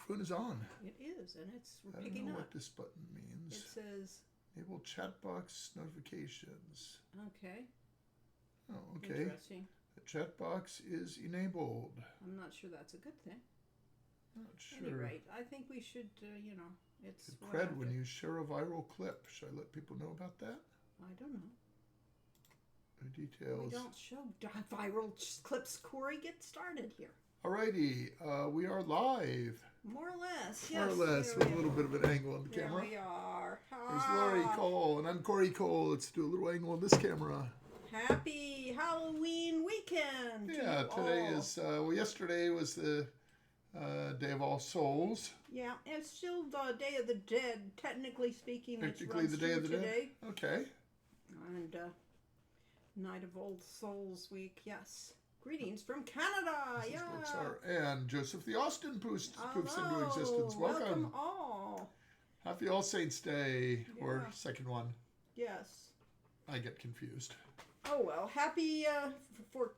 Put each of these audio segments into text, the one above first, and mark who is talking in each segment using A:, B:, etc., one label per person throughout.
A: microphone is on.
B: It is, and it's
A: I don't
B: picking
A: know
B: up.
A: what this button means.
B: It says,
A: Enable chat box notifications.
B: okay,
A: Oh, okay.
B: interesting.
A: The chat box is enabled.
B: I'm not sure that's a good thing.
A: Not
B: At any
A: sure.
B: rate, I think we should, it's
A: Good
B: one
A: cred
B: after-
A: when you share a viral clip. Should I let people know about that?
B: I don't know.
A: The
B: We
A: details.
B: don't show viral clips. Corey, get started here.
A: Alrighty, we are live.
B: More or less,
A: More or
B: yes.
A: less,
B: there
A: with
B: we
A: a little bit of an angle on the
B: There
A: camera.
B: we are.
A: There's Lori Cole, and I'm Corey Cole. Let's do a little angle on this camera.
B: Happy Halloween weekend. to
A: Yeah,
B: you
A: today
B: all.
A: is, yesterday was the Day of All Souls.
B: Yeah, it's still the Day of the Dead, technically speaking.
A: Technically the Day of the
B: today.
A: Dead? Okay.
B: And Night of Old Souls week, yes. Greetings from Canada,
A: This is
B: yeah.
A: what's our- and Joseph the Austin poofs into
B: Hello,
A: existence. Welcome.
B: all.
A: Happy All Saints Day, or
B: Yeah.
A: second one.
B: Yes.
A: I get confused.
B: Oh well, happy for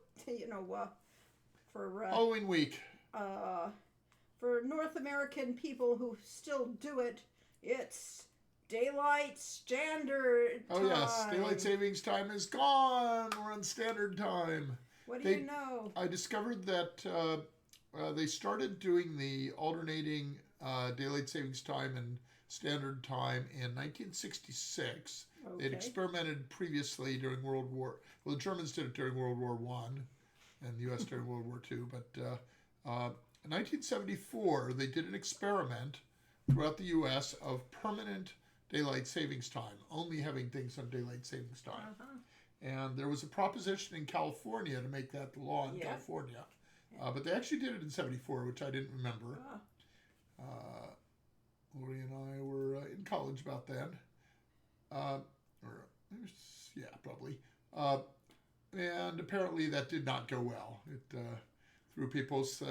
A: Halloween week.
B: for North American people who still do it. It's Daylight Standard Time.
A: Oh yes, daylight savings time is gone. We're on standard time.
B: What do
A: They-
B: you know?
A: I discovered that they started doing the alternating daylight savings time and standard time in 1966. They'd
B: Okay.
A: experimented previously during World War. Well, the Germans did it during World War One, and the U.S. during World War Two. But in 1974, they did an experiment throughout the U.S. of permanent daylight savings time, only having things on daylight savings time.
B: Uh-huh.
A: And there was a proposition in California to make that the law in
B: Yeah.
A: California. But they actually did it in 74, which I didn't remember. Lori and I were in college about then. Probably. And apparently that did not go well. It threw people's...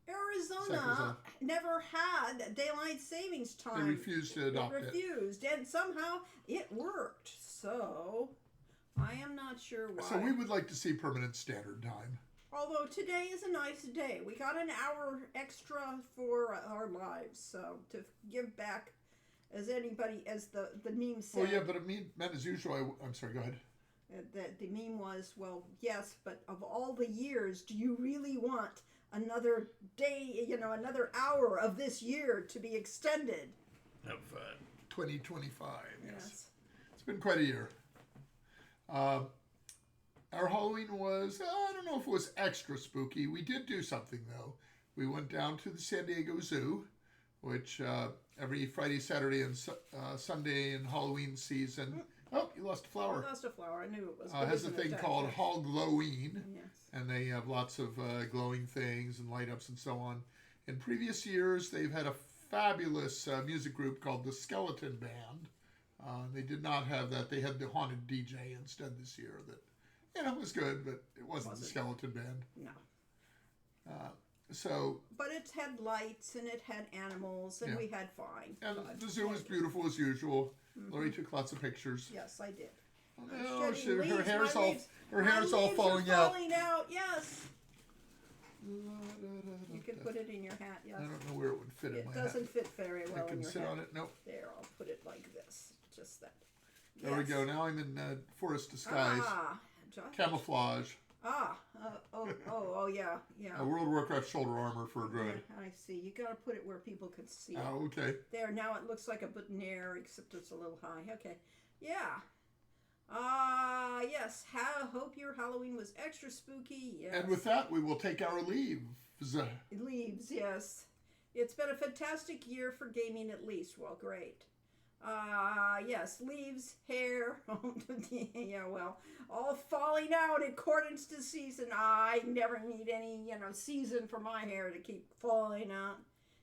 B: Arizona never had daylight savings
A: they
B: time.
A: refused to adopt
B: It refused, and somehow it worked. So I am not sure why.
A: So we would like to see permanent standard time.
B: Although today is a nice day. We got an hour extra for our lives, so to give back, as the meme said.
A: Well, yeah, but it meant as usual. I'm sorry, go ahead.
B: The meme was, well, yes, but of all the years, do you really want another day, another hour of this year to be extended?
A: Of 2025, yes.
B: Yes.
A: It's been quite a year. Our Halloween was, I don't know if it was extra spooky. We did do something, though. We went down to the San Diego Zoo, which every Friday, Saturday, and Sunday in Halloween season... Oh, you lost a flower.
B: I lost a flower. I knew it was.
A: Has a thing called Halloween,
B: Yes.
A: and they have lots of glowing things and light ups and so on. In previous years, they've had a fabulous music group called the Skeleton Band. They did not have that. They had the Haunted DJ instead this year. That was good, but it wasn't the Skeleton Band.
B: No. But it had lights and it had animals and we had fun.
A: And the zoo was beautiful as usual. Lori took lots of pictures.
B: Yes, I did.
A: Oh,
B: Shedding
A: her
B: leaves,
A: hair's
B: my
A: all
B: leaves-
A: her
B: my
A: hair's all
B: leaves are
A: falling out.
B: Falling out, yes. You could put it in your hat, yes.
A: I don't know where it would fit in my
B: It
A: hat.
B: doesn't fit very well
A: I
B: in
A: can
B: your
A: sit
B: hat.
A: on it. Nope.
B: There, I'll put it like this. Just that.
A: There we
B: Yes.
A: go. Now I'm in forest disguise.
B: Josh.
A: Camouflage.
B: Yeah.
A: World of Warcraft shoulder armor for good.
B: I see. You got to put it where people can see it.
A: Oh, okay.
B: There, now it looks like a boutonniere, except it's a little high. Okay. Yeah. Yes. Hope your Halloween was extra spooky. Yes.
A: And with that, we will take our leaves.
B: Leaves, yes. It's been a fantastic year for gaming at least. Well, great. Yes, leaves, hair, yeah, well, all falling out in accordance to season. I never need any, season for my hair to keep falling out.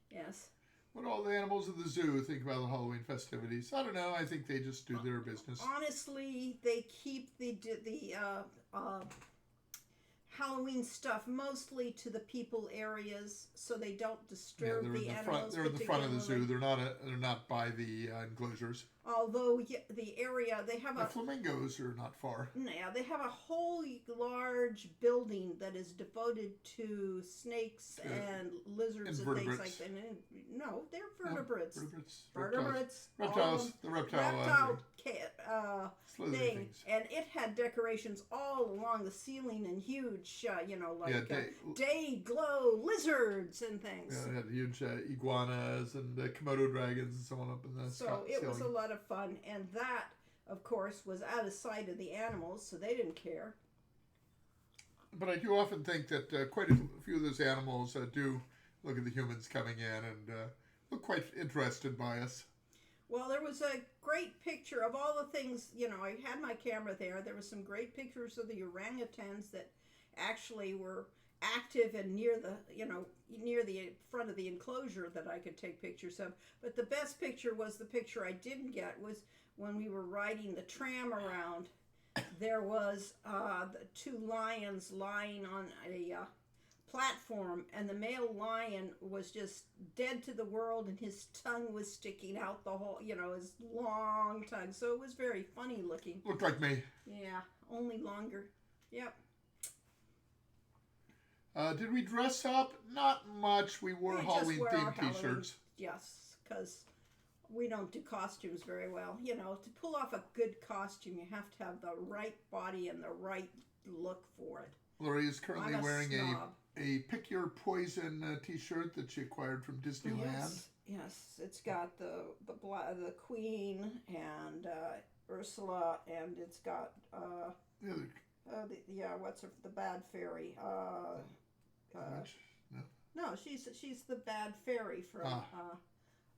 B: Yes.
A: What do all the animals of the zoo think about the Halloween festivities? I don't know. I think they just do their business.
B: Honestly, they keep the Halloween stuff mostly to the people areas, so they don't disturb the animals.
A: They're in the front of the zoo. They're not by the enclosures.
B: Although the area they have
A: The flamingos are not far.
B: yeah, they have a whole large building that is devoted to snakes and lizards and things like that. And no, they're vertebrates. Vertebrates.
A: Reptiles. The
B: reptile
A: slithering
B: thing,
A: things.
B: and it had decorations all along the ceiling and huge, day glow lizards and things.
A: Yeah, it had huge iguanas and Komodo dragons and so on up in the
B: So it was a lot of fun, and that, of course, was out of sight of the animals, so they didn't care.
A: But I do often think that quite a few of those animals do look at the humans coming in and look quite interested by us.
B: Well, there was a great picture of all the things, I had my camera there. There was some great pictures of the orangutans that actually were active and near the front of the enclosure that I could take pictures of. But the best picture was the picture I didn't get was when we were riding the tram around. There was the two lions lying on a platform, and the male lion was just dead to the world, and his tongue was sticking out the whole, his long tongue. So it was very funny looking.
A: Looked like me.
B: Yeah, only longer. Yep.
A: Did we dress up? Not much. We wore Halloween-themed T-shirts.
B: Yes, because we don't do costumes very well. To pull off a good costume, you have to have the right body and the right look for it.
A: Lori is currently wearing
B: snob.
A: a Pick Your Poison T-shirt that she acquired from Disneyland.
B: Yes. It's got the Queen and Ursula, and it's got the bad fairy. No, she's the bad fairy from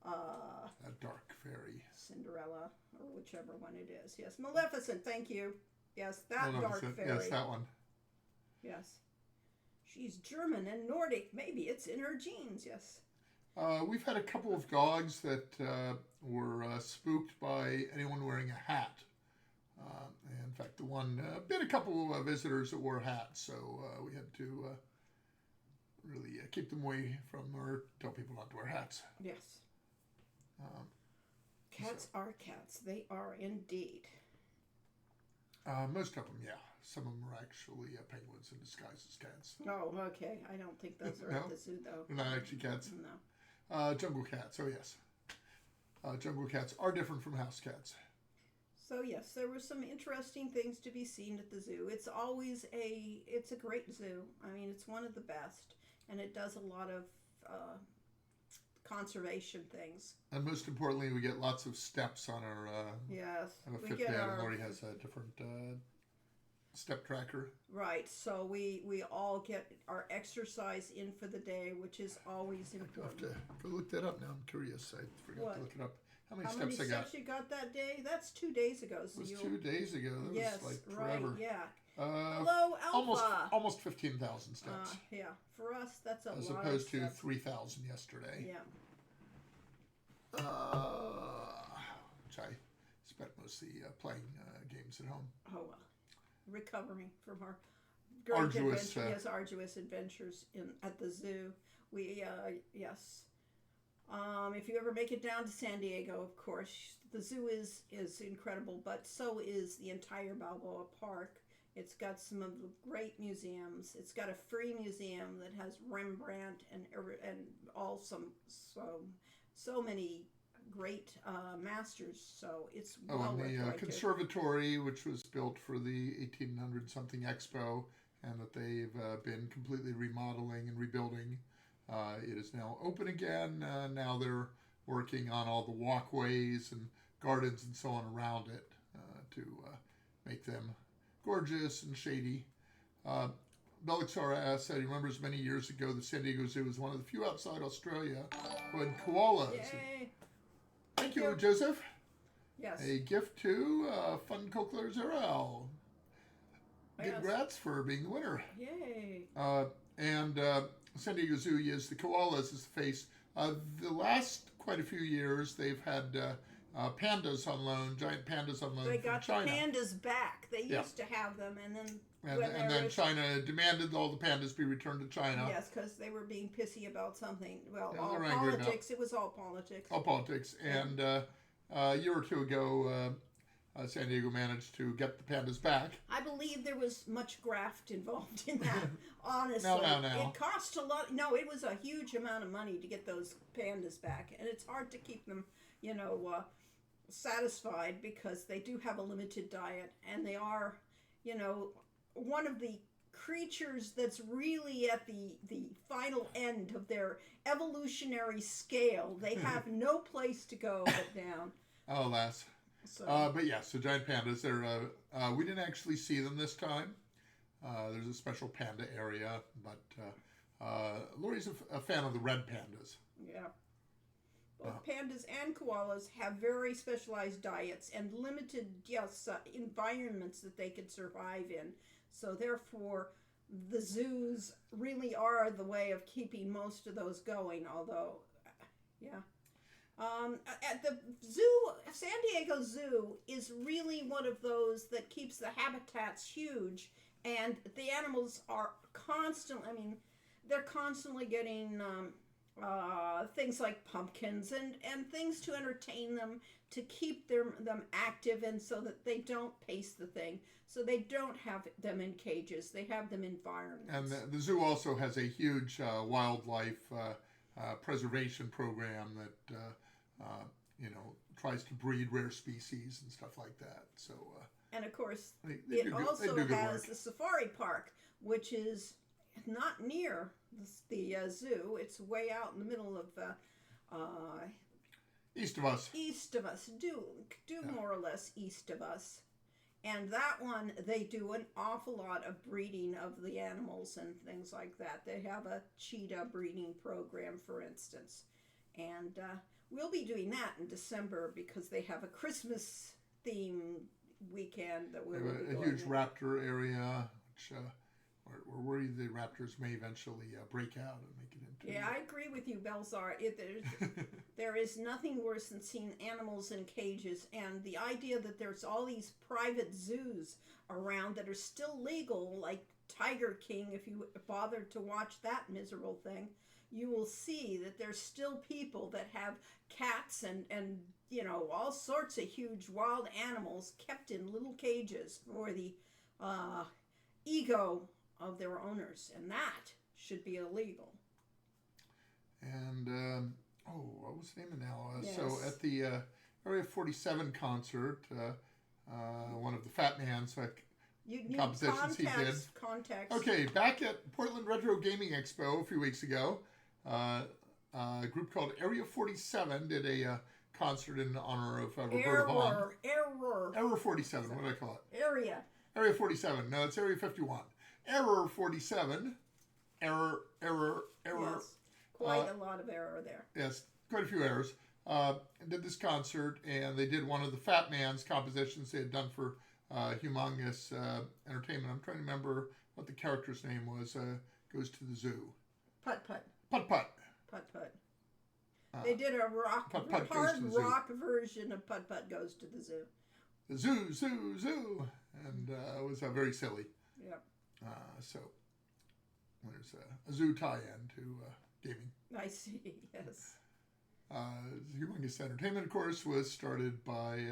A: a dark fairy.
B: Cinderella, or whichever one it is. Yes, Maleficent. Thank you. Yes, that dark fairy.
A: Yes, that one.
B: Yes, she's German and Nordic. Maybe it's in her genes. Yes.
A: We've had a couple of dogs that were spooked by anyone wearing a hat. In fact, the one bit a couple of visitors that wore hats, so we had to really keep them away from, or tell people not to wear hats.
B: Yes. Cats are cats. They are indeed.
A: Most of them, yeah. Some of them are actually penguins in disguise as cats.
B: Oh, okay. I don't think those are at the zoo, though.
A: They're not actually cats?
B: No.
A: Jungle cats, oh yes. Jungle cats are different from house cats.
B: So yes, there were some interesting things to be seen at the zoo. It's a great zoo. I mean, it's one of the best, and it does a lot of conservation things.
A: And most importantly, we get lots of steps on our
B: yes.
A: We Fitbit, and Lori has a different step tracker.
B: Right. So we all get our exercise in for the day, which is always important.
A: I have to look that up now. I'm curious. I forgot to look it up. How many steps I got?
B: How many steps you got that day? That's 2 days ago. So
A: it was 2 days ago. That was like forever.
B: Right, yeah. Hello, Alpha.
A: Almost 15,000 steps.
B: Yeah, for us, that's a lot.
A: As opposed to 3,000 yesterday.
B: Yeah.
A: Which I spent mostly playing games at home.
B: Oh well, recovering from our arduous adventures at the zoo. We yes. If you ever make it down to San Diego, of course, the zoo is incredible, but so is the entire Balboa Park. It's got some of the great museums. It's got a free museum that has Rembrandt and all so many great masters. So it's well worth
A: and the conservatory, which was built for the 1800-something Expo, and that they've been completely remodeling and rebuilding. It is now open again. Now they're working on all the walkways and gardens and so on around it to make them gorgeous and shady. Belixar said he remembers many years ago the San Diego Zoo was one of the few outside Australia who had koalas.
B: Yay.
A: Thank you, Joseph.
B: Yes.
A: A gift to Fun Cochlear Zerel. Congrats for being the winner.
B: Yay.
A: And San Diego Zoo used the koalas as the face. The last quite a few years, they've had pandas on loan, giant pandas on loan
B: They
A: from
B: got
A: China.
B: the pandas back. They used to have them, and then
A: then China demanded all the pandas be returned to China.
B: Yes, because they were being pissy about something. Well,
A: Yeah,
B: all
A: they're angry
B: politics. It was all politics.
A: All politics. And a year or two ago, San Diego managed to get the pandas back.
B: I believe there was much graft involved in that. Honestly,
A: No.
B: it cost a lot. No, it was a huge amount of money to get those pandas back, and it's hard to keep them, satisfied because they do have a limited diet, and they are, one of the creatures that's really at the final end of their evolutionary scale. They have no place to go but down.
A: Oh, alas.
B: So
A: But yeah, so giant pandas. We didn't actually see them this time. There's a special panda area, but Lori's a fan of the red pandas.
B: yeah. Both pandas and koalas have very specialized diets and limited, environments that they can survive in. So therefore, the zoos really are the way of keeping most of those going. Although, yeah. At the zoo, San Diego Zoo is really one of those that keeps the habitats huge, and the animals are they're constantly getting things like pumpkins and things to entertain them, to keep them active, and so that they don't pace the thing. So they don't have them in cages. They have them in environments.
A: And the zoo also has a huge wildlife preservation program that tries to breed rare species and stuff like that. So
B: and of course,
A: they
B: it also
A: do good
B: has
A: work.
B: the safari park, which is not near the zoo. It's way out in the middle of
A: East of us.
B: east of us, more or less east of us. And that one, they do an awful lot of breeding of the animals and things like that. They have a cheetah breeding program, for instance. And we'll be doing that in December because they have a Christmas theme weekend that
A: We
B: we'll
A: have
B: be
A: a
B: going
A: huge
B: in.
A: raptor area, which we're worried the raptors may eventually break out and make it into.
B: Yeah, I agree with you, Belzar. There is nothing worse than seeing animals in cages, and the idea that there's all these private zoos around that are still legal, like Tiger King. If you bother to watch that miserable thing, you will see that there's still people that have cats and all sorts of huge wild animals kept in little cages for the ego of their owners, and that should be illegal.
A: And what was the name of now?
B: Yes.
A: So at the Area 47 concert, one of the Fat Man's
B: You need
A: compositions he did.
B: Context.
A: Okay, back at Portland Retro Gaming Expo a few weeks ago, a group called Area 47 did a concert in honor of Roberta Vaughn. Error 47, what did I call it? Area 47. No, it's Area 51. Error 47. Error.
B: Yes, quite a lot of error there.
A: Yes, quite a few errors. Did this concert, and they did one of the Fat Man's compositions they had done for Humongous Entertainment. I'm trying to remember what the character's name was. Goes to the zoo.
B: Putt putt.
A: Putt putt.
B: Putt putt. They did a
A: Putt Putt Goes
B: hard
A: to the Zoo.
B: rock version of Putt Putt Goes to the Zoo.
A: The zoo. And it was very silly.
B: Yep.
A: So there's a zoo tie-in to gaming.
B: I see, yes.
A: Humongous Entertainment, of course, was started by,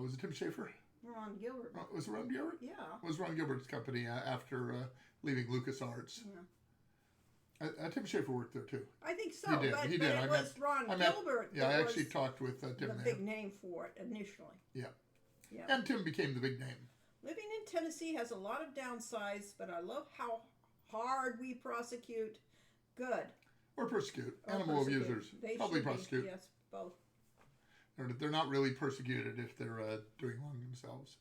A: was it Tim Schafer?
B: Ron Gilbert.
A: Was it Ron Gilbert?
B: Yeah.
A: It was Ron Gilbert's company after leaving LucasArts.
B: Yeah.
A: Tim Schafer worked there too.
B: I think so.
A: He did.
B: But,
A: he
B: but
A: did.
B: it was Ron Gilbert.
A: Yeah, I
B: that
A: actually
B: was
A: talked with Tim
B: the
A: there.
B: big name for it initially.
A: Yeah.
B: Yeah.
A: And Tim became the big name.
B: Living in Tennessee has a lot of downsides, but I love how hard we prosecute. Good.
A: Or persecute.
B: Or
A: Animal
B: persecute.
A: abusers.
B: They
A: Probably
B: should be.
A: prosecute.
B: Yes, both.
A: They're not really persecuted if they're doing wrong themselves.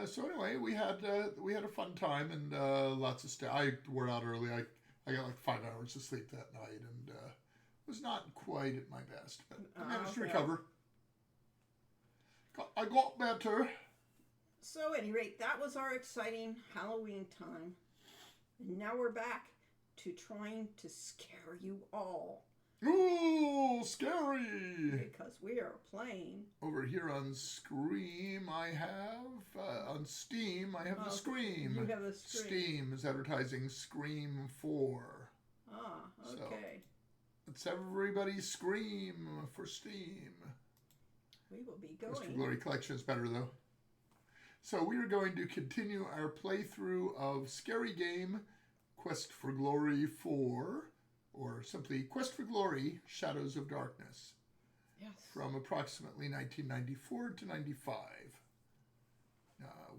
A: So anyway, we had a fun time and lots of stuff. I wore out early. I got like 5 hours of sleep that night and was not quite at my best, but I managed to
B: Okay.
A: recover. I got better.
B: So, at any rate, that was our exciting Halloween time. And now we're back to trying to scare you all.
A: Ooh, scary!
B: Because we are playing.
A: Over here on Scream, I have on Steam, I have the Scream.
B: You have the Scream.
A: Steam is advertising Scream 4.
B: Ah,
A: So,
B: okay.
A: Let's everybody scream for Steam.
B: We will be
A: Quest for
B: going.
A: Glory collection is better though. So we are going to continue our playthrough of Scary Game Quest for Glory 4, or simply Quest for Glory Shadows of Darkness,
B: Yes.
A: from approximately 1994 to 95.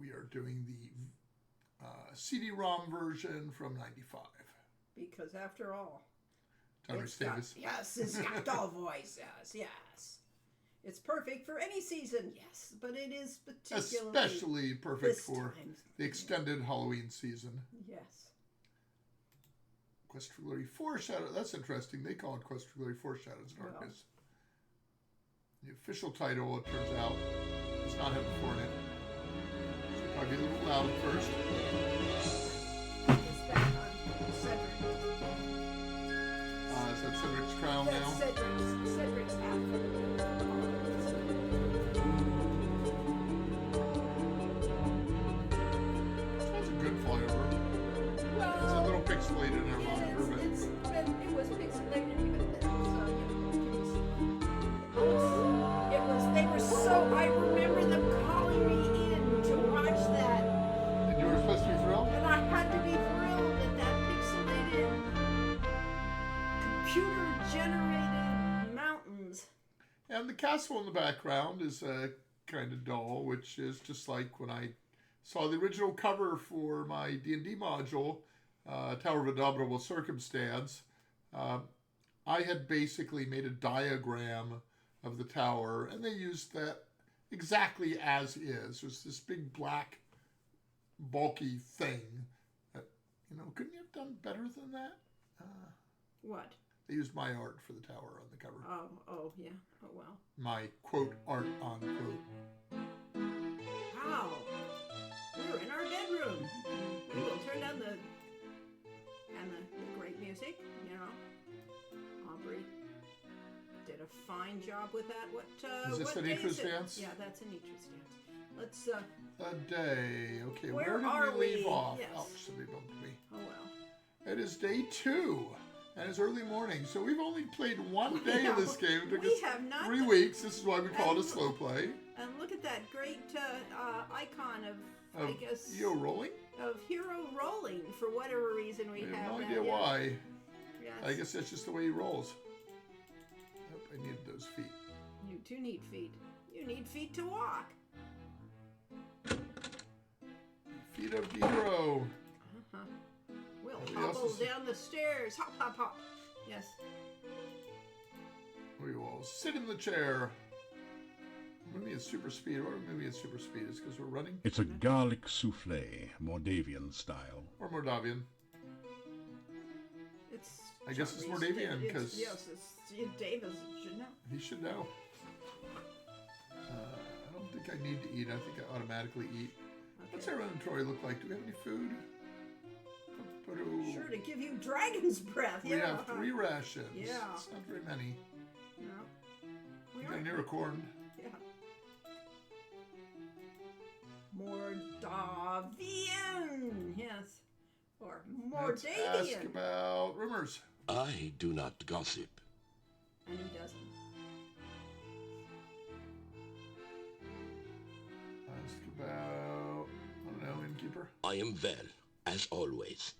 A: We are doing the CD-ROM version from 95.
B: Because after all,
A: Donruss
B: got,
A: Davis.
B: yes, it's got all voices. Yes. It's perfect for any season, yes, but it is particularly
A: Especially perfect
B: this
A: for
B: time.
A: the extended Halloween season.
B: Yes.
A: Quest for Glory 4 Shadow. That's interesting. They call it Quest for Glory 4 Shadows of Darkness. The official title, it turns out, does not have a 4 in it. So probably be a little loud at first.
B: It's back on Cedric.
A: Is that Cedric's crown
B: That's
A: now?
B: Cedric's half of it.
A: That's a good flyover. It's a little pixelated in our monitor, but
B: It was pixelated even then, so it was. They were so. I remember them calling me in to watch that,
A: and you were supposed to be thrilled?
B: and I had to be thrilled at that pixelated, computer-generated mountains.
A: And the castle in the background is kind of dull, which is just like when I saw the original cover for my D&D module, Tower of Indomitable Circumstance. I had basically made a diagram of the tower, and they used that exactly as is. There's this big black, bulky thing. That, couldn't you have done better than that?
B: What?
A: They used my art for the tower on the cover.
B: Oh, yeah. Oh, well.
A: My quote art unquote.
B: Wow. We're in our bedroom. We will turn down the great music, Aubrey did a fine job with that.
A: Is this
B: what
A: an
B: day
A: Etrus
B: is it?
A: dance?
B: Yeah, that's an Etrus dance. Let's,
A: A day. Okay,
B: Where
A: where
B: are
A: did we leave
B: we?
A: off?
B: Yes.
A: Ouch, somebody bumped me.
B: oh well.
A: It is day 2, and it's early morning. So we've only played one day of this game. It took
B: We
A: us
B: have not
A: 3 weeks. This is why we call it a slow play.
B: And look at that great icon of, I
A: Of
B: guess,
A: EO rolling?
B: of hero rolling for whatever reason we
A: I
B: have
A: have no
B: that,
A: idea
B: yeah.
A: why.
B: Yes.
A: I guess that's just the way he rolls. Oh, I needed those feet.
B: You too need feet. You need feet to walk.
A: Feet of the hero.
B: Uh-huh. We'll
A: Everybody else
B: hobble
A: is-
B: down the stairs. Hop, hop, hop. Yes.
A: We will sit in the chair. Moving at super speed. What are we moving at super speed? Is because we're running?
C: It's a garlic souffle, Moldavian style.
A: Or Mordavian?
B: It's.
A: I guess it's
B: Charlie's
A: Mordavian,
B: Dave.
A: 'cause-
B: Yes, it's Davis should know.
A: He should know. I don't think I need to eat. I think I automatically eat. What's
B: Okay.
A: our inventory look like? Do we have any food?
B: Sure to give you dragon's breath.
A: We
B: Yeah.
A: have 3 rations.
B: Yeah.
A: It's not very many.
B: No. We
A: We
B: are.
A: got an unicorn.
B: Yeah. Mordavian. Yes. Or
A: Let's ask
B: Mordavian.
A: about rumors.
D: I do not gossip.
B: And he doesn't.
A: Ask about, I don't know, innkeeper.
D: I am well, as always.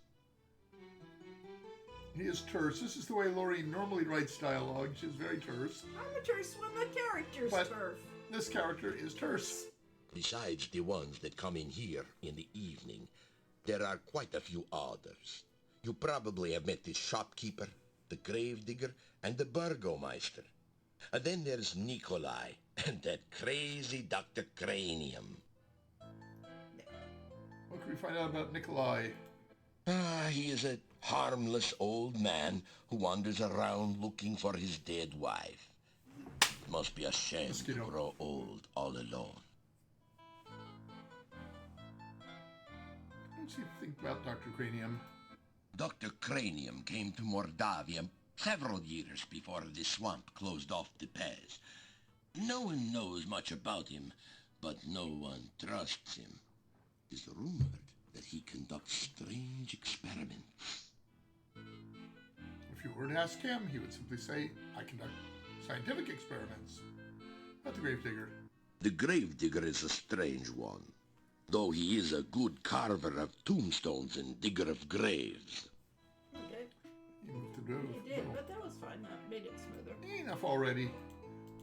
A: He is terse. This is the way Laurie normally writes dialogue. She's very terse.
B: I'm a terse when the character's
A: But-
B: turf.
A: This character is terse.
D: Besides the ones that come in here in the evening, there are quite a few others. You probably have met the shopkeeper, the gravedigger, and the burgomeister. And then there's Nikolai, and that crazy Dr. Cranium.
A: What can we find out about Nikolai?
D: He is a harmless old man who wanders around looking for his dead wife. It must be a shame to
A: Mosquito.
D: grow old all alone.
A: What do you think about Dr. Cranium?
D: Dr. Cranium came to Mordavia several years before the swamp closed off the pass. No one knows much about him, but no one trusts him. It is rumored that he conducts strange experiments.
A: If If you were to ask him, he would simply say, I conduct scientific experiments. Not the gravedigger.
D: The gravedigger is a strange one, though he is a good carver of tombstones and digger of graves.
B: Okay.
A: You moved the road.
B: He did, but that was fine. That made it smoother.
A: Enough already.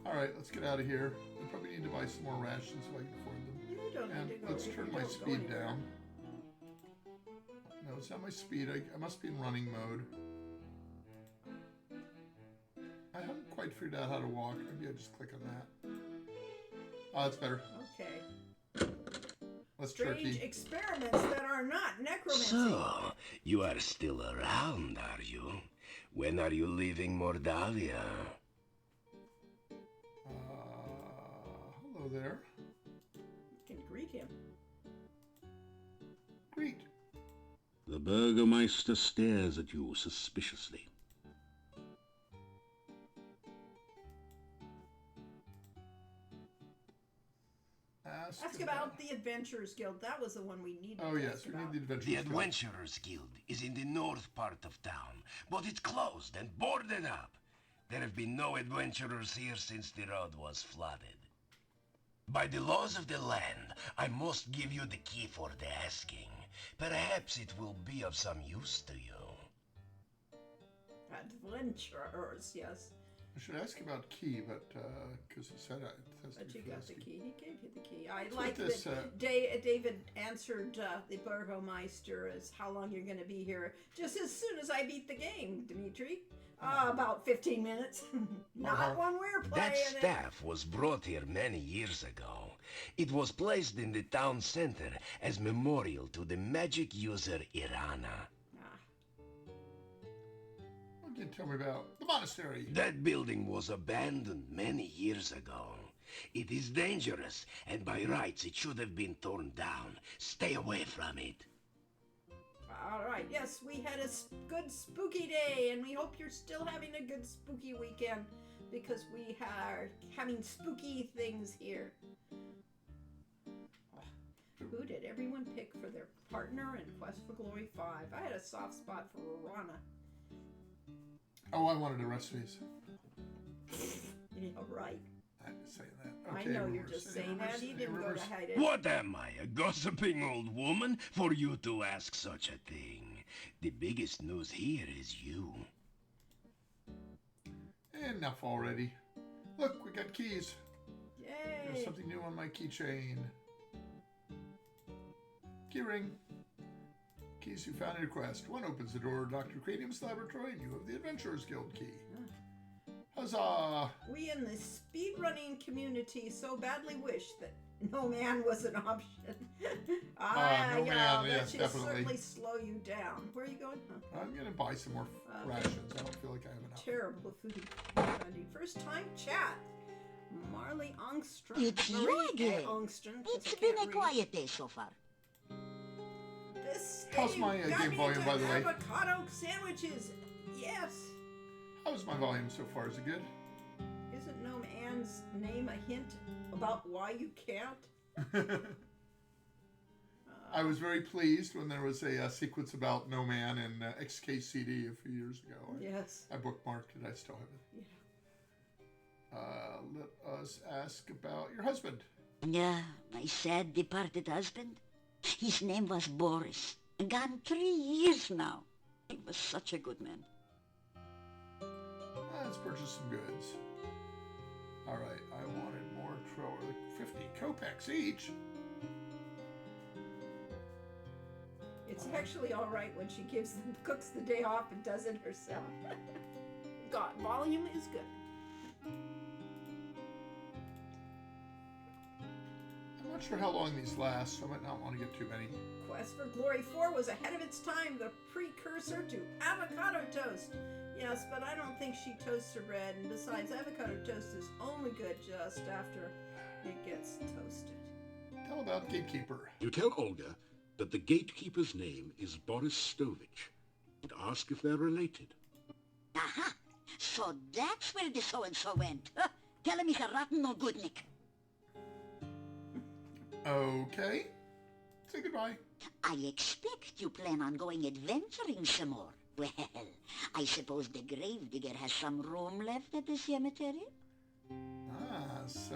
A: Alright, let's get out of here. I probably need to buy some more rations so I can afford them.
B: You don't
A: And
B: need to go.
A: let's
B: if
A: turn
B: you
A: my
B: don't go
A: speed
B: anywhere.
A: down. No, it's not my speed. I must be in running mode. I haven't quite figured out how to walk. Maybe I just click on that. Oh, that's better.
B: Okay.
A: Let's
B: Strange
A: turkey.
B: experiments that are not necromancy.
E: So, you are still around, are you? When are you leaving Mordavia?
A: Hello there.
B: You can greet him.
A: Greet.
C: The Burgomeister stares at you suspiciously.
B: Ask about the Adventurers Guild. That was the one we needed.
A: Oh
B: to
A: yes,
B: ask
A: we
B: about.
A: need the Adventurers
E: The
A: Guild.
E: Adventurers Guild is in the north part of town, but it's closed and boarded up. There have been no adventurers here since the road was flooded. By the laws of the land, I must give you the key for the asking. Perhaps it will be of some use to you.
B: Adventurers, yes.
A: I should ask about key, but because he said it has to
B: But
A: be
B: you
A: for
B: got
A: this
B: the
A: key.
B: key. He gave you the key. I
A: What's
B: like
A: with this,
B: that David answered the Burgomeister as how long you're going to be here. Just as soon as I beat the game, Dimitri. About 15 minutes. Not when we're playing
E: That
B: it.
E: staff was brought here many years ago. It was placed in the town center as memorial to the magic user Irana.
A: What can you tell me about the monastery?
E: That building was abandoned many years ago. It is dangerous, and by rights it should have been torn down. Stay away from it.
B: All right. Yes, we had a good spooky day, and we hope you're still having a good spooky weekend because we are having spooky things here. Who did everyone pick for their partner in Quest for Glory 5? I had a soft spot for Rana.
A: Oh, I wanted the recipes.
B: Yeah, right.
A: I'm just saying that.
B: I
A: Okay,
B: know you're
A: Rivers.
B: just
A: Hey,
B: saying
A: Rivers,
B: that. He
A: hey,
B: didn't go
A: Rivers.
B: to hide it.
E: What am I, a gossiping old woman, for you to ask such a thing? The biggest news here is you.
A: Enough already. Look, we got keys. There's
B: Yay!
A: something new on my keychain. Keyring. Keys you found in your quest. One opens the door to Dr. Cranium's laboratory, and you have the Adventurers Guild key. Huzzah!
B: We in the speedrunning community so badly wish that no man was an option.
A: No man,
B: that
A: yes,
B: should
A: definitely.
B: certainly slow you down. Where are you going? Huh?
A: I'm gonna buy some more rations. I don't feel like I have enough.
B: Terrible food. Finding first time chat. Marley Angstrom.
F: It's you
B: Marie
F: again.
B: Angstrom. 'cause
F: It's
B: I
F: been
B: can't
F: a
B: read.
F: quiet day so far.
B: This
A: How's
B: hey,
A: my,
B: you got
A: game
B: me
A: volume,
B: into
A: by the way?
B: Avocado sandwiches. Yes.
A: How's my volume so far? Is it good?
B: Isn't Gnome Anne's name a hint about why you can't?
A: I was very pleased when there was a sequence about No Man in XKCD a few years ago.
B: Yes.
A: I bookmarked it. I still have it.
B: Yeah.
A: Let us ask about your husband.
F: Yeah, my sad departed husband. His name was Boris. Gone 3 years now. He was such a good man.
A: Let's purchase some goods. All right, I wanted more troll, 50 kopecks each.
B: It's actually all right when she cooks the day off and does it herself. God, volume is good.
A: I'm not sure how long these last, so I might not want to get too many.
B: Quest for Glory 4 was ahead of its time, the precursor to avocado toast. Yes, but I don't think she toasts her bread, and besides, avocado toast is only good just after it gets toasted.
A: Tell about Gatekeeper.
C: You tell Olga that the gatekeeper's name is Boris Stovich and ask if they're related.
F: Aha! So that's where the so-and-so went. Huh. Tell him he's a rotten no good, Nick.
A: Okay. Say goodbye.
F: I expect you plan on going adventuring some more. Well, I suppose the gravedigger has some room left at the cemetery?
A: Ah, so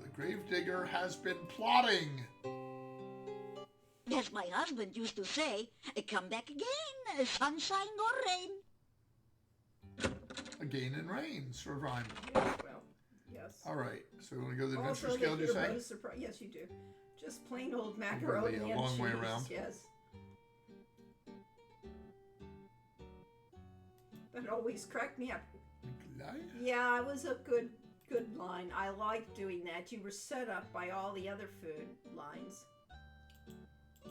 A: the gravedigger has been plotting.
F: As my husband used to say, come back again, sunshine or rain.
A: Again in rain, Sir Rhyme.
B: Yes, well, yes.
A: All right, so we want to go to the
B: Also,
A: adventure scale,
B: that
A: you
B: you're
A: say?
B: both surprised. Yes, you do. Just plain old macaroni
A: Really a
B: and
A: long way
B: cheese.
A: around.
B: Yes. That always cracked me up.
A: Nikolai?
B: Yeah, it was a good line. I liked doing that. You were set up by all the other food lines. I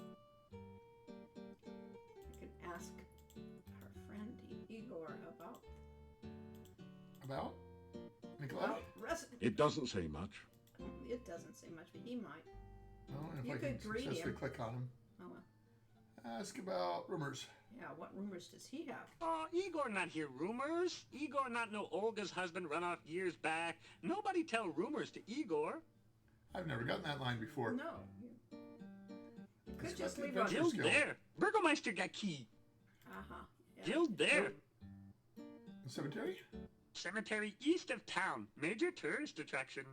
B: could ask our friend Igor
A: About? Nikolai?
B: about recipe.
C: It doesn't say much.
B: It doesn't say much, but he might.
A: Oh, and if
B: You
A: I can
B: could greet
A: successfully
B: him.
A: click on him.
B: Oh well.
A: Ask about rumors.
B: Yeah, what rumors does he have?
G: Oh, Igor not hear rumors. Igor not know Olga's husband run off years back. Nobody tell rumors to Igor.
A: I've never gotten that line before.
B: No. You could
A: It's
B: just
A: about the
B: leave it on.
A: adventure.
G: Guild
A: skill.
G: there. Burgomeister got key.
B: Uh-huh. Yeah.
G: Guild there.
A: The cemetery?
G: Cemetery east of town. Major tourist attraction.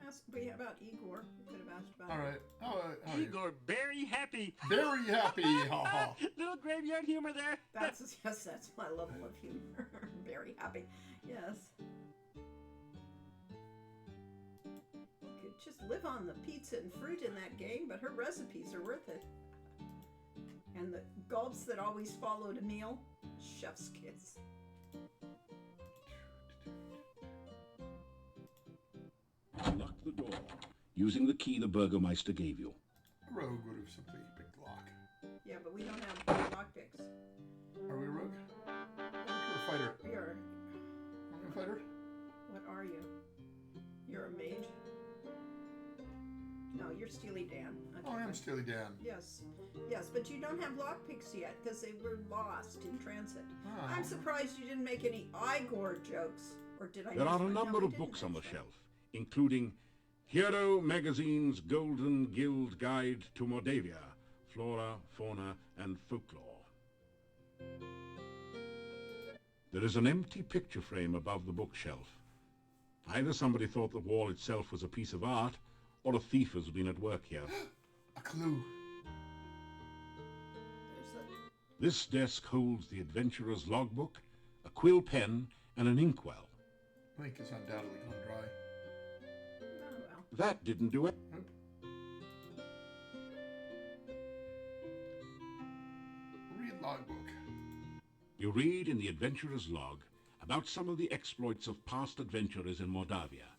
B: Ask me about Igor. You could have asked about
A: All right. How are you?
G: Igor very happy.
A: Very happy. Ha ha.
G: Little graveyard humor there.
B: That's yes, that's my level of humor. Very happy. Yes. You could just live on the pizza and fruit in that game, but her recipes are worth it. And the gulps that always followed a meal, chef's kiss.
C: Unlock the door using the key the Burgomeister gave you.
A: A rogue would have simply picked the lock.
B: Yeah, but we don't have lockpicks.
A: Are we a rogue? Or a fighter?
B: We are.
A: Are we a fighter?
B: What are you? You're a mage? No, you're Steely Dan. Okay,
A: Oh, I am
B: fine.
A: Steely Dan.
B: Yes, yes, but you don't have lockpicks yet because they were lost in transit.
A: Oh.
B: I'm surprised you didn't make any Igor jokes, or did I?
C: There
B: miss
C: are a
B: one? No,
C: number
B: we
C: of
B: didn't
C: books on the
B: mention that.
C: shelf, including Hero Magazine's Golden Guild Guide to Mordavia, Flora, Fauna, and Folklore. There is an empty picture frame above the bookshelf. Either somebody thought the wall itself was a piece of art, or a thief has been at work here.
A: A clue.
B: There's a,
C: This desk holds the adventurer's logbook, a quill pen, and an inkwell.
A: Ink is undoubtedly gone dry.
B: oh well.
C: That didn't do it.
A: Nope. Read logbook.
C: You read in the adventurer's log about some of the exploits of past adventurers in Mordavia.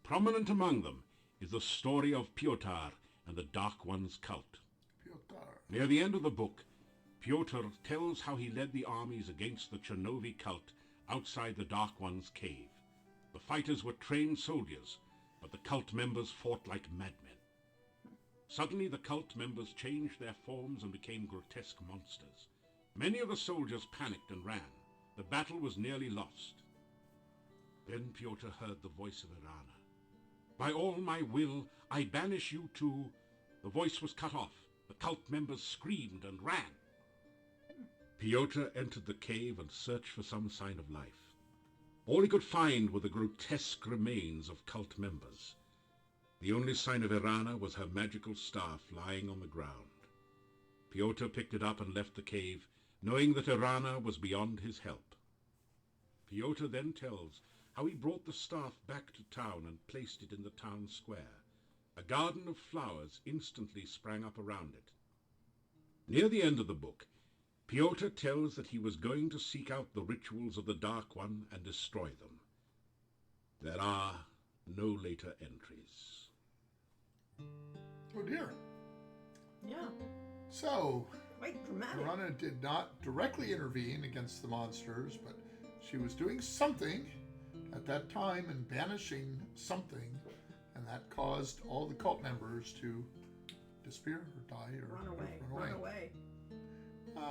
C: Prominent among them is the story of Piotr and the Dark One's cult.
A: Piotr.
C: Near the end of the book, Piotr tells how he led the armies against the Chernovi cult outside the Dark One's cave. The fighters were trained soldiers, but the cult members fought like madmen. Suddenly the cult members changed their forms and became grotesque monsters. Many of the soldiers panicked and ran. The battle was nearly lost. Then Piotr heard the voice of Irana. By all my will, I banish you to... The voice was cut off. The cult members screamed and ran. Piotr entered the cave and searched for some sign of life. All he could find were the grotesque remains of cult members. The only sign of Irana was her magical staff lying on the ground. Piotr picked it up and left the cave, knowing that Irana was beyond his help. Piotr then tells how he brought the staff back to town and placed it in the town square. A garden of flowers instantly sprang up around it. Near the end of the book, Piotr tells that he was going to seek out the rituals of the Dark One and destroy them. There are no later entries.
A: Oh dear.
B: Yeah,
A: So,
B: quite dramatic.
A: Irana did not directly intervene against the monsters, but she was doing something at that time and banishing something, and that caused all the cult members to disappear or die or
B: Run away.
A: run
B: Run away.
A: Do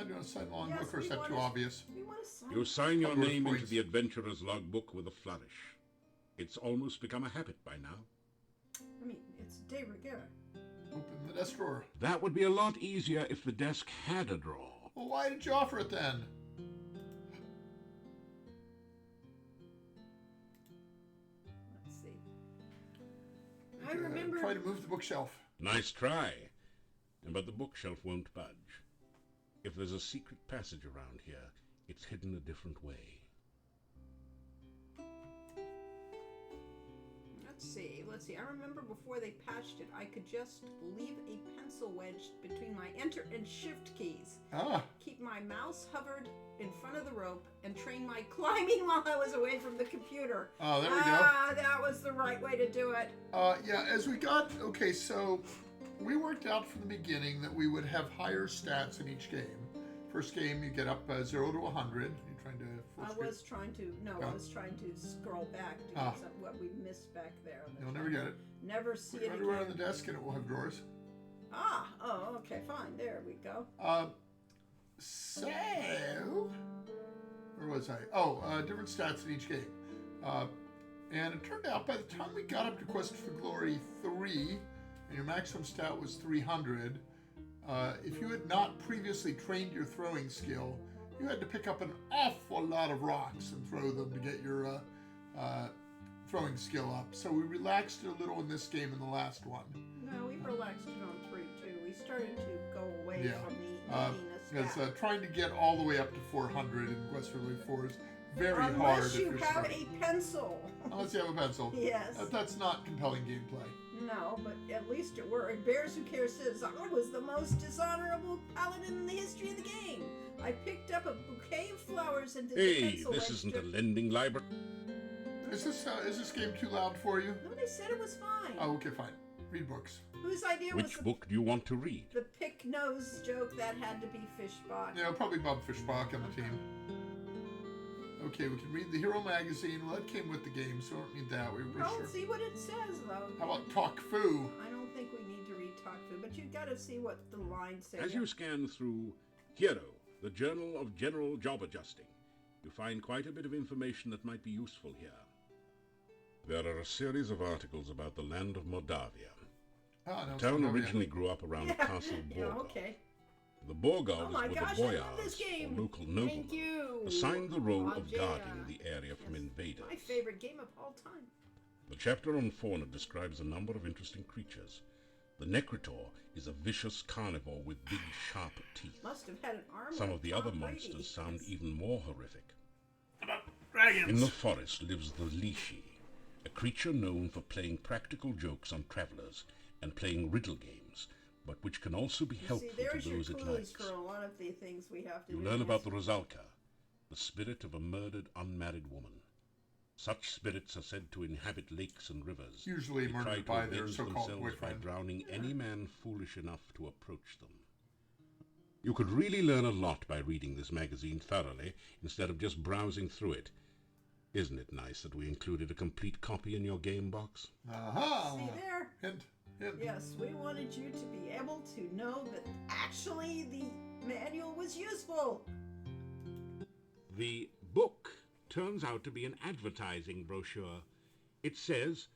A: you want to sign along
B: Yes,
A: book, or is
B: we
A: that
B: want
A: too
B: to-
A: obvious?
B: We want to sign.
C: You sign your
A: Number of
C: name into
A: points.
C: the adventurer's logbook with a flourish. It's almost become a habit by now.
B: I mean, it's de rigueur.
A: Open the desk drawer.
C: That would be a lot easier if the desk had a drawer.
A: Well, why did you offer it then?
B: Let's see. I remember.
A: Try to move the bookshelf.
C: Nice try. But the bookshelf won't budge. If there's a secret passage around here, it's hidden a different way.
B: Let's see. I remember before they patched it, I could just leave a pencil wedged between my Enter and Shift keys.
A: Ah,
B: Keep my mouse hovered in front of the rope and train my climbing while I was away from the computer.
A: oh, there we go.
B: Ah, that was the right way to do it.
A: Yeah, as we got, okay, so we worked out from the beginning that we would have higher stats in each game. First game, you get up 0 to 100. You're trying to full
B: I
A: screen.
B: was trying to, I was trying to scroll back to
A: Ah.
B: get some, what we missed back there. on the
A: You'll
B: top.
A: never get it.
B: Never see
A: Put
B: it
A: it everywhere on
B: again.
A: the desk and it will have drawers.
B: Okay, fine. There we go.
A: So, where was I? Different stats in each game. And it turned out by the time we got up to Quest for Glory 3, and your maximum stat was 300, if you had not previously trained your throwing skill, you had to pick up an awful lot of rocks and throw them to get your throwing skill up. So we relaxed it a little in this game and the last one.
B: No, we relaxed it on 3 too. We started to go away
A: Yeah.
B: from the needing a
A: Because
B: stat.
A: trying to get all the way up to 400 in Quest for Glory 4 is very hard
B: Unless
A: if
B: you
A: you're
B: have
A: starting.
B: a pencil.
A: Unless you have a pencil.
B: Yes.
A: That's not compelling gameplay.
B: No, but at least it worked. Bears Who Care says, I was the most dishonorable paladin in the history of the game. I picked up a bouquet of flowers and did the
C: Hey,
B: pencil
C: this
B: wedge
C: isn't
B: to-
C: a lending library.
A: Is this game too loud for you?
B: No, they said it was fine.
A: Oh, okay, fine. Read books.
B: Whose idea was
C: Which book do you want to read?
B: the pick nose joke? That had to be Fishbot.
A: Yeah, probably Bob Fishbach on the team. Okay, we can read the Hero magazine. Well, that came with the game, so we don't need that. We were
B: Well,
A: sure.
B: see what it says though.
A: How about Talk Fu?
B: I don't think we need to read Talk Food, but you gotta see what the lines say.
C: As you scan through Hero, the Journal of General Job Adjusting, you find quite a bit of information that might be useful here. There are a series of articles about the land of Moldavia.
A: Ah, no,
C: The town
A: Moldavia.
C: originally grew up around Castle Borgov.
B: Yeah, okay.
C: The Borgovs
B: Oh my
C: were
B: gosh,
C: the
B: I love this
C: boyars,
B: game.
C: or local
B: Thank
C: noblemen,
B: you.
C: assigned the role of
B: Ajaya.
C: guarding the area from
B: Yes.
C: invaders.
B: My favorite game of all time.
C: The chapter on fauna describes a number of interesting creatures. The Necritor is a vicious carnivore with big, sharp teeth.
B: Must have had an arm.
C: Some
B: like
C: of the
B: Tom
C: other
B: Brady.
C: monsters sound even more horrific.
A: Dragons.
C: In the forest lives the Lishi, a creature known for playing practical jokes on travelers and playing riddle games, but which can also be
B: You
C: helpful
B: see,
C: to
B: there's your
C: those it
B: clues
C: likes.
B: for a lot of the things we have to
C: You
B: do.
C: learn about
B: Yes.
C: the Rosalka, the spirit of a murdered unmarried woman. Such spirits are said to inhabit lakes and rivers.
A: Usually
C: They
A: murdered
C: try to
A: by their
C: avenge
A: so-called
C: themselves by
A: boyfriend.
C: drowning any man foolish enough to approach them. You could really learn a lot by reading this magazine thoroughly instead of just browsing through it. Isn't it nice that we included a complete copy in your game box?
A: Aha!
B: See there?
A: Hint, hint.
B: Yes, we wanted you to be able to know that actually the manual was useful.
C: The book turns out to be an advertising brochure. It says,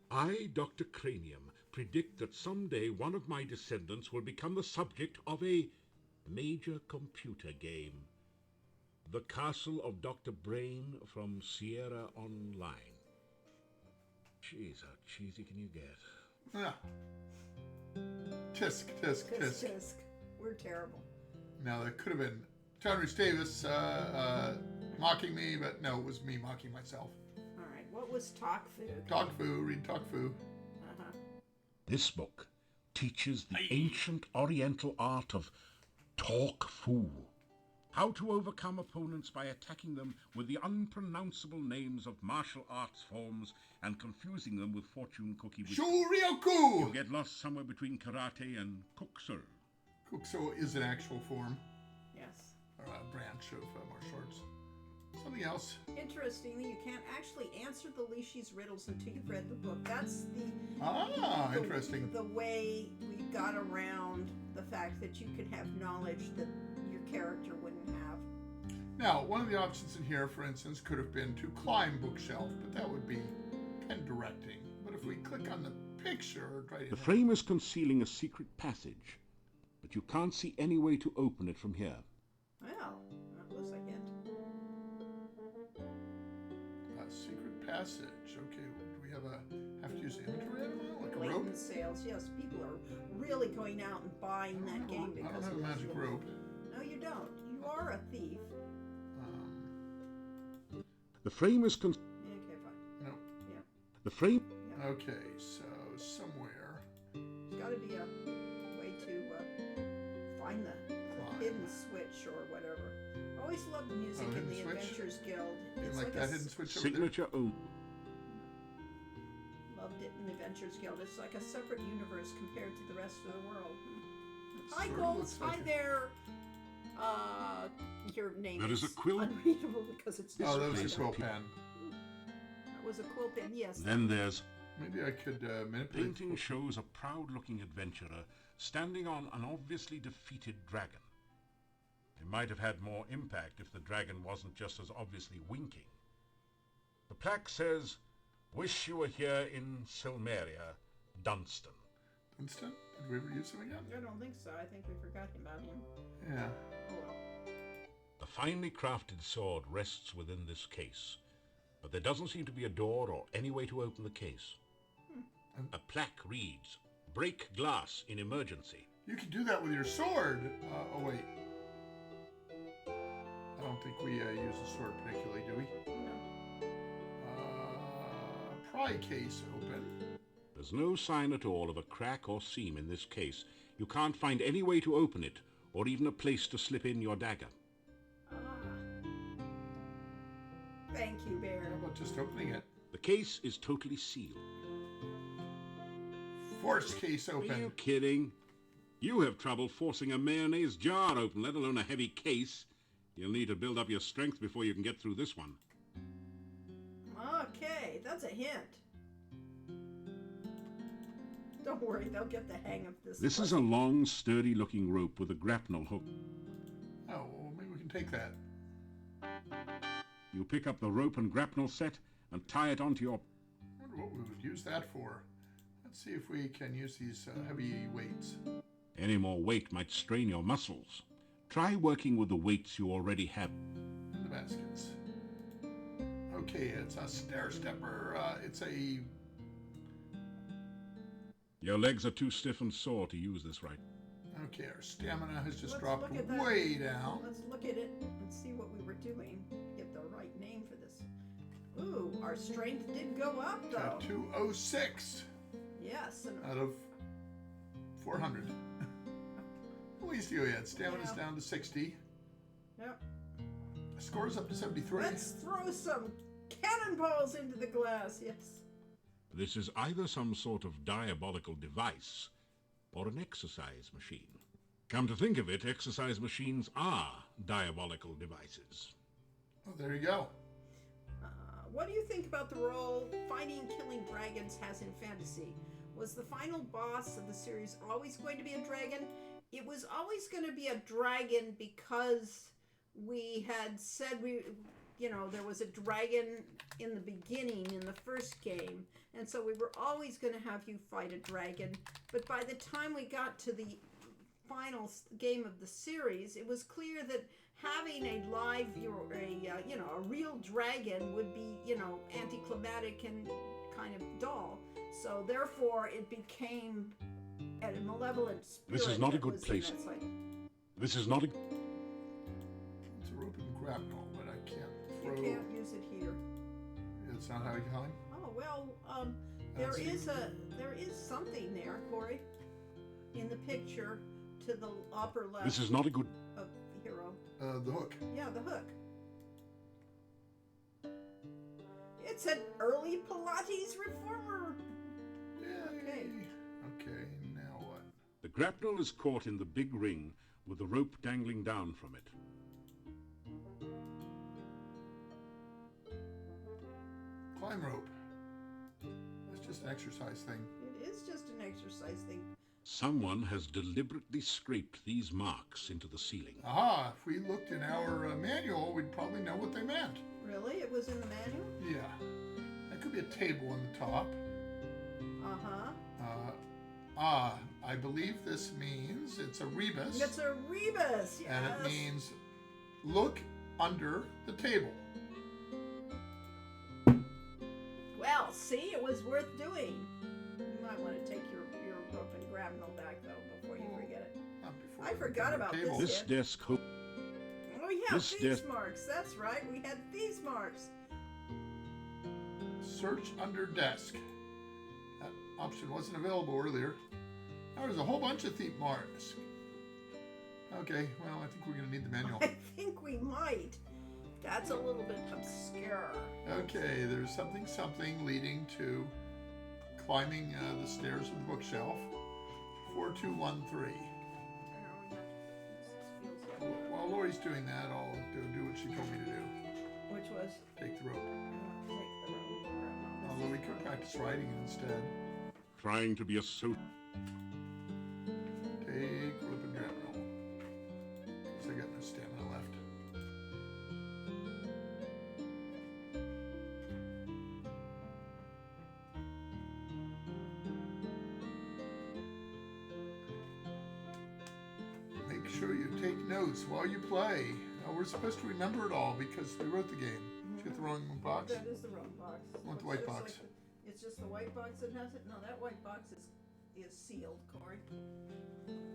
C: I, Dr. Cranium, predict that someday one of my descendants will become the subject of a major computer game. The Castle of Dr. Brain from Sierra Online. Jeez, how cheesy can you get?
A: Yeah. Tisk, tisk,
B: Tisk,
A: tisk.
B: tisk. We're terrible.
A: Now, that could have been John Rhys Davis mocking me, but no, it was me mocking myself.
B: All right, what was Talk Food?
A: Talk Fu, read Talk Fu.
B: Uh-huh.
C: This book teaches the ancient Oriental art of Talk Fu. How to overcome opponents by attacking them with the unpronounceable names of martial arts forms and confusing them with fortune cookie whisky. You
A: Shurioku!
C: get lost somewhere between karate and kuksu.
A: Kukso is an actual form,
B: Yes.
A: or a branch of martial arts. Something else.
B: Interestingly, you can't actually answer the Lishi's riddles until you've read the book. That's
A: Ah,
B: the
A: interesting.
B: the way we got around the fact that you could have knowledge that your character wouldn't have.
A: Now, one of the options in here, for instance, could have been to climb bookshelf, but that would be pen directing. But if we click on the picture. Right
C: The frame is concealing a secret passage, but you can't see any way to open it from here.
B: Well, that was a hint.
A: A secret passage. Okay, do we have to use inventory animal? Like a rope?
B: Blatant sales. Yes, people are really going out and buying that game
A: I
B: because
A: don't have a
B: of
A: magic
B: this.
A: rope.
B: No, you don't. You are a thief.
C: The frame is
B: Okay, fine.
A: No.
B: Yeah.
C: the frame
A: Okay, so somewhere.
B: There's got to be a way to find the hidden switch or whatever. I always loved the music in
A: hidden
B: the
A: switch?
B: Adventures Guild.
A: You
B: It's
A: like
B: like
A: that
B: a
A: hidden switch over
C: signature own.
B: loved it in the Adventures Guild. It's like a separate universe compared to the rest of the world.
A: there?
B: Hi,
A: Sort of
B: Gold.
A: looks
B: Hi
A: like it.
B: there. Your name
C: There is a quill-
B: unreadable because it's
A: Oh, that was
C: place
A: a quill
C: of pe-
A: pen.
B: that was a quill pen. Yes.
C: Then there's
A: Maybe I could manipulate.
C: painting shows a proud-looking adventurer standing on an obviously defeated dragon. It might have had more impact if the dragon wasn't just as obviously winking. The plaque says, "Wish you were here in Silmeria, Dunstan."
A: Dunstan? Did we ever use him again?
B: I don't think so. I think we forgot about him.
A: Yeah.
B: Oh well.
C: The finely crafted sword rests within this case, but there doesn't seem to be a door or any way to open the case. A plaque reads, "Break glass in emergency."
A: You can do that with your sword. Oh, wait. I don't think we use the sword particularly, do we?
B: No.
A: Pry case open.
C: There's no sign at all of a crack or seam in this case. You can't find any way to open it, or even a place to slip in your dagger.
B: Thank you, Bear.
A: How about just opening it?
C: The case is totally sealed.
A: Force case
C: Are you
A: open.
C: kidding? You have trouble forcing a mayonnaise jar open, let alone a heavy case. You'll need to build up your strength before you can get through this one.
B: Okay, that's a hint. Don't worry, they'll get the hang of this.
C: This is a long, sturdy-looking rope with a grapnel hook.
A: Oh, well, maybe we can take that.
C: You pick up the rope and grapnel set and tie it onto your...
A: I wonder what we would use that for. Let's see if we can use these heavy weights.
C: Any more weight might strain your muscles. Try working with the weights you already have.
A: In the baskets. Okay, it's a stair stepper. It's a.
C: Your legs are too stiff and sore to use this right.
A: Okay, our stamina has just
B: Let's
A: dropped
B: look at that.
A: way down.
B: Let's look at it and see what we were doing. Get the right name for this. Ooh, our strength did go up though.
A: Got 206
B: Yes, and
A: out of 400. At least you had. Stamina's
B: Yeah.
A: down to 60.
B: yep.
A: Score's up to 73.
B: Let's throw some cannonballs into the glass. Yes.
C: This is either some sort of diabolical device or an exercise machine. Come to think of it, exercise machines are diabolical devices.
A: Oh, there you go.
B: What do you think about the role fighting and killing dragons has in fantasy? Was the final boss of the series always going to be a dragon? It was always going to be a dragon because we had said there was a dragon in the beginning in the first game, and so we were always going to have you fight a dragon. But by the time we got to the final game of the series, it was clear that having a live a real dragon would be anticlimactic and kind of dull. So therefore, it became a malevolent spirit.
C: This is not a
B: that
C: good
B: was in
C: place.
B: that site.
C: This is not a...
A: It's a rope and grapnel, but I can't
B: You
A: throw.
B: can't use it here.
A: It's not how you climb?
B: Oh well, there
A: That's-
B: is something there, Corey, in the picture to the upper left
C: This is not a good...
B: of the hero.
A: The hook.
B: Yeah, the hook. It's an early Pilates reformer.
A: Yay.
B: Okay.
A: Okay, now what?
C: The grapnel is caught in the big ring with the rope dangling down from it.
A: Climb rope. That's just an exercise thing.
B: It is just an exercise thing.
C: Someone has deliberately scraped these marks into the ceiling.
A: Aha! If we looked in our manual, we'd probably know what they meant.
B: Really? It was in the manual?
A: Yeah. That could be a table on the top.
B: Uh-huh.
A: I believe this means it's a rebus.
B: It's a rebus, yes.
A: And it means look under the table.
B: Well, see, it was worth doing. You might want to take your rope and grapnel back, though, before you forget it.
A: Not before
B: I
A: the
B: forgot about
A: table.
B: this.
C: This desk ho-
B: Oh, yeah,
C: This
B: thieves
C: desk-
B: marks. That's right. We had thieves marks.
A: Search under desk. That option wasn't available earlier. Now there's a whole bunch of thief marks. Okay, well, I think we're going to need the manual.
B: I think we might. That's a little bit obscure.
A: Okay, there's something leading to climbing the stairs of the bookshelf. 4213. While Lori's doing that, I'll do what she told me to do.
B: Which was
A: Take the rope.
B: take the rope.
A: Although we could practice riding it instead.
C: trying to be a suit.
A: Take rope and grapnel. Because I got no stamina left. Make sure you take notes while you play. Now, we're supposed to remember it all because we wrote the game. Did you get the wrong box?
B: That is the wrong box.
A: Want the white
B: It's just
A: box.
B: it's just the white box that has it? No, that white box is sealed, Corey.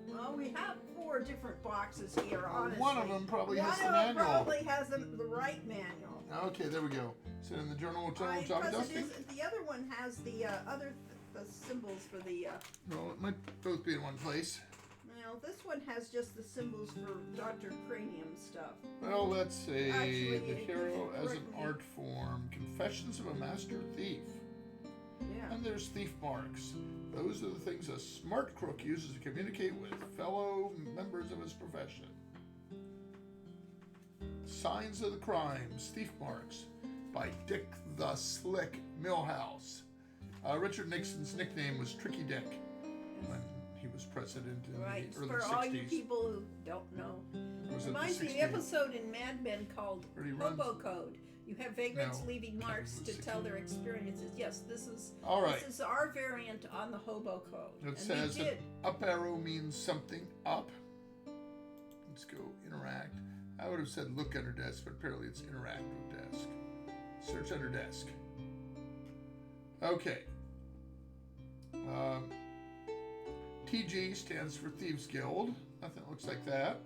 B: Well, we have 4 different boxes here, honestly.
A: One of them probably has the
B: One of them
A: manual.
B: probably has the right manual.
A: Okay, there we go. Is it in the job
B: Because
A: dusting?
B: the other one has the the symbols for the.
A: No, it might both be in one place.
B: Well, this one has just the symbols for Dr. Cranium stuff.
A: Well, let's see.
B: Actually,
A: The
B: it
A: hero
B: could
A: as an
B: correct me.
A: art form. Confessions of a Master Thief.
B: Yeah.
A: And there's thief marks. Those are the things a smart crook uses to communicate with fellow members of his profession. Signs of the Crimes, Thief Marks, by Dick the Slick Millhouse. Richard Nixon's nickname was Tricky Dick when he was president in
B: Right.
A: the early
B: For
A: 60s.
B: all you people who don't know.
A: Was it the
B: Reminds me of the
A: 60s?
B: episode in Mad Men called
A: Where he runs-
B: Hobo Code. You have vagrants
A: No.
B: leaving marks to tell their experiences. Yes, this is
A: All right.
B: this is our variant on the Hobo Code.
A: It
B: and
A: says
B: we
A: an
B: did.
A: up arrow means something up. Let's go interact. I would have said look under desk, but apparently it's interact with desk. Search under desk. Okay. TG stands for Thieves Guild. Nothing looks like that.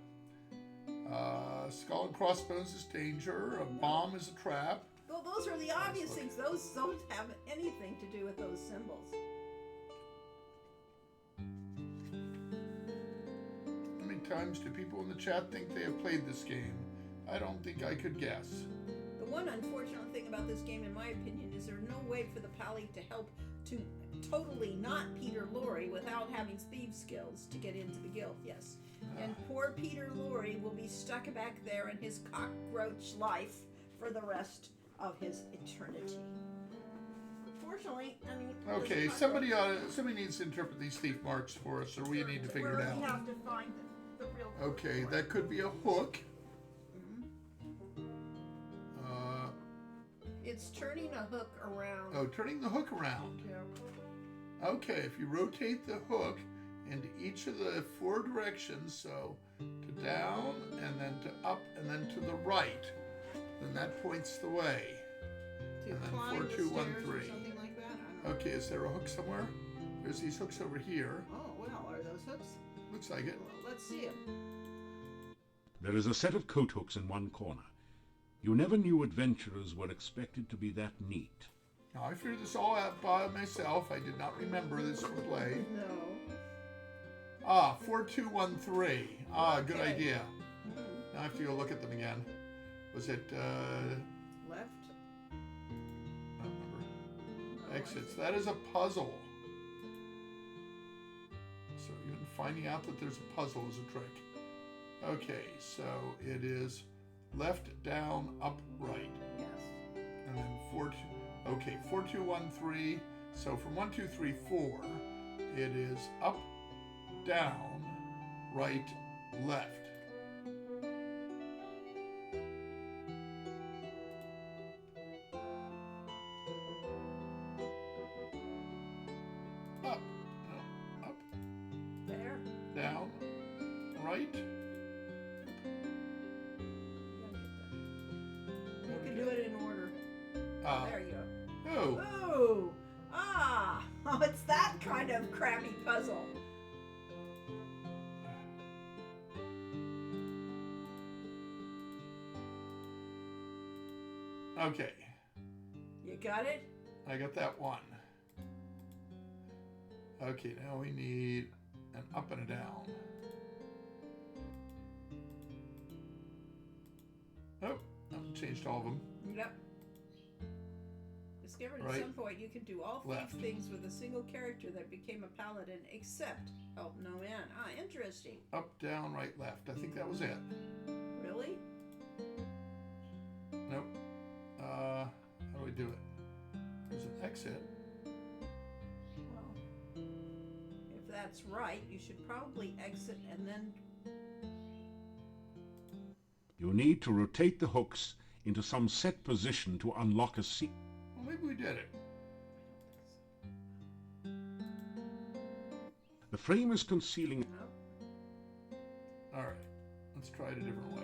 A: Skull and crossbones is danger. A bomb is a trap.
B: Well, those are the obvious things. Those don't have anything to do with those symbols.
A: How many times do people in the chat think they have played this game? I don't think I could guess.
B: The one unfortunate thing about this game, in my opinion, is there's no way for the pally to help to totally not Peter Lorre without having thieves skills to get into the guild. Yes. And poor Peter Lorre will be stuck back there in his cockroach life for the rest of his eternity. Fortunately, I mean.
A: Okay,
B: this
A: somebody
B: cockroach-
A: needs to interpret these thief marks for us, or we need to figure it
B: Where we
A: out.
B: have to find the real. code
A: Okay,
B: for it.
A: that could be a hook.
B: It's turning a hook around.
A: Oh, turning the hook around.
B: Yeah.
A: Okay, if you rotate the hook into each of the 4 directions, so to down, and then to up, and then to the right, then that points the way.
B: To
A: And then
B: climb
A: 4,
B: the
A: 2, 1,
B: stairs or
A: 3.
B: something like that. I don't know.
A: Okay, is there a hook somewhere? There's these hooks over here.
B: Oh well, are those hooks?
A: Looks like it.
B: Well, let's see them.
C: There is a set of coat hooks in one corner. You never knew adventurers were expected to be that neat.
A: Now, I figured this all out by myself. I did not remember this from play.
B: No.
A: 4213. Good
B: Okay.
A: idea. Now I have to go look at them again. Was it,
B: Left.
A: I don't remember.
B: No,
A: Exits.
B: I see.
A: That is a puzzle. So even finding out that there's a puzzle is a trick. Okay, so it is left, down, up, right.
B: Yes.
A: And then 4213. So from 1, 2, 3, 4, it is up, down, right, left. Up, right.
B: You can do it in order. There you go.
A: Oh,
B: Oh, oh, it's that kind of crappy puzzle.
A: okay.
B: You got it?
A: I got that one. Okay, now we need an up and a down. Oh, I've changed all of them.
B: Yep. Discovered at
A: Right.
B: some point you could do all
A: Left.
B: 5 things with a single character that became a paladin, except help no man. Ah, interesting.
A: Up, down, right, left. I think that was it.
B: Really?
A: Nope. How do we do it? There's an exit.
B: Well, if that's right, you should probably exit and then.
C: You need to rotate the hooks into some set position to unlock a seat.
A: Well, maybe we did it.
C: The frame is concealing.
B: No.
A: All right. Let's try it a different way.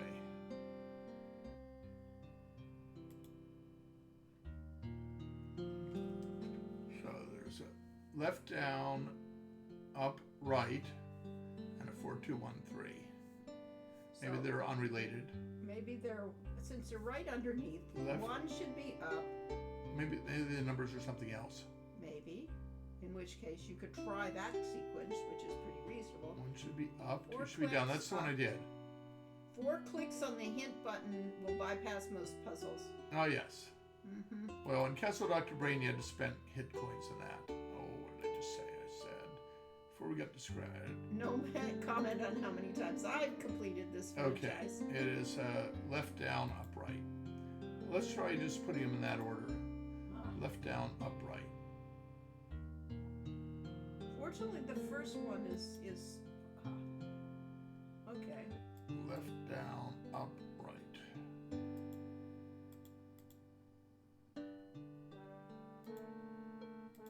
A: So there's a left, down, up, right, and a 4, 2, 1, 3. Maybe
B: So
A: they're unrelated.
B: maybe they're, since they're right underneath,
A: Left.
B: one should be up,
A: Maybe the numbers are something else.
B: maybe. In which case you could try that sequence, which is pretty reasonable.
A: One should be up, two
B: Four
A: should be down.
B: clicks
A: That's the one I
B: up.
A: did.
B: 4 clicks on the hint button will bypass most puzzles.
A: Oh, yes.
B: Mm-hmm.
A: Well, in Castle Dr. Brain, you had to spend hit coins in that. Oh, what did I just say? I said, before we got described.
B: No comment on how many times I've completed this
A: Okay,
B: franchise.
A: it is left, down, up, right. Let's try just putting them in that order. Left, down, up, right.
B: Fortunately, the first one is okay.
A: Left, down, up, right.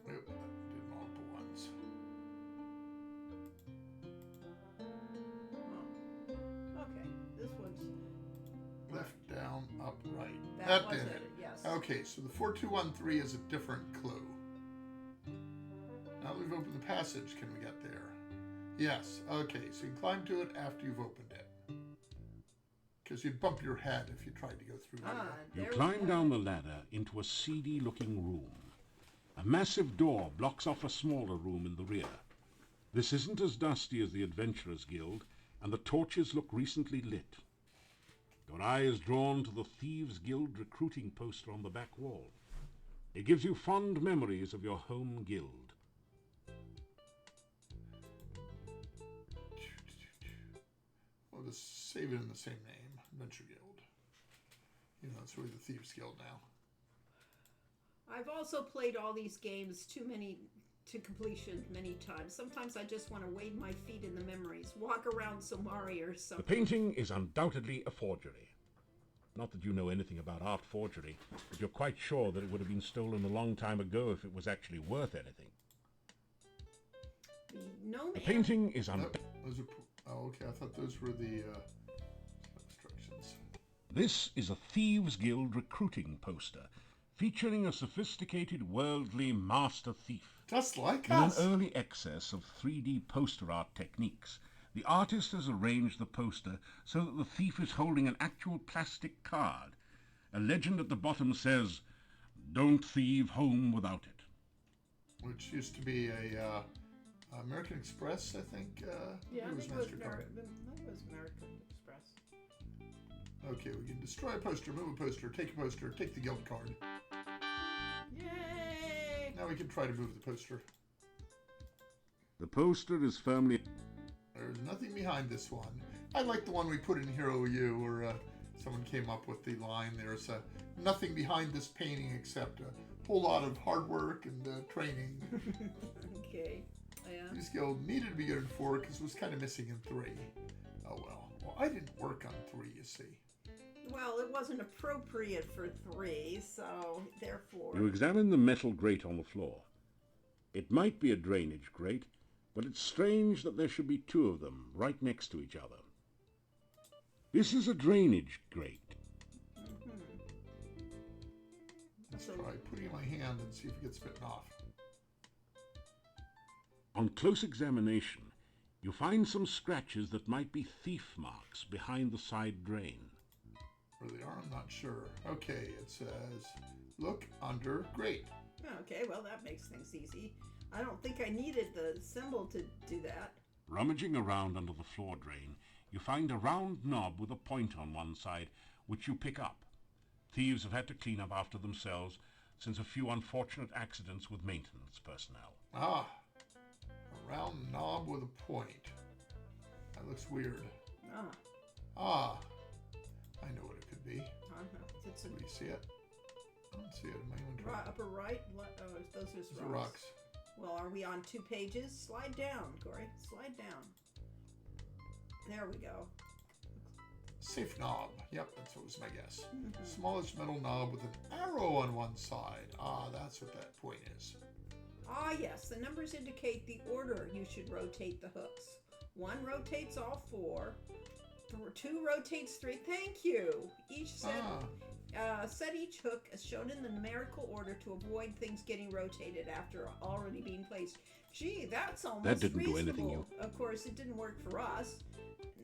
A: Oop, that did multiple ones.
B: Oh. Okay, this one's
A: Left, down, up, right.
B: that was
A: did
B: it.
A: it.
B: Yes.
A: Okay, so the 4213 is a different clue. Now that we've opened the passage, can we get there? Yes. Okay, so you climb to it after you've opened it. Because you'd bump your head if you tried to go through
B: Ah,
A: it.
C: You
B: there we
C: climb
B: go.
C: down the ladder into a seedy-looking room. A massive door blocks off a smaller room in the rear. This isn't as dusty as the Adventurers Guild, and the torches look recently lit. Your eye is drawn to the Thieves Guild recruiting poster on the back wall. It gives you fond memories of your home guild.
A: We'll just save it in the same name, Adventure Guild. You know, it's really the Thieves Guild now.
B: I've also played all these games to completion many times. Sometimes I just want to wade my feet in the memories, walk around Somari or
C: The
B: something.
C: painting is undoubtedly a forgery. Not that you know anything about art forgery, but you're quite sure that it would have been stolen a long time ago if it was actually worth anything.
B: No man.
C: The painting is
A: Nope, those are. Oh, okay. I thought those were the instructions.
C: This is a Thieves Guild recruiting poster featuring a sophisticated worldly master thief.
A: Just like
C: In an
A: us.
C: early excess of 3D poster art techniques, the artist has arranged the poster so that the thief is holding an actual plastic card. A legend at the bottom says, "Don't thieve home without it."
A: Which used to be a American Express, I think.
B: Yeah, I
A: it was
B: think it was,
A: MasterCard.
B: it was American Express.
A: Okay, we can destroy a poster, move a poster, take a poster, take the guild card.
B: Yay!
A: Now we can try to move the poster.
C: The poster is firmly...
A: There's nothing behind this one. I like the one we put in Hero U, where someone came up with the line, there's nothing behind this painting except a whole lot of hard work and training.
B: Okay. Yeah.
A: Thieves Guild needed to be good in 4 because it was kind of missing in 3. Oh well. Well, I didn't work on 3, you see.
B: Well, it wasn't appropriate for 3, so therefore.
C: You examine the metal grate on the floor. It might be a drainage grate, but it's strange that there should be 2 of them right next to each other. This is a drainage grate.
A: Let's
B: So-
A: try putting it in my hand and see if it gets bitten off.
C: On close examination, you find some scratches that might be thief marks behind the side drain.
A: Where they are, I'm not sure. Okay, it says, look under grate.
B: Okay, well, that makes things easy. I don't think I needed the symbol to do that.
C: Rummaging around under the floor drain, you find a round knob with a point on one side, which you pick up. Thieves have had to clean up after themselves since a few unfortunate accidents with maintenance personnel.
A: Ah, a round knob with a point. That looks weird.
B: Ah,
A: Ah, I know what it could be.
B: it's
A: Do you see it? I don't see it in my inventory.
B: upper right. Those are
A: Those are
B: rocks.
A: rocks.
B: Well, are we on 2 pages? Slide down, Corey. Slide down. There we go.
A: Safe knob. Yep, that's what was my guess. Smallest metal knob with an arrow on one side. Ah, that's what that point is.
B: Ah, yes. The numbers indicate the order you should rotate the hooks. 1 rotates all 4. 2 rotates 3. Thank you. Each set set each hook as shown in the numerical order to avoid things getting rotated after already being placed. Gee, that's almost
C: That didn't do
B: reasonable.
C: anything,
B: Of course, it didn't work for us.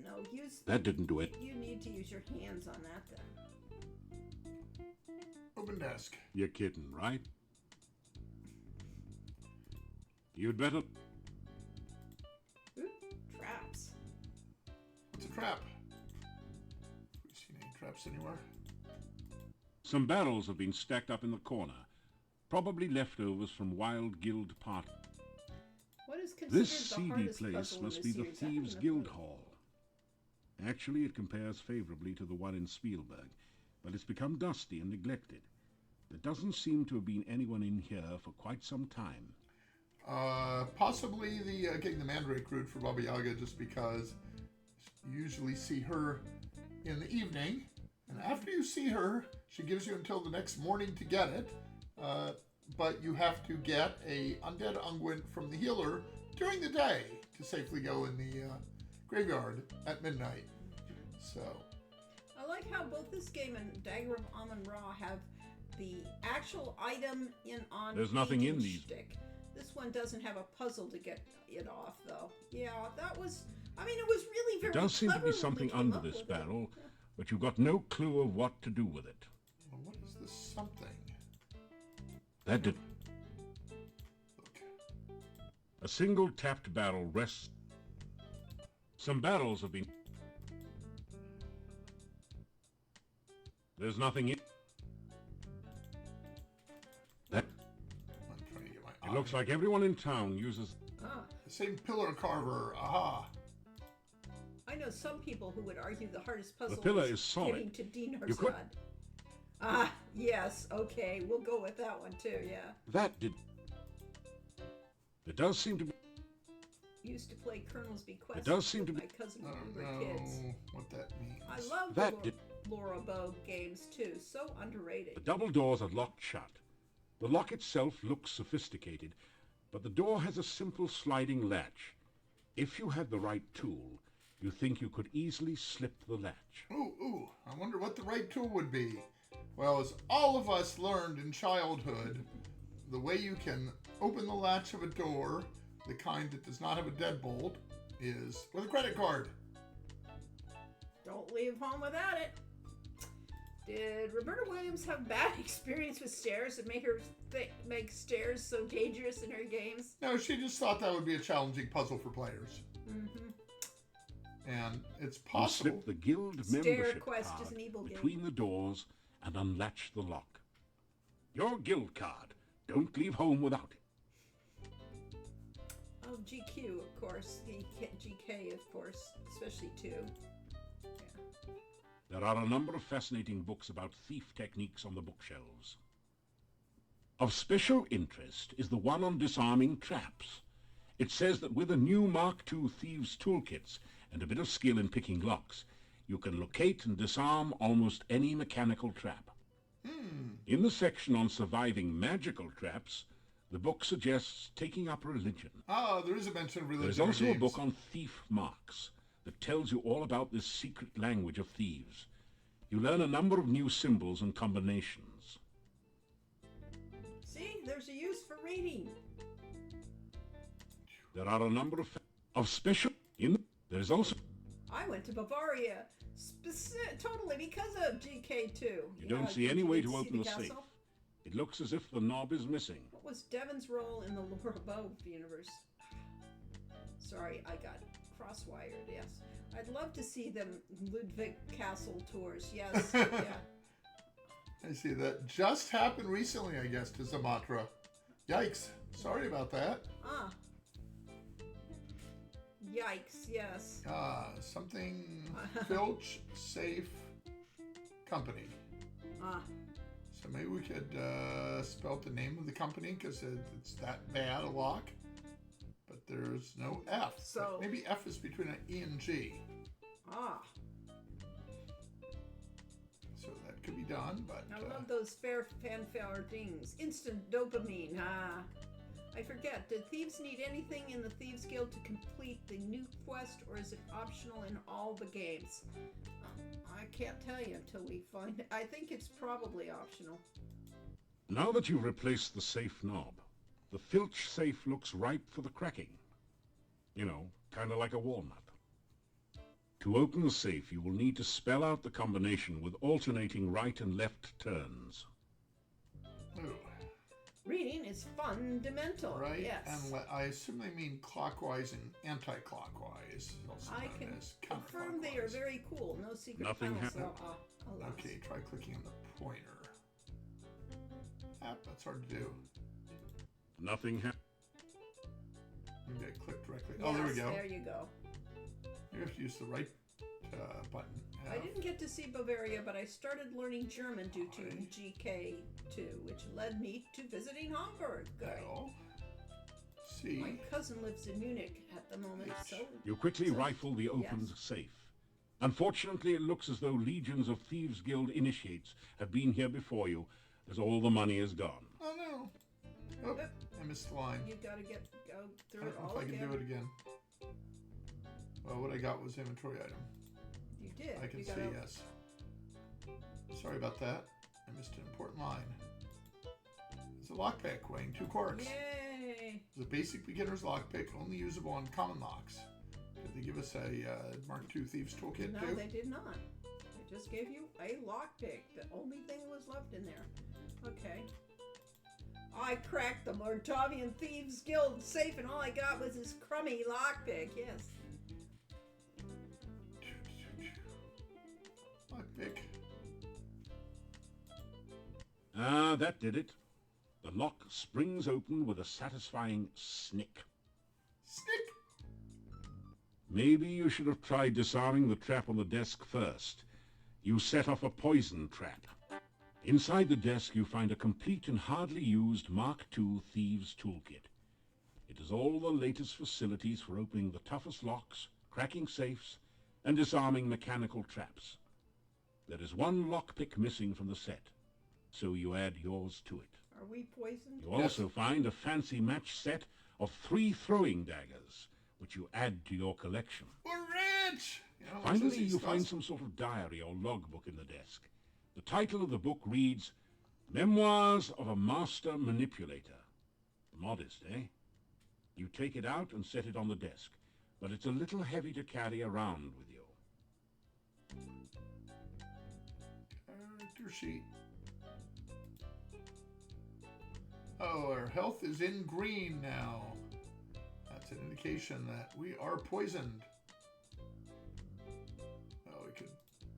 B: No,
C: That didn't do it.
B: you need to use your hands on that then.
A: Open desk.
C: You're kidding, right? You'd better...
B: Ooh, traps.
A: What's a trap? Have we seen any traps anywhere?
C: Some barrels have been stacked up in the corner, probably leftovers from Wild Guild party.
B: What is considered
C: This
B: the
C: seedy
B: hardest
C: place
B: puzzle in
C: must
B: this
C: be the
B: series? I have
C: Thieves'
B: enough
C: Guild
B: clue.
C: Hall. Actually, it compares favorably to the one in Spielberg, but it's become dusty and neglected. There doesn't seem to have been anyone in here for quite some time.
A: Possibly the getting the Mandrake route for Baba Yaga, just because you usually see her in the evening, and after you see her, she gives you until the next morning to get it. But you have to get a undead unguent from the healer during the day to safely go in the graveyard at midnight. So,
B: I like how both this game and Dagger of Amun-Ra have the actual item on
C: There's nothing in
B: aging
C: these.
B: Shtick. This one doesn't have a puzzle to get it off, though. Yeah, that was... I mean, it was really very
C: There does seem to
B: clever
C: be
B: when
C: something
B: they came
C: under
B: up
C: this
B: with it.
C: barrel, but you've got no clue of what to do with it.
A: well, what is this something?
C: That did...
A: Look.
C: A single tapped barrel rests... Some barrels have been... There's nothing in... That...
A: I'm trying to get my
C: It looks like everyone in town uses...
B: Ah,
A: the same pillar carver. Aha.
B: I know some people who would argue the hardest puzzle
C: pillar
B: was
C: is solid.
B: getting to Dinar's
C: You could-
B: Hut. Ah, yes, okay, we'll go with that one too, yeah.
C: That did... There does seem to be...
B: Used to play Colonel's Bequest
C: does seem
B: with
C: to be-
B: my cousin
A: I
B: when we
A: don't
B: were kids.
A: know what that means.
B: I love
C: That
B: the
C: did-
B: Laura Bogue games too, so underrated.
C: The double doors are locked shut. The lock itself looks sophisticated, but the door has a simple sliding latch. If you had the right tool, you think you could easily slip the latch.
A: Ooh, I wonder what the right tool would be. Well, as all of us learned in childhood, the way you can open the latch of a door, the kind that does not have a deadbolt, is with a credit card.
B: Don't leave home without it. Did Roberta Williams have bad experience with stairs that make her make stairs so dangerous in her games?
A: No, she just thought that would be a challenging puzzle for players.
B: Mm-hmm.
A: And it's
C: You
A: possible.
C: slip the guild
B: Stair
C: membership
B: Quest is
C: card
B: an evil game.
C: between the doors and unlatch the lock. Your guild card. Don't leave home without it.
B: Oh, GQ, of course. GK, of course, especially 2.
C: There are a number of fascinating books about thief techniques on the bookshelves. Of special interest is the one on disarming traps. It says that with a new Mark II thieves' toolkits and a bit of skill in picking locks, you can locate and disarm almost any mechanical trap. In the section on surviving magical traps, the book suggests taking up religion.
A: Ah, there is a mention of religion.
C: There is
A: in
C: also a
A: games.
C: book on thief marks. that tells you all about this secret language of thieves. You learn a number of new symbols and combinations.
B: See, there's a use for reading.
C: There are a number of special... There is also...
B: I went to Bavaria totally because of GK2.
C: You don't see any way to open the safe. It looks as if the knob is missing.
B: What was Devon's role in the Lore above universe? Sorry, I got cross-wired, yes. I'd love to see them Ludwig Castle tours, yes, yeah.
A: I see that just happened recently, I guess, to Sumatra. Yikes. Sorry about that.
B: Ah. Yikes, yes.
A: Something Filch Safe Company.
B: Ah.
A: So maybe we could spell out the name of the company because it's that bad a lock. But there's no F.
B: So
A: maybe F is between an E and G.
B: Ah.
A: So that could be done, but...
B: I love those fanfare dings. Instant dopamine, ah. I forget, did thieves need anything in the Thieves Guild to complete the new quest, or is it optional in all the games? I can't tell you until we find it. I think it's probably optional.
C: Now that you've replaced the safe knob, the Filch safe looks ripe for the cracking. You know, kind of like a walnut. To open the safe, you will need to spell out the combination with alternating right and left turns.
A: Ooh.
B: Reading is fundamental,
A: Right,
B: yes.
A: and I assume they mean clockwise and anti-clockwise. Also
B: I
A: known
B: can
A: as
B: confirm they are very cool. No secret
C: Nothing
B: panels,
C: happened.
B: alas.
A: Okay, try clicking on the pointer. That's hard to do.
C: Nothing happened.
A: Maybe I click directly.
B: Yes,
A: Oh, there we go.
B: There you go.
A: You have to use the right button.
B: I didn't get to see Bavaria, but I started learning German due to GK2, which led me to visiting Hamburg.
A: L. C.
B: My cousin lives in Munich at the moment, so...
C: You quickly rifle the opened safe. Unfortunately, it looks as though legions of Thieves Guild initiates have been here before you, as all the money is gone.
A: Oh no! Oh, I missed the line.
B: You gotta go
A: I
B: through
A: don't
B: it
A: know
B: all
A: if I can
B: again.
A: do it again. Well, what I got was inventory item.
B: You did.
A: I can
B: you
A: see,
B: gotta...
A: yes. Sorry about that. I missed an important line. It's a lockpick weighing 2 quarks.
B: Yay!
A: It's a basic beginner's lockpick, only usable on common locks. Did they give us a Mark II Thieves Toolkit
B: No,
A: too?
B: they did not. They just gave you a lockpick. The only thing that was left in there. Okay. I cracked the Mortavian Thieves Guild safe and all I got was this crummy lockpick, yes.
A: Lockpick.
C: Ah, that did it. The lock springs open with a satisfying snick.
A: Snick!
C: Maybe you should have tried disarming the trap on the desk first. You set off a poison trap. Inside the desk you find a complete and hardly used Mark II Thieves Toolkit. It has all the latest facilities for opening the toughest locks, cracking safes, and disarming mechanical traps. There is one lockpick missing from the set, so you add yours to it.
B: Are we poisoned?
C: You also find a fancy match set of 3 throwing daggers, which you add to your collection.
A: We're rich! You know,
C: Finally,
A: these
C: you find
A: cost-
C: some sort of diary or logbook in the desk. The title of the book reads, Memoirs of a Master Manipulator. Modest, eh? You take it out and set it on the desk, but it's a little heavy to carry around with you.
A: Character sheet. Oh, our health is in green now. That's an indication that we are poisoned. Well, we could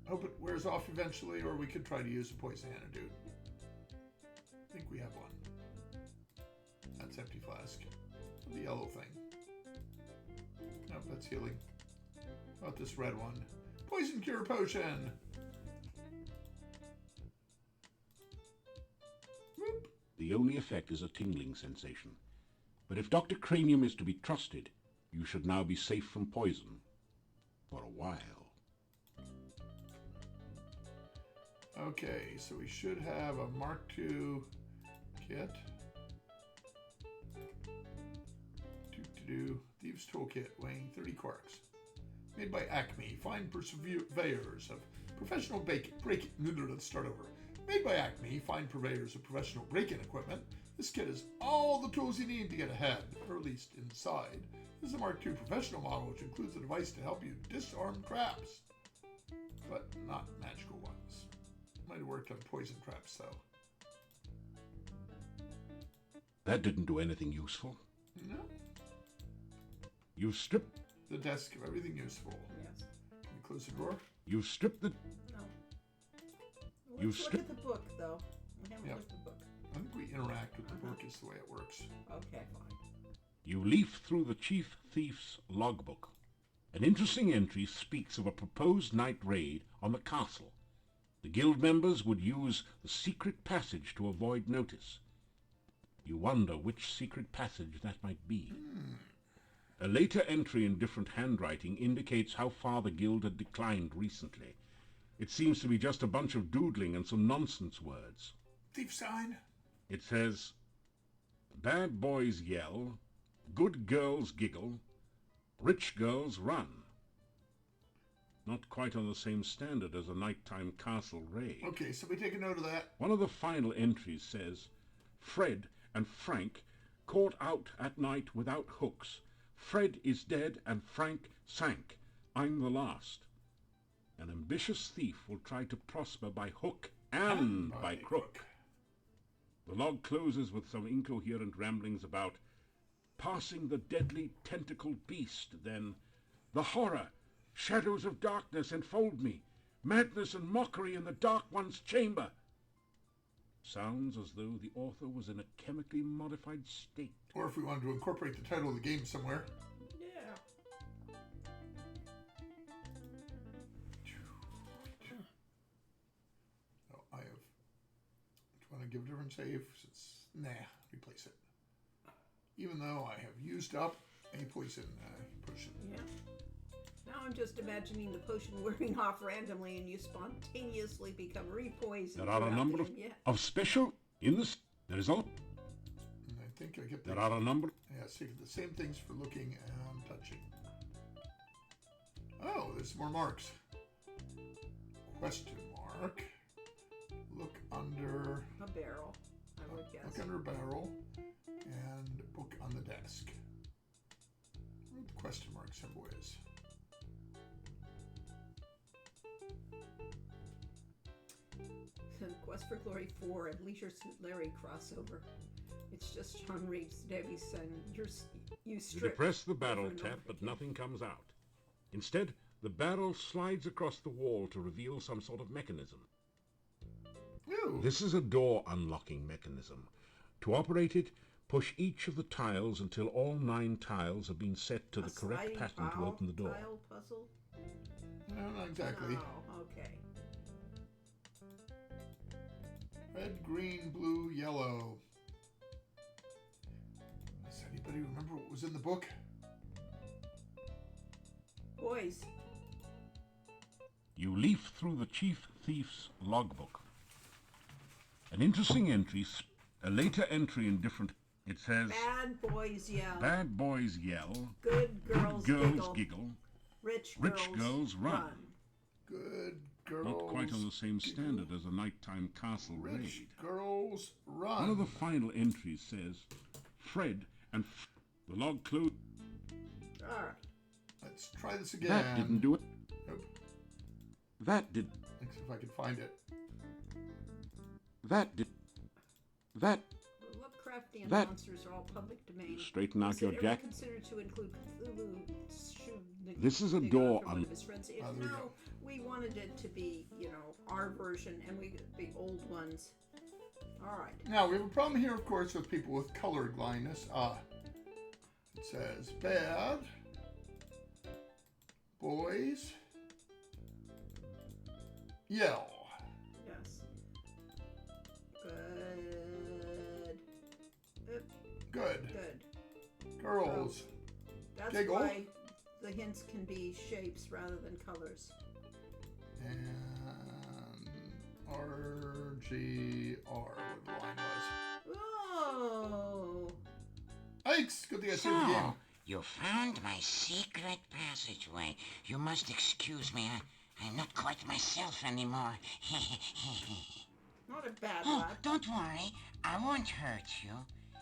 A: hope it wears off eventually, or we could try to use a poison antidote. I think we have one. That's empty flask. The yellow thing. Nope, that's healing. How about this red one? Poison cure potion! Whoop.
C: The only effect is a tingling sensation. But if Dr. Cranium is to be trusted, you should now be safe from poison. For a while.
A: Okay, so we should have a Mark II kit. Thieves Toolkit weighing 30 quarks. Made by Acme. Fine purveyors of professional let's start over. Made by Acme, fine purveyors of professional break-in equipment. This kit has all the tools you need to get ahead, or at least inside. This is a Mark II professional model, which includes a device to help you disarm traps, but not magical ones. Might have worked on poison traps, though.
C: That didn't do anything useful.
A: No.
C: You've stripped
A: The desk of everything useful.
B: Yes.
A: Can you close the door?
C: You've stripped the
B: No.
C: You
B: Let's look at the book, though. We haven't
A: Yep.
B: looked at the book.
A: I think we interact with the book is the way it works.
B: Okay, fine.
C: You leaf through the chief thief's logbook. An interesting entry speaks of a proposed night raid on the castle. The guild members would use the secret passage to avoid notice. You wonder which secret passage that might be. A later entry in different handwriting indicates how far the guild had declined recently. It seems to be just a bunch of doodling and some nonsense words.
A: Thief sign?
C: It says, "Bad boys yell, good girls giggle, rich girls run." Not quite on the same standard as a nighttime castle raid.
A: Okay, so we take a note of that.
C: One of the final entries says, "Fred and Frank caught out at night without hooks. Fred is dead and Frank sank. I'm the last. An ambitious thief will try to prosper by hook and by crook." The log closes with some incoherent ramblings about passing the deadly tentacled beast, then the horror, shadows of darkness enfold me, madness and mockery in the dark one's chamber. Sounds as though the author was in a chemically modified state.
A: Or if we wanted to incorporate the title of the game somewhere.
B: Yeah.
A: Oh, I have. Do you want to give a different save? Nah, replace it. Even though I have used up a poison potion.
B: Yeah. Now I'm just imagining the potion wearing off randomly and you spontaneously become repoisoned.
C: There are a
B: throughout
C: number
B: the
C: of,
B: game. Yeah.
C: of special in this. There is all.
A: And I think I get
C: There are a number.
A: Yeah, see the same things for looking and touching. Oh, there's more marks. Question mark. Look under.
B: A barrel, I would guess.
A: Look under barrel and book on the desk. What the question mark symbol is.
B: Quest for Glory 4 and Leisure Suit Larry crossover. It's just Sean Reeves, Debbie's son. You
C: You
B: strip.
C: depress the barrel
B: over and
C: tap,
B: over
C: but
B: again.
C: nothing comes out. Instead, the barrel slides across the wall to reveal some sort of mechanism.
A: Ooh.
C: This is a door unlocking mechanism. To operate it, push each of the tiles until all 9 tiles have been set to
B: A
C: the correct
B: sliding
C: pattern to
B: tile-
C: open the door.
B: Tile puzzle?
A: No, not exactly.
B: Oh, okay.
A: Red, green, blue, yellow. Does anybody remember what was in the book?
B: Boys.
C: You leaf through the chief thief's logbook. An interesting entry, a later entry in different. It says,
B: Bad boys yell.
C: "Bad boys yell,
B: Good girls,
C: good girls giggle,
B: Rich
C: rich girls run."
A: Good girls.
C: Not quite on the same standard as a nighttime castle
A: Rich
C: raid.
A: girls run.
C: One of the final entries says, "Fred and the log closed."
B: All right.
A: Let's try this again.
C: That didn't do it.
A: Nope.
C: That did.
A: Let's see if I can find it.
C: That did. That.
B: Lovecraftian
C: That-
B: monsters are all public domain.
C: Straighten out
B: Is
C: your
B: it ever
C: jacket.
B: considered to include Cthulhu?
C: This is a
B: Big
C: door
B: Arthur, one
C: on-
B: of his friends. If
A: there we
B: no,
A: go.
B: we wanted it to be, our version, and the old ones. All right.
A: Now, we have a problem here, of course, with people with color blindness. It says, bad boys yell.
B: Yes. Good.
A: Good.
B: Good.
A: Girls.
B: That's
A: Giggle.
B: why the hints can be shapes rather than colors.
A: And RGR, what the line was.
B: Oh.
A: Thanks! Good thing I saved the
C: So,
A: game.
H: You found my secret passageway. You must excuse me. I'm not quite myself anymore.
B: Not a bad
H: Oh,
B: lad.
H: don't worry. I won't hurt you.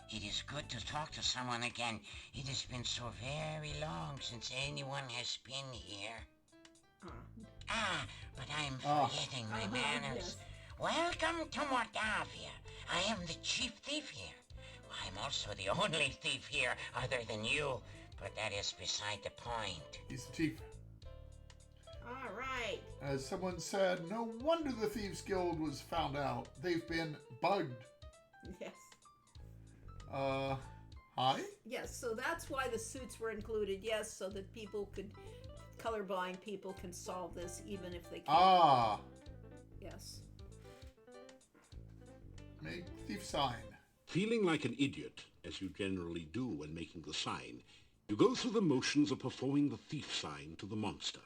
H: It is good to talk to someone again. It has been so very long since anyone has been here. But I'm forgetting my manners.
B: Yes.
H: Welcome to Mordavia. I am the chief thief here. I'm also the only thief here other than you, but that is beside the point.
A: He's the thief.
B: All right.
A: As someone said, no wonder the Thieves Guild was found out. They've been bugged.
B: Yes.
A: Hi?
B: Yes, so that's why the suits were included. Yes, so that colorblind people can solve this even if they can't.
A: Ah,
B: Yes.
A: make thief sign.
C: Feeling like an idiot, as you generally do when making the sign, you go through the motions of performing the thief sign to the monster.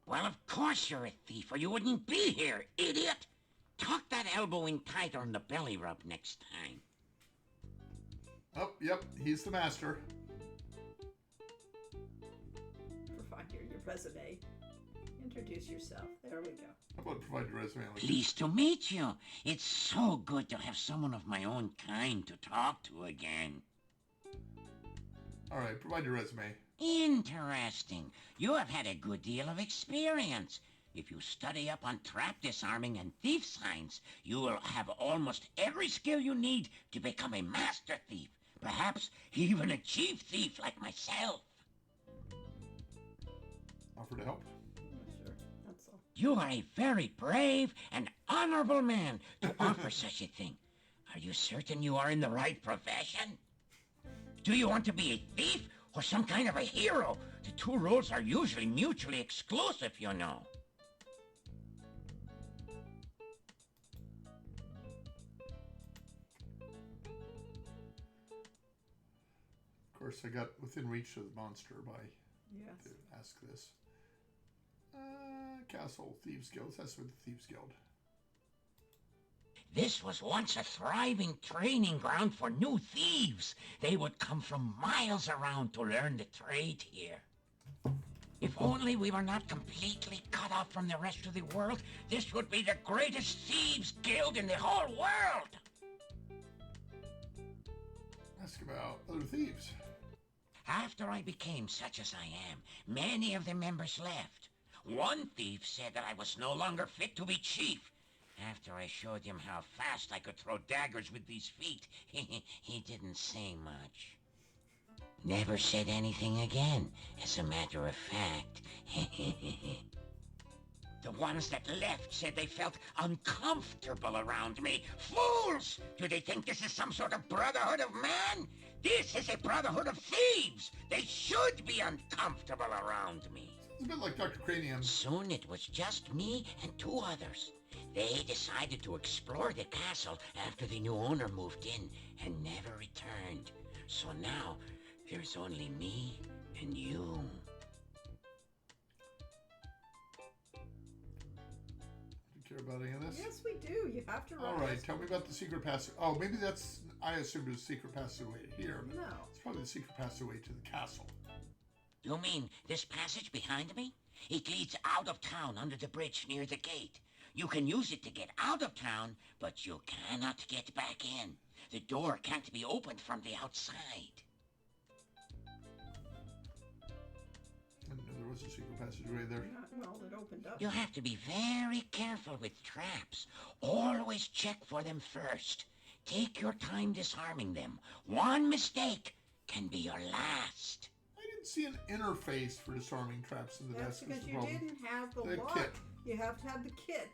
H: Well, of course you're a thief, or you wouldn't be here, idiot! Tuck that elbow in tighter on the belly rub next time.
A: Oh, yep, he's the master.
B: Provide your resume. Introduce yourself. There we go.
A: How about provide your resume?
H: Pleased to meet you. It's so good to have someone of my own kind to talk to again.
A: All right, provide your resume.
H: Interesting. You have had a good deal of experience. If you study up on trap disarming and thief signs, you will have almost every skill you need to become a master thief. Perhaps even a chief thief like myself.
A: Offer to help.
B: Sure, that's all.
H: You are a very brave and honorable man to offer such a thing. Are you certain you are in the right profession? Do you want to be a thief or some kind of a hero? The two roles are usually mutually exclusive, you know.
A: Of course, I got within reach of the monster by
B: Yes.
A: to ask this. Castle, Thieves Guild. That's with the Thieves Guild.
H: This was once a thriving training ground for new thieves. They would come from miles around to learn the trade here. If only we were not completely cut off from the rest of the world, this would be the greatest thieves guild in the whole world.
A: Ask about other thieves.
H: After I became such as I am, many of the members left. One thief said that I was no longer fit to be chief. After I showed him how fast I could throw daggers with these feet, he didn't say much. Never said anything again, as a matter of fact. The ones that left said they felt uncomfortable around me. Fools! Do they think this is some sort of brotherhood of man? This is a brotherhood of thieves! They should be uncomfortable around me.
A: It's a bit like Dr. Cranium.
H: Soon it was just me and two others. They decided to explore the castle after the new owner moved in and never returned. So now, there's only me and you.
A: Do you care about any of this?
B: Yes, we do. You have to
A: All
B: write
A: right,
B: this.
A: tell me about the secret passage. Oh, maybe that's. I assumed it was secret passageway here, but
B: No.
A: it's probably the secret passageway to the castle.
H: You mean this passage behind me? It leads out of town under the bridge near the gate. You can use it to get out of town, but you cannot get back in. The door can't be opened from the outside.
A: I didn't know there was a secret passageway there.
B: Well, it opened up.
H: You have to be very careful with traps. Always check for them first. Take your time disarming them. One mistake can be your last.
A: I didn't see an interface for disarming traps in the
B: That's
A: desk.
B: because
A: is the
B: you
A: problem.
B: didn't have the,
A: The
B: lock.
A: kit.
B: You have to have the kit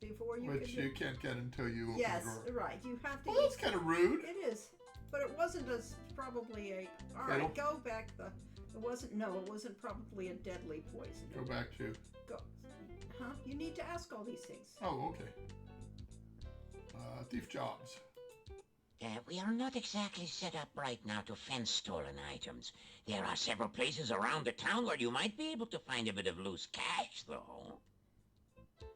B: before you
A: Which
B: can.
A: you can't get until you open
B: Yes,
A: the drawer.
B: right. You have to.
A: Well, that's kind of rude.
B: It is, but it wasn't as probably a. All
A: Fatal?
B: right, go back. It wasn't. No, it wasn't probably a deadly poison.
A: Go back to.
B: Go. Huh? You need to ask all these things.
A: Oh, okay. Thief jobs.
H: We are not exactly set up right now to fence stolen items. There are several places around the town where you might be able to find a bit of loose cash, though.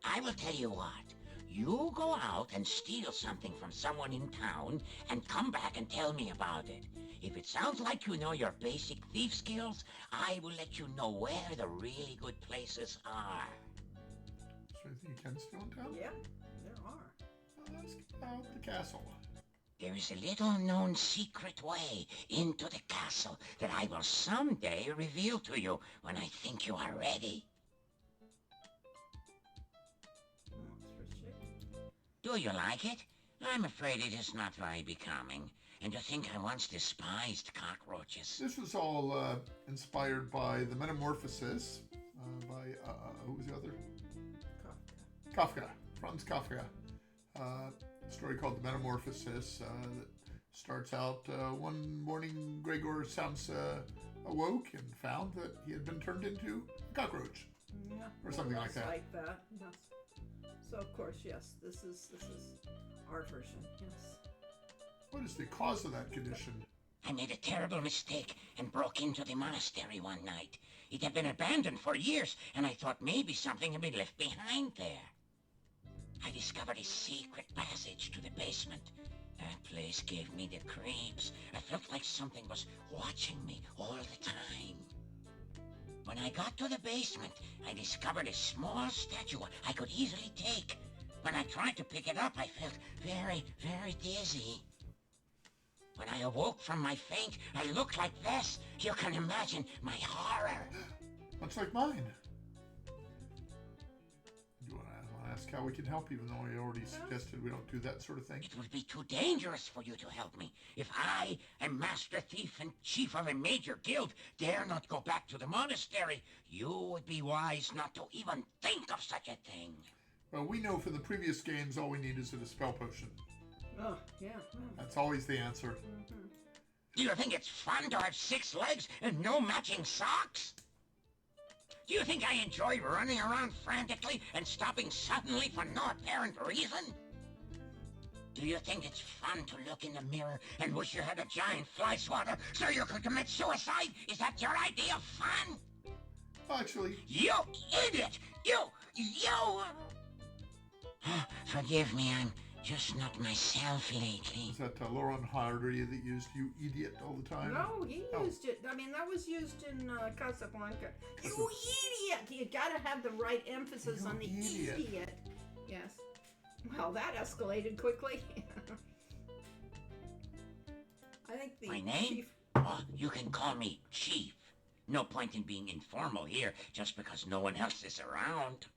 H: I will tell you what. You go out and steal something from someone in town and come back and tell me about it. If it sounds like you know your basic thief skills, I will let you know where the really good places are.
A: Is there anything you can steal in town?
B: Yeah, there are.
A: Well, let's get out the castle.
H: There is a little known secret way into the castle that I will someday reveal to you when I think you are ready. Do you like it? I'm afraid it is not very becoming. And to think I once despised cockroaches.
A: This was all inspired by The Metamorphosis by, who was the other? Kafka. Franz Kafka. A story called The Metamorphosis that starts out one morning Gregor Samsa awoke and found that he had been turned into a cockroach.
B: Yeah,
A: Or something like that.
B: Like that. Yes. So of course, yes, this is our version. Yes.
A: What is the cause of that condition?
H: I made a terrible mistake and broke into the monastery one night. It had been abandoned for years, and I thought maybe something had been left behind there. I discovered a secret passage to the basement. That place gave me the creeps. I felt like something was watching me all the time. When I got to the basement, I discovered a small statue I could easily take. When I tried to pick it up, I felt very, very dizzy. When I awoke from my faint, I looked like this. You can imagine my horror.
A: Much like mine. Do you want to ask how we can help, even though we already suggested we don't do that sort of thing?
H: It would be too dangerous for you to help me. If I, a master thief and chief of a major guild, dare not go back to the monastery, you would be wise not to even think of such a thing.
A: Well, we know from the previous games all we need is a dispel potion.
B: Oh, yeah.
A: That's always the answer.
H: Do you think it's fun to have 6 legs and no matching socks? Do you think I enjoy running around frantically and stopping suddenly for no apparent reason? Do you think it's fun to look in the mirror and wish you had a giant fly swatter so you could commit suicide? Is that your idea of fun?
A: Actually,
H: You idiot! You! Forgive me, I'm just not myself lately.
A: is that Lauren Hardy that used "you idiot" all the time?
B: No, he
A: Oh.
B: used it. I mean, that was used in Casablanca. You idiot! You gotta have the right emphasis
A: You
B: on the
A: idiot.
B: idiot. Yes. Well, that escalated quickly. I think the
H: My name?
B: chief.
H: Oh, you can call me Chief. No point in being informal here just because no one else is around.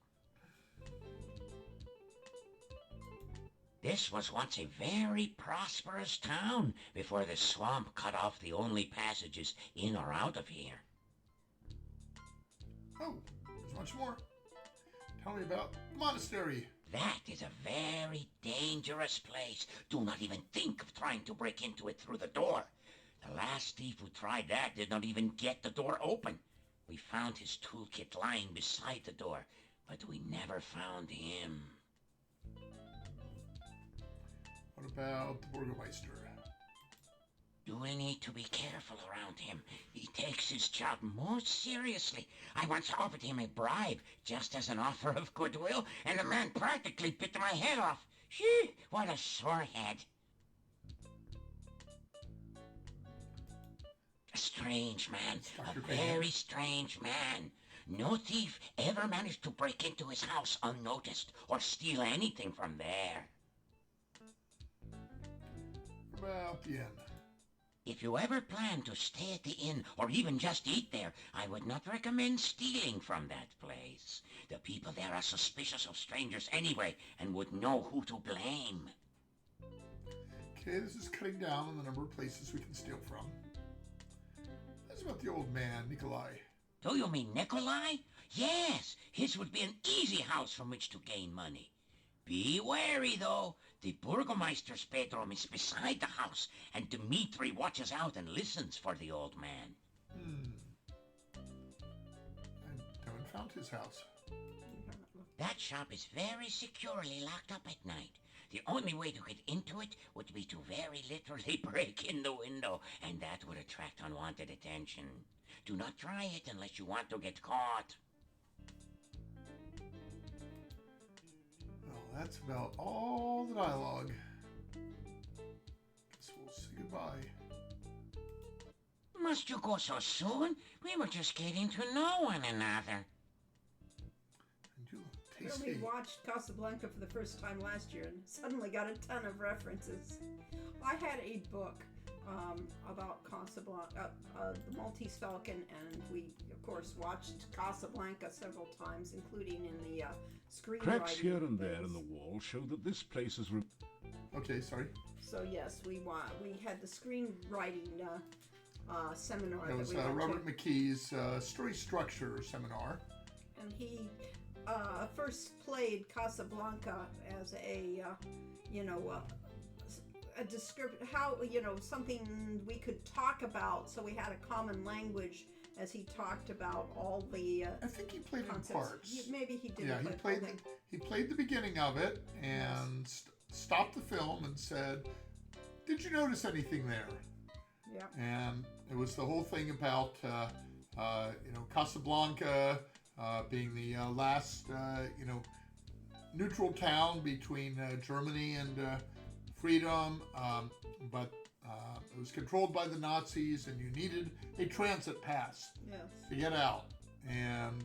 H: This was once a very prosperous town before the swamp cut off the only passages in or out of here.
A: Oh, there's much more. Tell me about the monastery.
H: That is a very dangerous place. Do not even think of trying to break into it through the door. The last thief who tried that did not even get the door open. We found his toolkit lying beside the door, but we never found him.
A: What about the Burgomeister?
H: You will need to be careful around him. He takes his job most seriously. I once offered him a bribe just as an offer of goodwill, and the man practically bit my head off. Shee, what a sore head. A strange man,
A: Dr.
H: a
A: Graham.
H: very strange man. No thief ever managed to break into his house unnoticed or steal anything from there.
A: What about the inn?
H: If you ever plan to stay at the inn or even just eat there, I would not recommend stealing from that place. The people there are suspicious of strangers anyway and would know who to blame.
A: Okay, this is cutting down on the number of places we can steal from. That's about the old man, Nikolai.
H: Do you mean Nikolai? Yes, his would be an easy house from which to gain money. Be wary, though. The Burgomeister's bedroom is beside the house, and Dmitri watches out and listens for the old man.
A: I haven't found his house.
H: That shop is very securely locked up at night. The only way to get into it would be to very literally break in the window, and that would attract unwanted attention. Do not try it unless you want to get caught.
A: Oh, that's about all the dialogue. Guess we'll say goodbye.
H: Must you go so soon? We were just getting to know one another.
A: And you
B: I
A: tasty.
B: only watched Casablanca for the first time last year and suddenly got a ton of references. I had a book about Casablanca, the Maltese Falcon, and we, of course, watched Casablanca several times, including in the screenwriting.
C: Cracks here and there in
B: things.
C: the wall show that this place is...
A: Okay, sorry.
B: So yes, we had the screenwriting seminar.
A: It was
B: that we went
A: Robert
B: to.
A: McKee's story structure seminar.
B: And he first played Casablanca as a description, how, something we could talk about, so we had a common language as he talked about all the
A: I think he played
B: concepts.
A: in parts.
B: Maybe he did.
A: Yeah, he played the beginning of it and stopped the film and said, "Did you notice anything there?"
B: Yeah.
A: And it was the whole thing about Casablanca being the last neutral town between Germany and freedom, but it was controlled by the Nazis, and you needed a transit pass
B: Yes.
A: to get out. And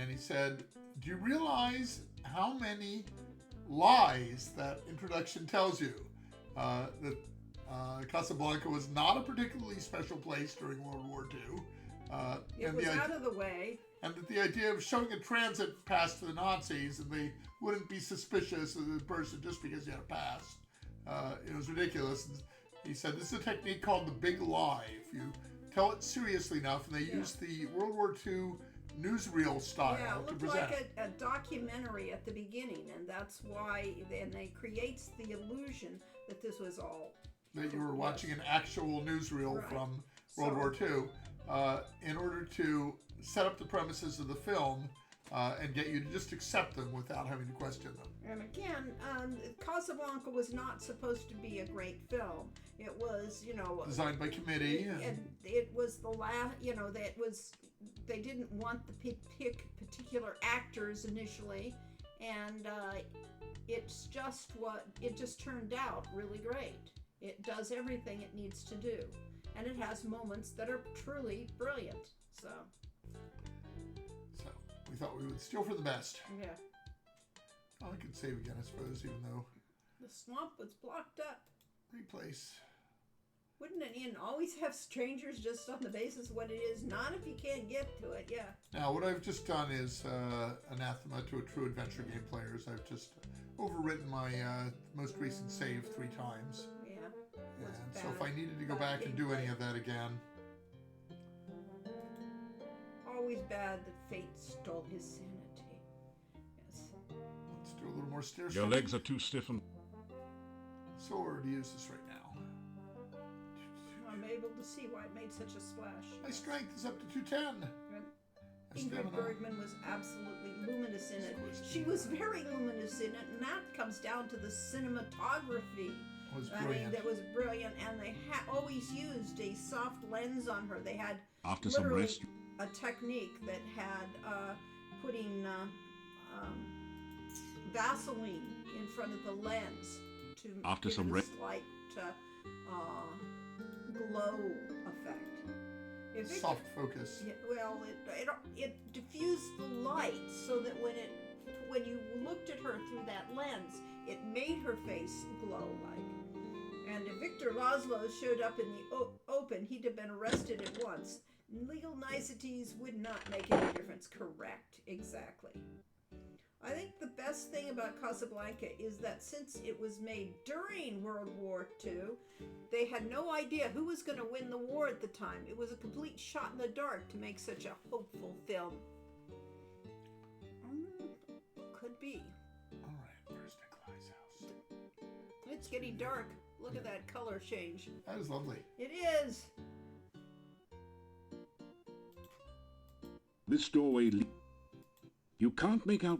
A: he said, "Do you realize how many lies that introduction tells you? That Casablanca was not a particularly special place during World War II.
B: It was out of the way.
A: And that the idea of showing a transit pass to the Nazis and they wouldn't be suspicious of the person just because you had a pass, it was ridiculous." And he said, "This is a technique called the big lie. If you tell it seriously enough," and they used the World War II newsreel style
B: Yeah, it
A: to
B: looked
A: present.
B: like a documentary at the beginning, and that's why then they creates the illusion that this was all.
A: That you were watching an actual newsreel
B: Right.
A: from World War II in order to set up the premises of the film and get you to just accept them without having to question them.
B: And again, Casablanca was not supposed to be a great film. It was,
A: Designed by committee.
B: and it was the last, that was, they didn't want to pick particular actors initially, and it's just it just turned out really great. It does everything it needs to do, and it has moments that are truly brilliant. So
A: we thought we would steal for the best.
B: yeah,
A: Well, I could save again, I suppose, even though
B: the swamp was blocked up.
A: replace.
B: Wouldn't an inn always have strangers just on the basis of what it is? Not if you can't get to it, yeah.
A: Now, what I've just done is anathema to a true adventure game players. I've just overwritten my most recent save 3 times.
B: Yeah.
A: And so if I needed to go back and do any of that again,
B: Always bad that fate stole his sanity. Yes.
A: let's do a little more stair
C: Your
A: stepping.
C: legs are too stiff and...
A: Sword, use this right now.
B: I'm able to see why it made such a splash.
A: My strength is up to 210.
B: And
A: My
B: Ingrid
A: stamina-
B: Bergman was absolutely luminous in it. She was very luminous in it, and that comes down to the cinematography.
A: was
B: I mean,
A: brilliant.
B: that was brilliant, and they always used a soft lens on her. They had
C: After some
B: literally
C: rest...
B: a technique that had putting Vaseline in front of the lens to
C: After
B: give
C: some
B: it a
C: re-
B: slight glow effect. If it-
A: Soft focus.
B: yeah, well, it diffused the light so that when you looked at her through that lens, it made her face glow like. And if Victor Laszlo showed up in the open, he'd have been arrested at once. Legal niceties would not make any difference. Correct, exactly. I think the best thing about Casablanca is that since it was made during World War II, they had no idea who was going to win the war at the time. It was a complete shot in the dark to make such a hopeful film. Could be.
A: All right, where's Nikolai's house?
B: It's getting dark. Look at that color change.
A: That is lovely.
B: It is.
C: This doorway... You can't make out...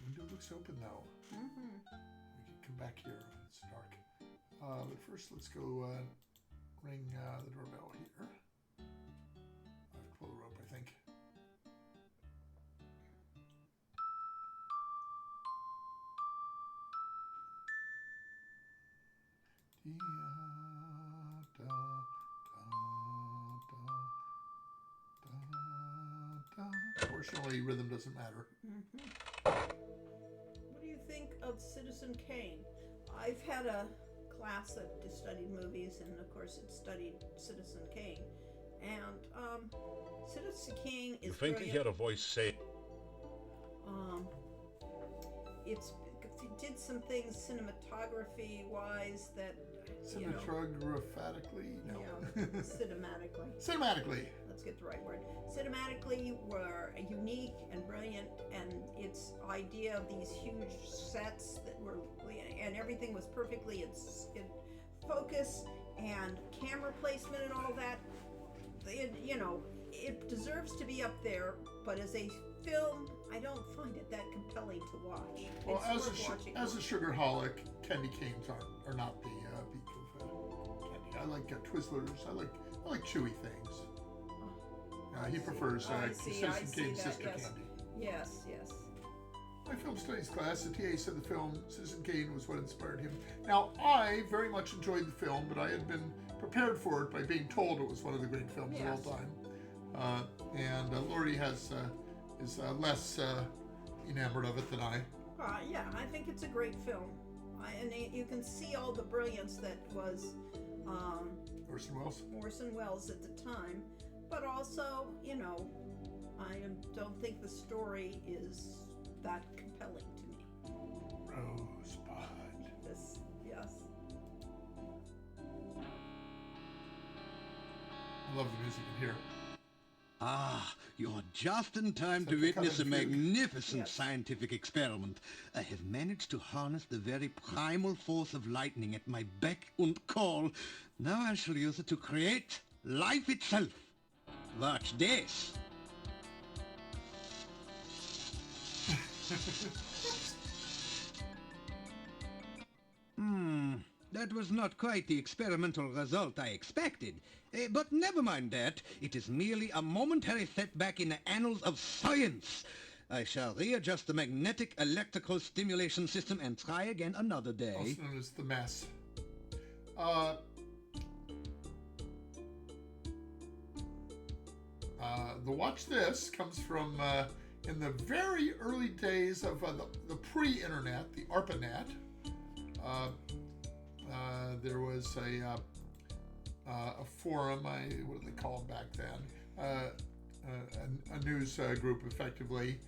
A: Window looks open though.
B: Mm-hmm.
A: We can come back here when it's dark. But first, let's go ring the doorbell here. I have to pull the rope, I think. Da, da, da, da. Fortunately, rhythm doesn't matter.
B: What do you think of Citizen Kane? I've had a class that studied movies, and of course it studied Citizen Kane. And Citizen Kane is
C: You faintly
B: brilliant.
C: hear a voice say,
B: It did some things cinematography wise that you know,
A: Cinematographatically? No.
B: yeah, cinematically.
A: Cinematically.
B: Let's get the right word. Cinematically were unique and brilliant, and its idea of these huge sets that were, and everything was perfectly in focus, and camera placement and all that. It deserves to be up there, but as a film, I don't find it that compelling to watch.
A: Well,
B: It's worth watching.
A: as a sugarholic, candy canes are not the peak of candy. I like Twizzlers. I like chewy things. He prefers Citizen Kane's sister
B: yes.
A: candy.
B: Yes.
A: My film studies class, the TA said the film Citizen Kane was what inspired him. Now, I very much enjoyed the film, but I had been prepared for it by being told it was one of the great films of all time. And Lori is less enamored of it than I.
B: Yeah, I think it's a great film. And you can see all the brilliance that was Orson Welles at the time. But also, I don't think the story is that compelling to me.
A: Rosebud.
B: Yes.
A: I love the music in here.
I: Ah, you're just in time
A: Such
I: to
A: a
I: witness a
A: colored fugue.
I: magnificent
B: Yes.
I: scientific experiment. I have managed to harness the very primal force of lightning at my beck and call. Now I shall use it to create life itself. Watch this. That was not quite the experimental result I expected. But never mind that. It is merely a momentary setback in the annals of science. I shall readjust the magnetic electrical stimulation system and try again another day.
A: Also known as The Mess. The Watch This comes from in the very early days of the pre-internet, the ARPANET. There was a forum, what do they call them back then? A news group, effectively,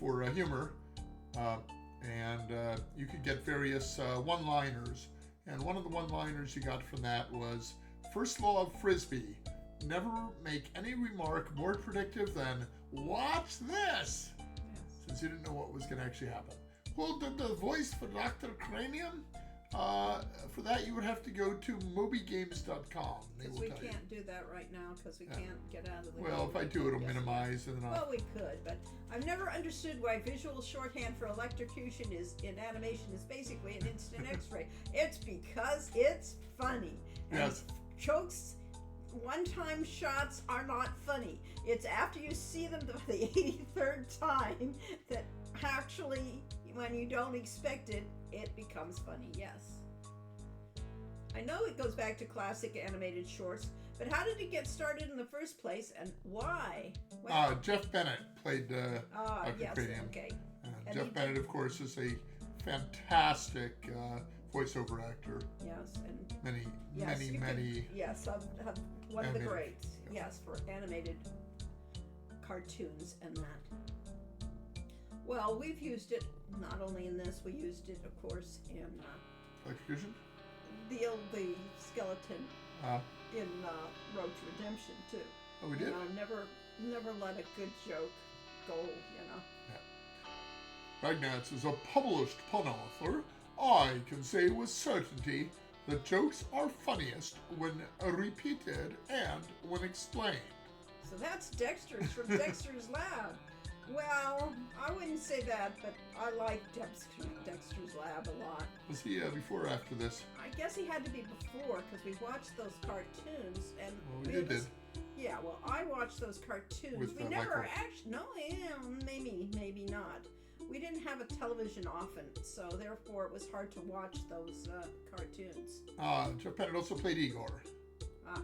A: for humor. And you could get various one-liners. And one of the one-liners you got from that was, first law of Frisbee, never make any remark more predictive than, watch this! Since you didn't know what was going to actually happen. Well, the voice for Dr. Cranium? For that, you would have to go to mobygames.com. They will
B: We
A: tell you.
B: can't do that right now because we can't get out of the
A: Well, if I do, it'll
B: Yes.
A: minimize and then
B: Well, we could, but I've never understood why visual shorthand for electrocution in animation is basically an instant X-ray. It's because it's funny. And
A: Yes.
B: Jokes, one-time shots are not funny. It's after you see them the 83rd time that actually, when you don't expect it, it becomes funny. Yes. I know it goes back to classic animated shorts, but how did it get started in the first place, and why?
A: Jeff Bennett played Dr.
B: Yes,
A: Cranium.
B: okay. And
A: Jeff
B: he
A: Bennett,
B: did-
A: of course, is a fantastic voiceover actor.
B: Yes, and
A: Many,
B: yes, you
A: many.
B: could, yes, one of the
A: animated,
B: greats.
A: yeah.
B: Yes, for animated cartoons and that. Well, we've used it not only in this. We used it, of course, in
A: Electrocution?
B: the skeleton
A: Uh,
B: in Road to Redemption too.
A: oh, we did?
B: Never let a good joke go.
A: Ragnatz is a published pun author. I can say with certainty that jokes are funniest when repeated and when explained.
B: So that's Dexter's from Dexter's Lab. Well, I wouldn't say that, but I like Dexter's Lab a lot.
A: Was he before or after this?
B: I guess he had to be before because we watched those cartoons and
A: Well, we did.
B: Yeah, well, I watched those cartoons.
A: With
B: we
A: the
B: never
A: Michael.
B: actually. No, yeah, maybe not. we didn't have a television often, so therefore it was hard to watch those cartoons.
A: Jeff Bennett also played Igor.
B: Uh,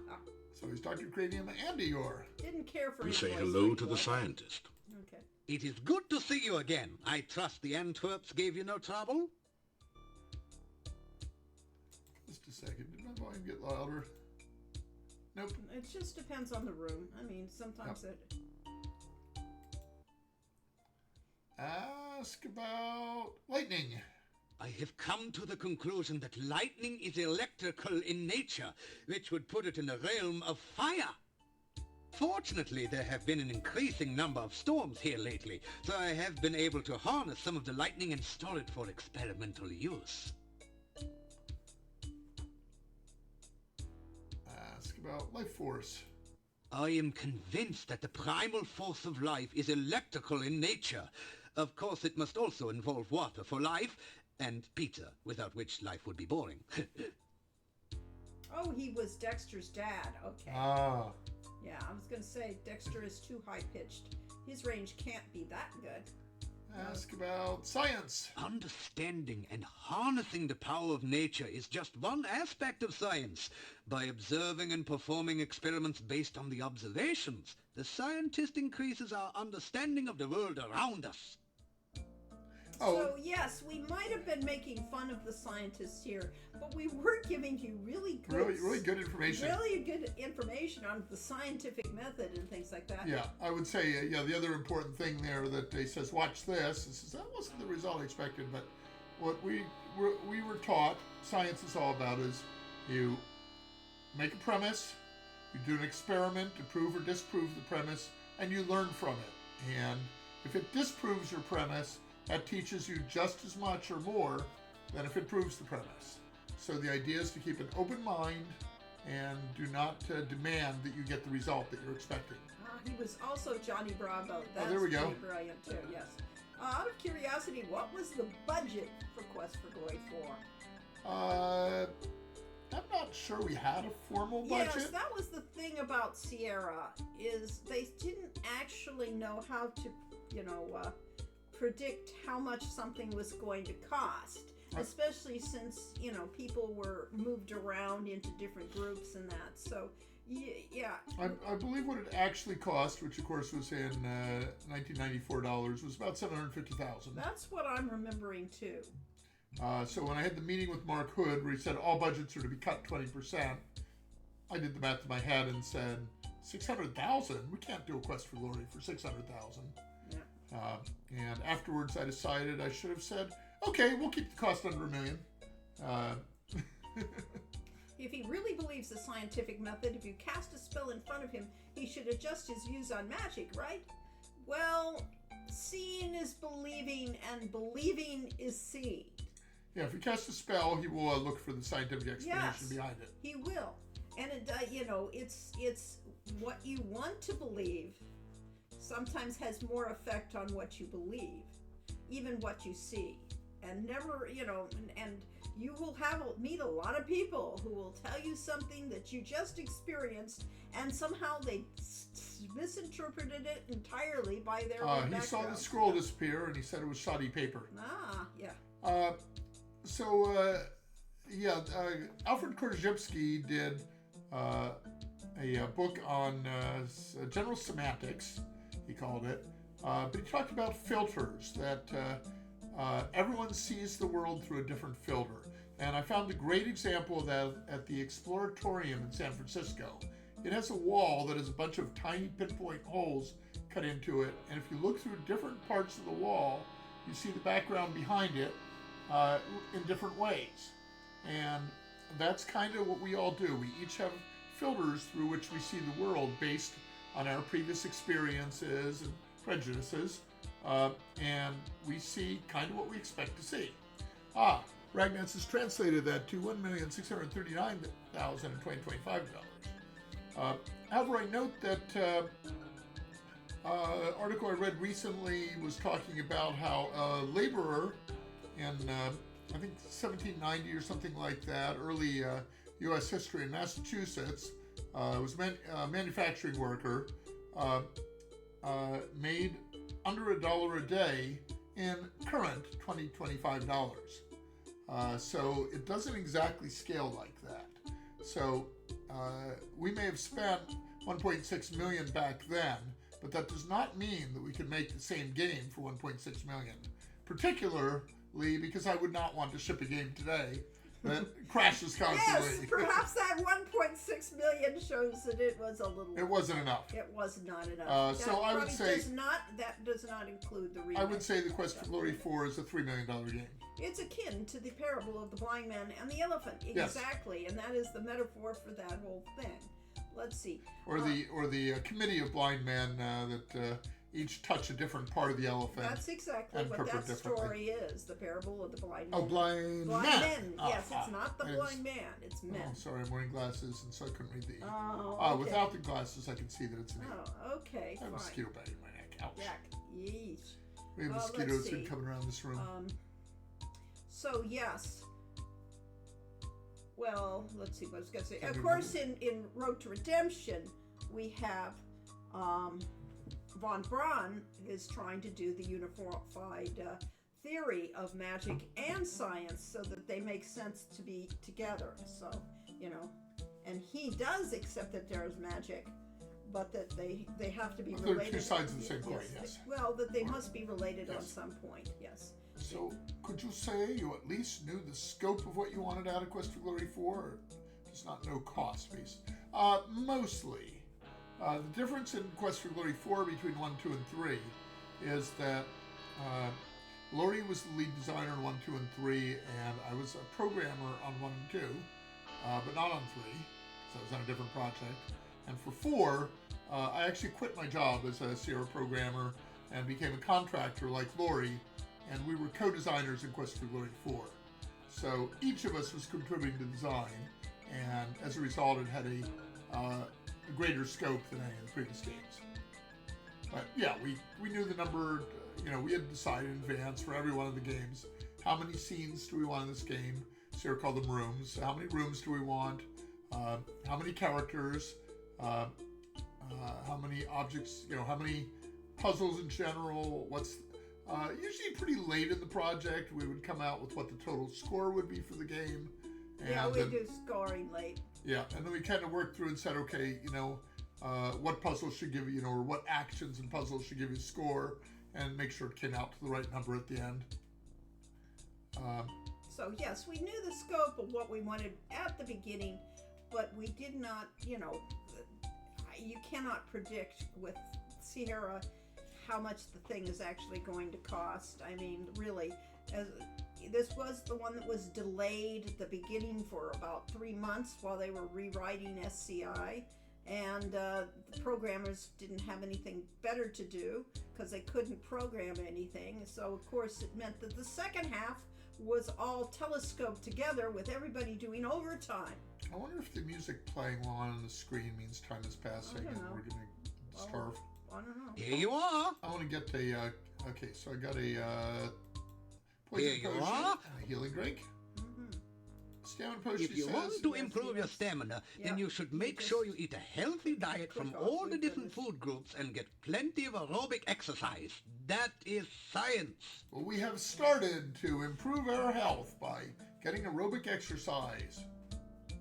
A: So he's Dr. Cranium and Igor.
B: didn't care for
C: We
B: his
C: say
B: voice
C: hello
B: like
C: to the
B: that.
C: scientist.
B: Okay.
I: It is good to see you again. I trust the Antwerps gave you no trouble?
A: Just a second. Did my volume get louder? Nope.
B: It just depends on the room. I mean, sometimes it.
A: Ask about lightning.
I: I have come to the conclusion that lightning is electrical in nature, which would put it in the realm of fire. Fortunately, there have been an increasing number of storms here lately, so I have been able to harness some of the lightning and store it for experimental use.
A: Ask about life force.
I: I am convinced that the primal force of life is electrical in nature. Of course, it must also involve water for life, and pizza, without which life would be boring.
B: Oh, he was Dexter's dad. Okay.
A: Ah.
B: Yeah, I was gonna say Dexter is too high pitched. His range can't be that good.
A: Ask about science.
I: Understanding and harnessing the power of nature is just one aspect of science. By observing and performing experiments based on the observations, the scientist increases our understanding of the world around us.
A: Oh.
B: So yes, we might have been making fun of the scientists here, but we were giving you really
A: Really good information.
B: really good information on the scientific method and things like that.
A: Yeah, I would say, the other important thing there that he says, watch this. He says, that wasn't the result I expected, but what we were taught, science is all about, is you make a premise, you do an experiment to prove or disprove the premise, and you learn from it. And if it disproves your premise, that teaches you just as much or more than if it proves the premise. So the idea is to keep an open mind and do not demand that you get the result that you're expecting.
B: He was also Johnny Bravo. That's
A: there we go.
B: pretty brilliant too. Yes. Out of curiosity, what was the budget for Quest for Glory 4?
A: I'm not sure we had a formal budget.
B: Yes, that was the thing about Sierra, is they didn't actually know how to, predict how much something was going to cost, especially since, people were moved around into different groups and that. So, yeah.
A: I believe what it actually cost, which of course was in $1994, was about $750,000.
B: That's what I'm remembering too.
A: So when I had the meeting with Mark Hood, where he said all budgets are to be cut 20%, I did the math in my head and said, $600,000? We can't do a Quest for Glory for $600,000.
B: Yeah.
A: And afterwards, I decided I should have said, okay, we'll keep the cost under $1 million.
B: If he really believes the scientific method, if you cast a spell in front of him, he should adjust his views on magic, right? Well, seeing is believing, and believing is seeing.
A: Yeah, if you cast a spell, he will look for the scientific explanation behind it.
B: He will. And it, it's what you want to believe sometimes has more effect on what you believe, even what you see. And never, and you will meet a lot of people who will tell you something that you just experienced, and somehow they misinterpreted it entirely by their own
A: He saw the
B: background.
A: scroll disappear, and he said it was shoddy paper.
B: Yeah.
A: Alfred Korzybski did a book on general semantics, he called it, but he talked about filters, that everyone sees the world through a different filter. And I found a great example of that at the Exploratorium in San Francisco. It has a wall that has a bunch of tiny pinpoint holes cut into it, and if you look through different parts of the wall, you see the background behind it in different ways. And that's kind of what we all do. We each have filters through which we see the world based on our previous experiences and prejudices, and we see kind of what we expect to see. Ragnance has translated that to $1,639,025. However, I note that article I read recently was talking about how a laborer in, I think 1790 or something like that, early U.S. history in Massachusetts, was a manufacturing worker, made under $1 a day in current $25. So it doesn't exactly scale like that. So we may have spent 1.6 million back then, but that does not mean that we could make the same game for 1.6 million. Particularly because I would not want to ship a game today that crashes constantly.
B: Yes, perhaps that 1.6 million shows that it was a little.
A: It wasn't enough.
B: It was not enough.
A: So I would say
B: that does not include the remake.
A: I would say the Quest for Glory 4 is a $3 million game.
B: It's akin to the parable of the blind man and the elephant.
A: Yes.
B: Exactly, and that is the metaphor for that whole thing. Let's see.
A: Or the committee of blind men that each touch a different part of the elephant.
B: That's exactly
A: and
B: what that
A: interpret differently.
B: story is. The parable of the blind man.
A: Oh, blind
B: men.
A: men.
B: Yes, it's not the blind man. It's men.
A: Oh, sorry, I'm wearing glasses, and so I couldn't read the.
B: Oh, okay.
A: Without the glasses, I can see that it's an E.
B: Oh, okay,
A: I have a
B: fine.
A: mosquito bite in my neck. Ouch.
B: Yuck. Yeesh.
A: We have
B: let's
A: mosquitoes
B: see.
A: been coming around this room.
B: So yes. Well, let's see what I was going to say.
A: Can
B: Of
A: you
B: course, in Road to Redemption, we have von Braun is trying to do the unified theory of magic and science so that they make sense to be together. So, and he does accept that there is magic, but that they have to be
A: Well, they're
B: related.
A: two sides of the same coin, yes.
B: Well, that they must be related on some point, yes.
A: So, could you say you at least knew the scope of what you wanted out of Quest for Glory 4, or just not know cost base? Mostly. The difference in Quest for Glory 4 between 1, 2, and 3 is that Laurie was the lead designer in 1, 2, and 3, and I was a programmer on 1 and 2, but not on 3, so I was on a different project. And for 4, I actually quit my job as a Sierra programmer and became a contractor like Laurie, and we were co-designers in Quest for Glory 4. So each of us was contributing to design, and as a result, it had a greater scope than any of the previous games. But yeah, we knew the number, we had decided in advance for every one of the games, how many scenes do we want in this game? Sierra called them rooms. How many rooms do we want? How many characters? How many objects, how many puzzles in general? What's usually pretty late in the project, we would come out with what the total score would be for the game. And
B: Yeah, we
A: then,
B: do scoring late.
A: Yeah, and then we kind of worked through and said, okay, what puzzles should give you, or what actions and puzzles should give you a score, and make sure it came out to the right number at the end.
B: So yes, we knew the scope of what we wanted at the beginning, but we did not, you cannot predict with Sierra how much the thing is actually going to cost. I mean, really, this was the one that was delayed at the beginning for about 3 months while they were rewriting SCI, and the programmers didn't have anything better to do because they couldn't program anything. So of course it meant that the second half was all telescoped together with everybody doing overtime.
A: I wonder if the music playing on the screen means time is passing
B: I don't
A: and
B: know.
A: we're going to starve.
B: I don't know.
I: Here you are.
A: I want to get okay, so I got a
I: Here
A: poison
I: you
A: potion
I: are.
A: and a healing drink. Stamina potion
I: If you
A: says,
I: want to
B: Yes,
I: improve your
B: yes.
I: stamina,
B: Yeah.
I: then you should
B: You
I: make
B: just
I: sure you eat a healthy diet from
B: click off
I: all the
B: with
I: different
B: goodness.
I: food groups and get plenty of aerobic exercise. That is science.
A: well, we have started to improve our health by getting aerobic exercise. Do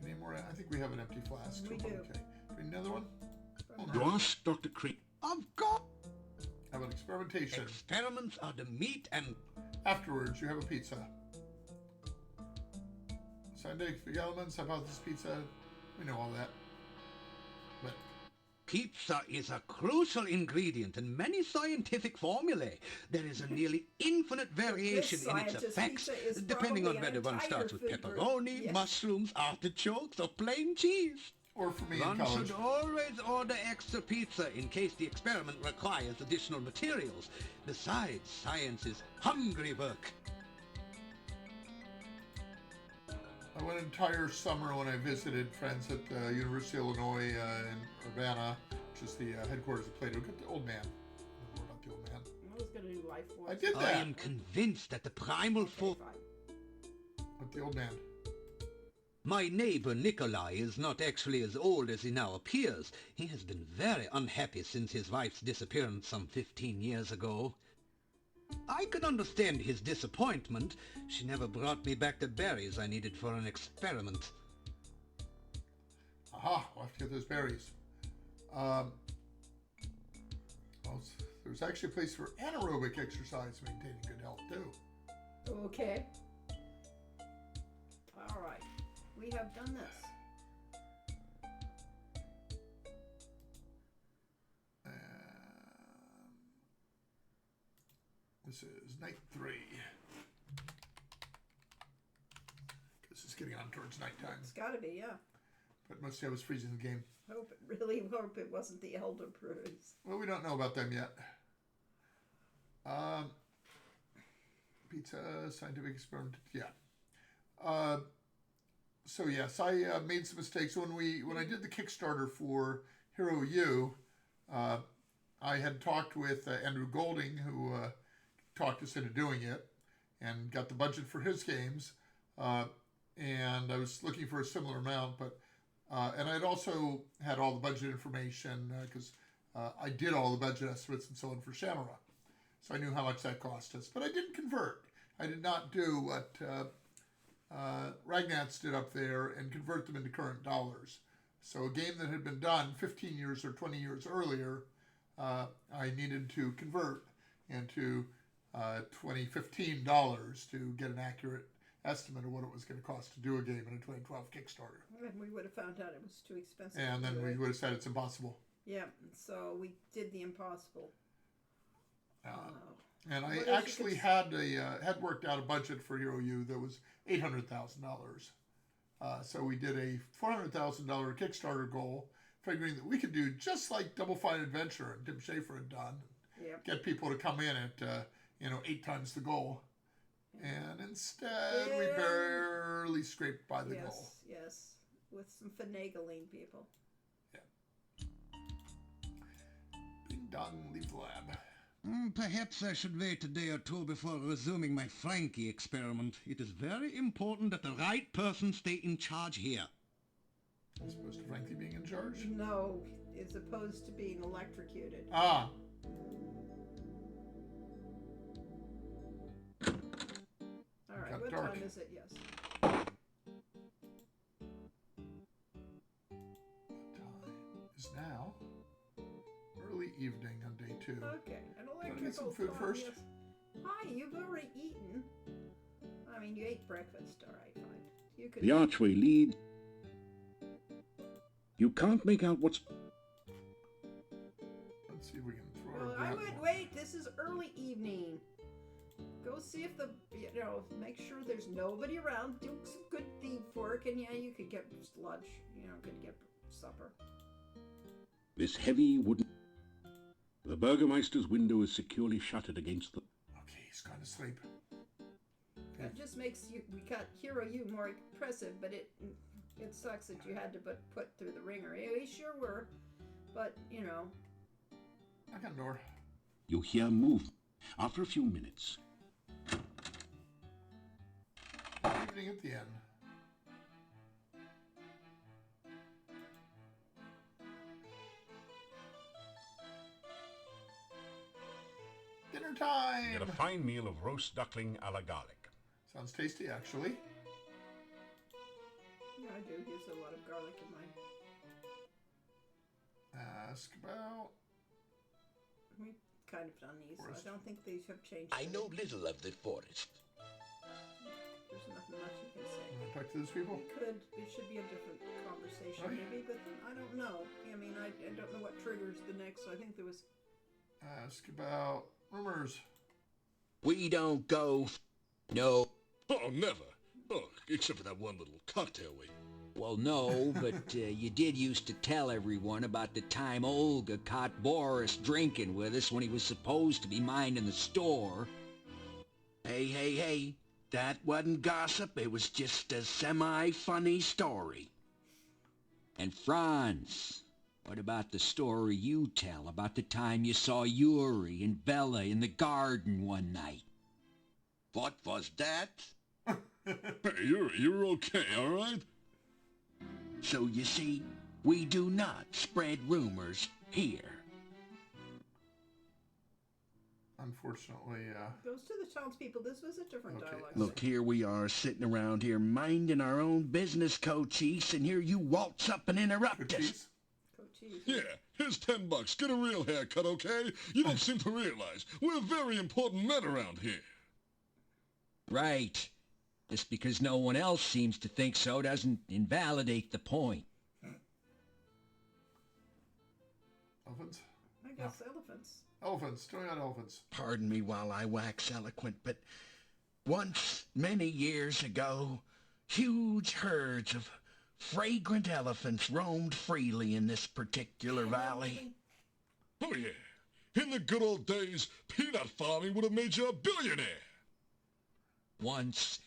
A: you need more? I think we have an empty flask.
B: We
A: so
B: do.
A: Okay. Do we need another one? Oh,
C: You
A: no.
C: asked Dr. Crane.
I: Of course.
A: Have an experimentation.
I: Experiments are the meat and
A: Afterwards, you have a pizza. Scientific elements about this pizza. We know all that. But
I: pizza is a crucial ingredient in many scientific formulae. There is a nearly infinite variation in its
B: scientist
I: effects,
B: pizza is
I: depending on
B: probably an
I: whether one
B: entire
I: starts with
B: food group.
I: pepperoni,
B: Yes.
I: mushrooms, artichokes, or plain cheese.
A: or for me in
I: One
A: college.
I: should always order extra pizza in case the experiment requires additional materials. Besides, science is hungry work.
A: I went an entire summer when I visited friends at the University of Illinois in Urbana, which is the headquarters of Plato. Get the old man. More about the old man.
B: I was going to do life force.
A: I did
I: I
A: that.
I: am convinced that the primal force...
A: With the old man.
I: My neighbor Nikolai is not actually as old as he now appears. He has been very unhappy since his wife's disappearance some 15 years ago. I can understand his disappointment. She never brought me back the berries I needed for an experiment.
A: Aha, we'll have to get those berries. Well, there's actually a place for anaerobic exercise maintaining good health, too.
B: Okay. All right. We have done this.
A: This is night 3. This is getting on towards nighttime.
B: It's got to be, yeah.
A: But mostly I was freezing the game.
B: Really hope it wasn't the Elder Brews.
A: Well, we don't know about them yet. Pizza, scientific experiment, yeah. So yes, I made some mistakes when I did the Kickstarter for Hero U. I had talked with Andrew Golding, who talked us into doing it, and got the budget for his games. And I was looking for a similar amount, but and I'd also had all the budget information because I did all the budget estimates and so on for Shamara. So I knew how much that cost us. But I didn't convert. I did not do what Ragnats did up there and convert them into current dollars. So a game that had been done 15 years or 20 years earlier, I needed to convert into 2015 dollars to get an accurate estimate of what it was going to cost to do a game in a 2012 Kickstarter.
B: And we would have found out it was too expensive.
A: And then we would have said it's impossible.
B: Yeah, so we did the impossible.
A: And I actually had worked out a budget for Hero U that was $800,000. So we did a $400,000 Kickstarter goal, figuring that we could do just like Double Fine Adventure and Tim Schafer had done.
B: Yep.
A: Get people to come in at 8 times the goal. And instead, we barely scraped by the goal.
B: Yes, with some finagling people.
A: Yeah. Ding dong, leave the lab.
I: Perhaps I should wait a day or two before resuming my Frankie experiment. It is very important that the right person stay in charge here.
A: As opposed to Frankie being in charge?
B: No, as opposed to being electrocuted.
A: Ah.
B: All right,
A: Got
B: what
A: dark.
B: time is it? Yes.
A: Time is now early evening on day 2.
B: Okay, an
A: Wanna
B: electrical
A: get some food
B: clock,
A: first?
B: yes. Hi, you've already eaten. I mean, you ate breakfast. All right, fine. You could.
C: The archway lead. You can't make out what's...
A: Let's see if we can throw
B: Well,
A: our
B: I
A: grab-
B: would wait. This is early evening. Go see if make sure there's nobody around. Do some good thief work, and yeah, you could get lunch. Could get supper.
C: This heavy wooden... The Burgermeister's window is securely shuttered against the...
A: Okay, he's gone to sleep.
B: That just makes we got Hero U more impressive, but it sucks that you had to put through the ringer. We sure were, but
A: Knock on the door.
C: You hear movement. After a few minutes,
A: Evening at the end. Dinner time!
C: get a fine meal of roast duckling a la garlic.
A: Sounds tasty, actually.
B: Yeah, I do use a lot of garlic in mine.
A: Ask about...
B: We've kind of done these.
A: Forest.
B: I don't think these have changed.
D: I know little of the forest.
B: There's nothing much you can say.
A: Want to talk to those people?
B: It should be a different conversation,
A: Right.
B: maybe, but I don't know. I mean, I don't know what triggers the next. I think there was.
A: Ask about rumors.
D: We don't go... No.
J: Oh, never. Oh, except for that one little cocktail we...
K: Well, no, but you did used to tell everyone about the time Olga caught Boris drinking with us when he was supposed to be minding the store.
E: Hey. That wasn't gossip. It was just a semi-funny story.
K: And Franz, what about the story you tell about the time you saw Yuri and Bella in the garden one night?
E: What was that?
J: Hey, you're okay, all right?
E: So you see, we do not spread rumors here.
A: unfortunately,
B: Goes to the townspeople. This was a different
A: Okay.
B: dialogue.
E: Look, here we are sitting around here minding our own business, Cochise, and here you waltz up and interrupt us.
A: Cochise.
B: Cochise.
J: Yeah, here's $10. Get a real haircut, okay? You don't seem to realize we're very important men around here.
K: Right. Just because no one else seems to think so doesn't invalidate the point.
A: Elephants?
B: I guess elephants.
A: Elephants. Talking about elephants.
D: Pardon me while I wax eloquent, but once, many years ago, huge herds of fragrant elephants roamed freely in this particular valley.
J: Oh, yeah. In the good old days, peanut farming would have made you a billionaire.
K: Once,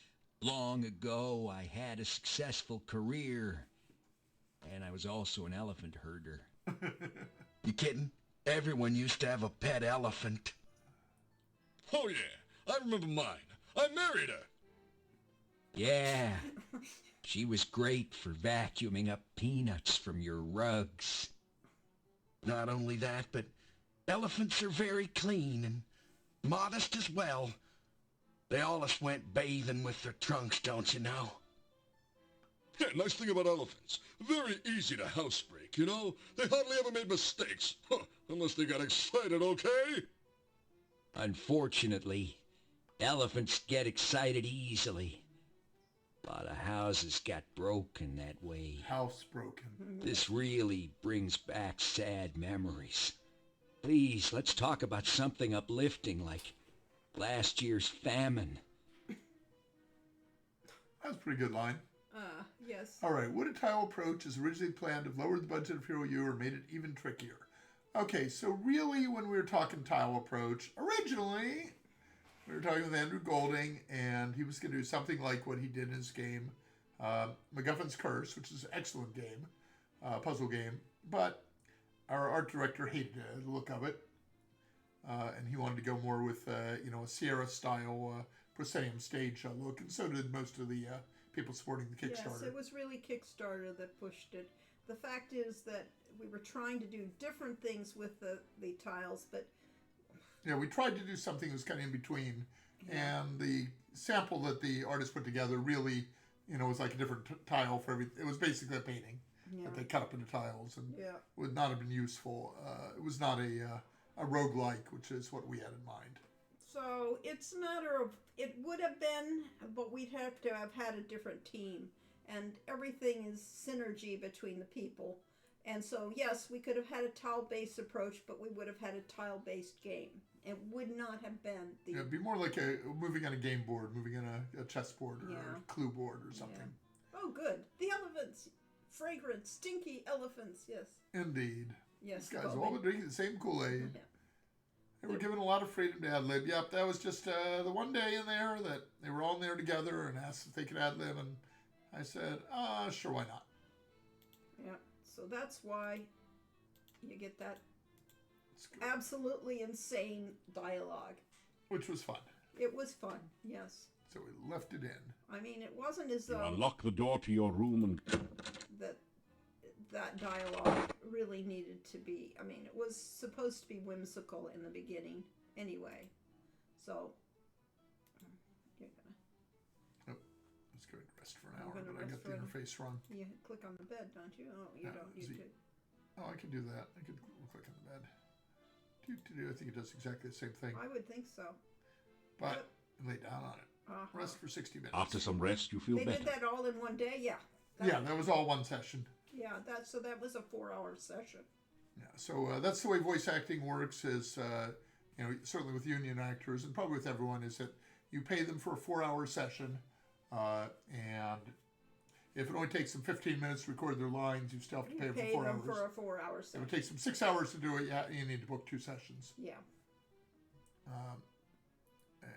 K: long ago, I had a successful career, and I was also an elephant herder.
D: You kidding? Everyone used to have a pet elephant.
J: Oh, yeah. I remember mine. I married her.
K: Yeah, she was great for vacuuming up peanuts from your rugs.
D: Not only that, but elephants are very clean and modest as well. They allus went bathing with their trunks, don't you know?
J: Yeah, nice thing about elephants. Very easy to housebreak, you know? They hardly ever made mistakes. Huh, unless they got excited, okay?
K: Unfortunately, elephants get excited easily. A lot of houses got broken that way.
A: House broken.
K: This really brings back sad memories. Please, let's talk about something uplifting like last year's famine.
A: That's a pretty good line.
B: Yes.
A: All right. Would a tile approach as originally planned have lowered the budget of Hero U or made it even trickier? Okay, so really when we were talking tile approach, originally we were talking with Andrew Golding, and he was going to do something like what he did in his game, MacGuffin's Curse, which is an excellent game, puzzle game, but our art director hated the look of it, and he wanted to go more with, a Sierra-style proscenium stage look, and so did most of the people supporting the Kickstarter.
B: Yes, it was really Kickstarter that pushed it. The fact is that we were trying to do different things with the tiles, but
A: Yeah, we tried to do something that was kind of in between, and the sample that the artist put together really, was like a different tile for every. It was basically a painting that they cut up into tiles, and would not have been useful. It was not a roguelike, which is what we had in mind.
B: So it's a matter of, it would have been, but we'd have to have had a different team. And everything is synergy between the people. And so, yes, we could have had a tile-based approach, but we would have had a tile-based game. It would not have been the...
A: It'd be more like moving on a game board, moving on a chessboard or a clue board or something.
B: Yeah. Oh, good. The elephants. Fragrant, stinky elephants, yes.
A: Indeed.
B: Yes.
A: These guys all been drinking the same Kool-Aid.
B: Yeah.
A: They were given a lot of freedom to ad-lib. Yep, that was just the one day in there that they were all in there together and asked if they could ad-lib, and I said, sure, why not?
B: Yeah, so that's why you get that absolutely insane dialogue.
A: Which was fun.
B: It was fun, yes.
A: So we left it in.
B: I mean, it wasn't as
C: You
B: though
C: unlock the door to your room and
B: that dialogue really needed to be, I mean, it was supposed to be whimsical in the beginning anyway. So, you're gonna...
A: Let's go and rest for an hour,
B: gonna
A: but I
B: rest
A: got the
B: for an-
A: interface run.
B: You click on the bed, don't you? Oh, you don't need to.
A: Oh, I can do that. I could click on the bed. I think it does exactly the same thing.
B: I would think so.
A: But lay down on it.
B: Uh-huh.
A: Rest for 60 minutes.
C: after some rest you feel
B: They
C: better.
B: did that all in one day, yeah.
A: Yeah, that was all one session.
B: Yeah, that was a 4-hour session.
A: Yeah, so that's the way voice acting works. Is certainly with union actors and probably with everyone, is that you pay them for a 4-hour session, and if it only takes them 15 minutes to record their lines, you still have to pay them for 4 hours.
B: for a 4-hour session.
A: If it takes them 6 hours to do it, you need to book 2 sessions.
B: Yeah.
A: And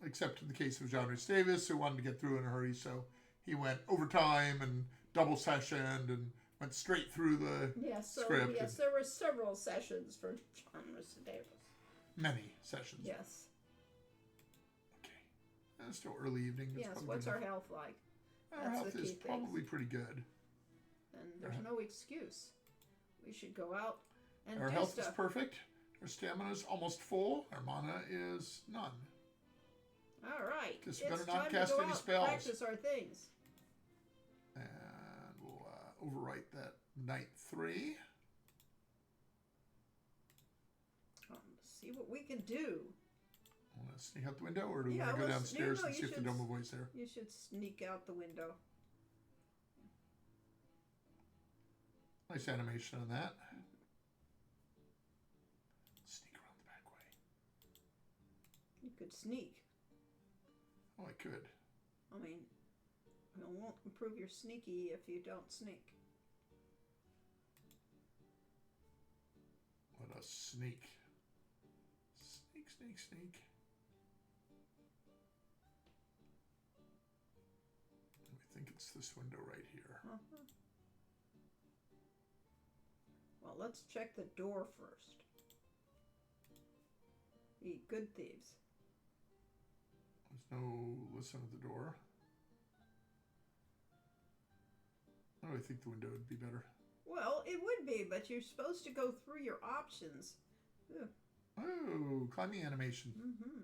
A: except in the case of John Rhys Davis, who wanted to get through in a hurry, so he went overtime and double sessioned and went straight through the script.
B: Yes, there were several sessions for John Rhys Davis.
A: Many sessions.
B: Yes.
A: Okay. It's still early evening. It's
B: Yes.
A: probably
B: What's
A: good
B: our
A: enough.
B: health like?
A: Our
B: That's
A: health
B: the
A: is
B: key thing.
A: probably pretty good.
B: And there's no excuse. We should go out and
A: Our
B: do
A: health
B: stuff.
A: is perfect. Our stamina is almost full. Our mana is none.
B: All right.
A: Guess
B: It's
A: we better not
B: time
A: cast
B: to go
A: any
B: out
A: spells.
B: and practice our things.
A: And we'll overwrite that Knight 3.
B: See what we can do.
A: Want to sneak out the window, or do we
B: Yeah,
A: want to go
B: let's-
A: downstairs
B: no,
A: and
B: you
A: see if the
B: should-
A: Domovoy's there?
B: You should sneak out the window.
A: Nice animation on that. Sneak around the back way.
B: You could sneak.
A: Oh, I could.
B: I mean, it won't improve your sneaky if you don't sneak.
A: Let us sneak. Sneak, sneak, sneak. I think it's this window right here.
B: Uh-huh. Well, let's check the door first. Be good thieves.
A: There's no listen at the door. Oh, I think the window would be better.
B: Well, it would be, but you're supposed to go through your options. Ugh.
A: Oh, climbing animation.
B: Mm-hmm.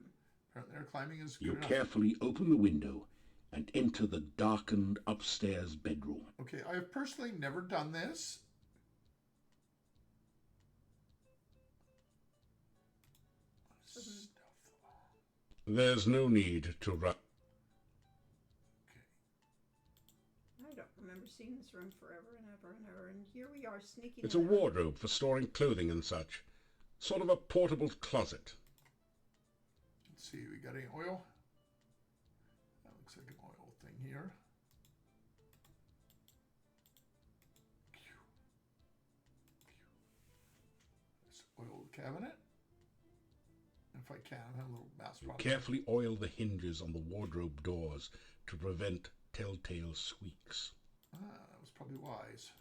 A: Apparently our climbing is good
C: You
A: enough.
C: carefully open the window and enter the darkened upstairs bedroom.
A: Okay, I have personally never done this.
C: There's no need to rush.
B: I don't remember seeing this room forever and ever and ever, and here we are sneaking
C: It's a
B: around.
C: wardrobe for storing clothing and such. Sort of a portable closet.
A: Let's see, we got any oil? That looks like an oil thing here. This oil cabinet. If I can, I have a little mouse
C: You
A: problem.
C: carefully oil the hinges on the wardrobe doors to prevent telltale squeaks.
A: Ah, that was probably wise.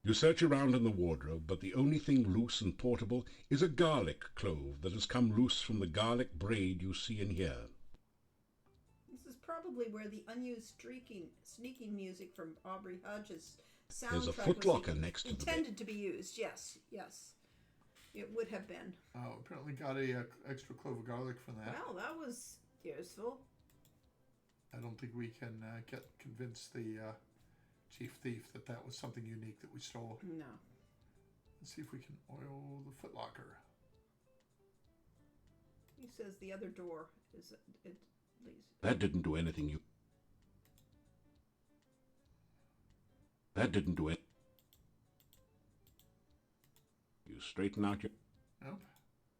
C: You search around in the wardrobe, but the only thing loose and portable is a garlic clove that has come loose from the garlic braid you see and hear.
B: This is probably where the unused sneaking music from Aubrey Hodges' soundtrack
C: There's a
B: was
C: footlocker next to the bed.
B: intended to be used. Yes, yes, it would have been.
A: Oh, apparently got a extra clove of garlic from that.
B: Well, that was useful.
A: I don't think we can convince the chief thief that was something unique that we stole.
B: No.
A: Let's see if we can oil the footlocker.
B: He says the other door is it leads.
C: That didn't do anything. That didn't do it. You straighten out your...
A: Nope.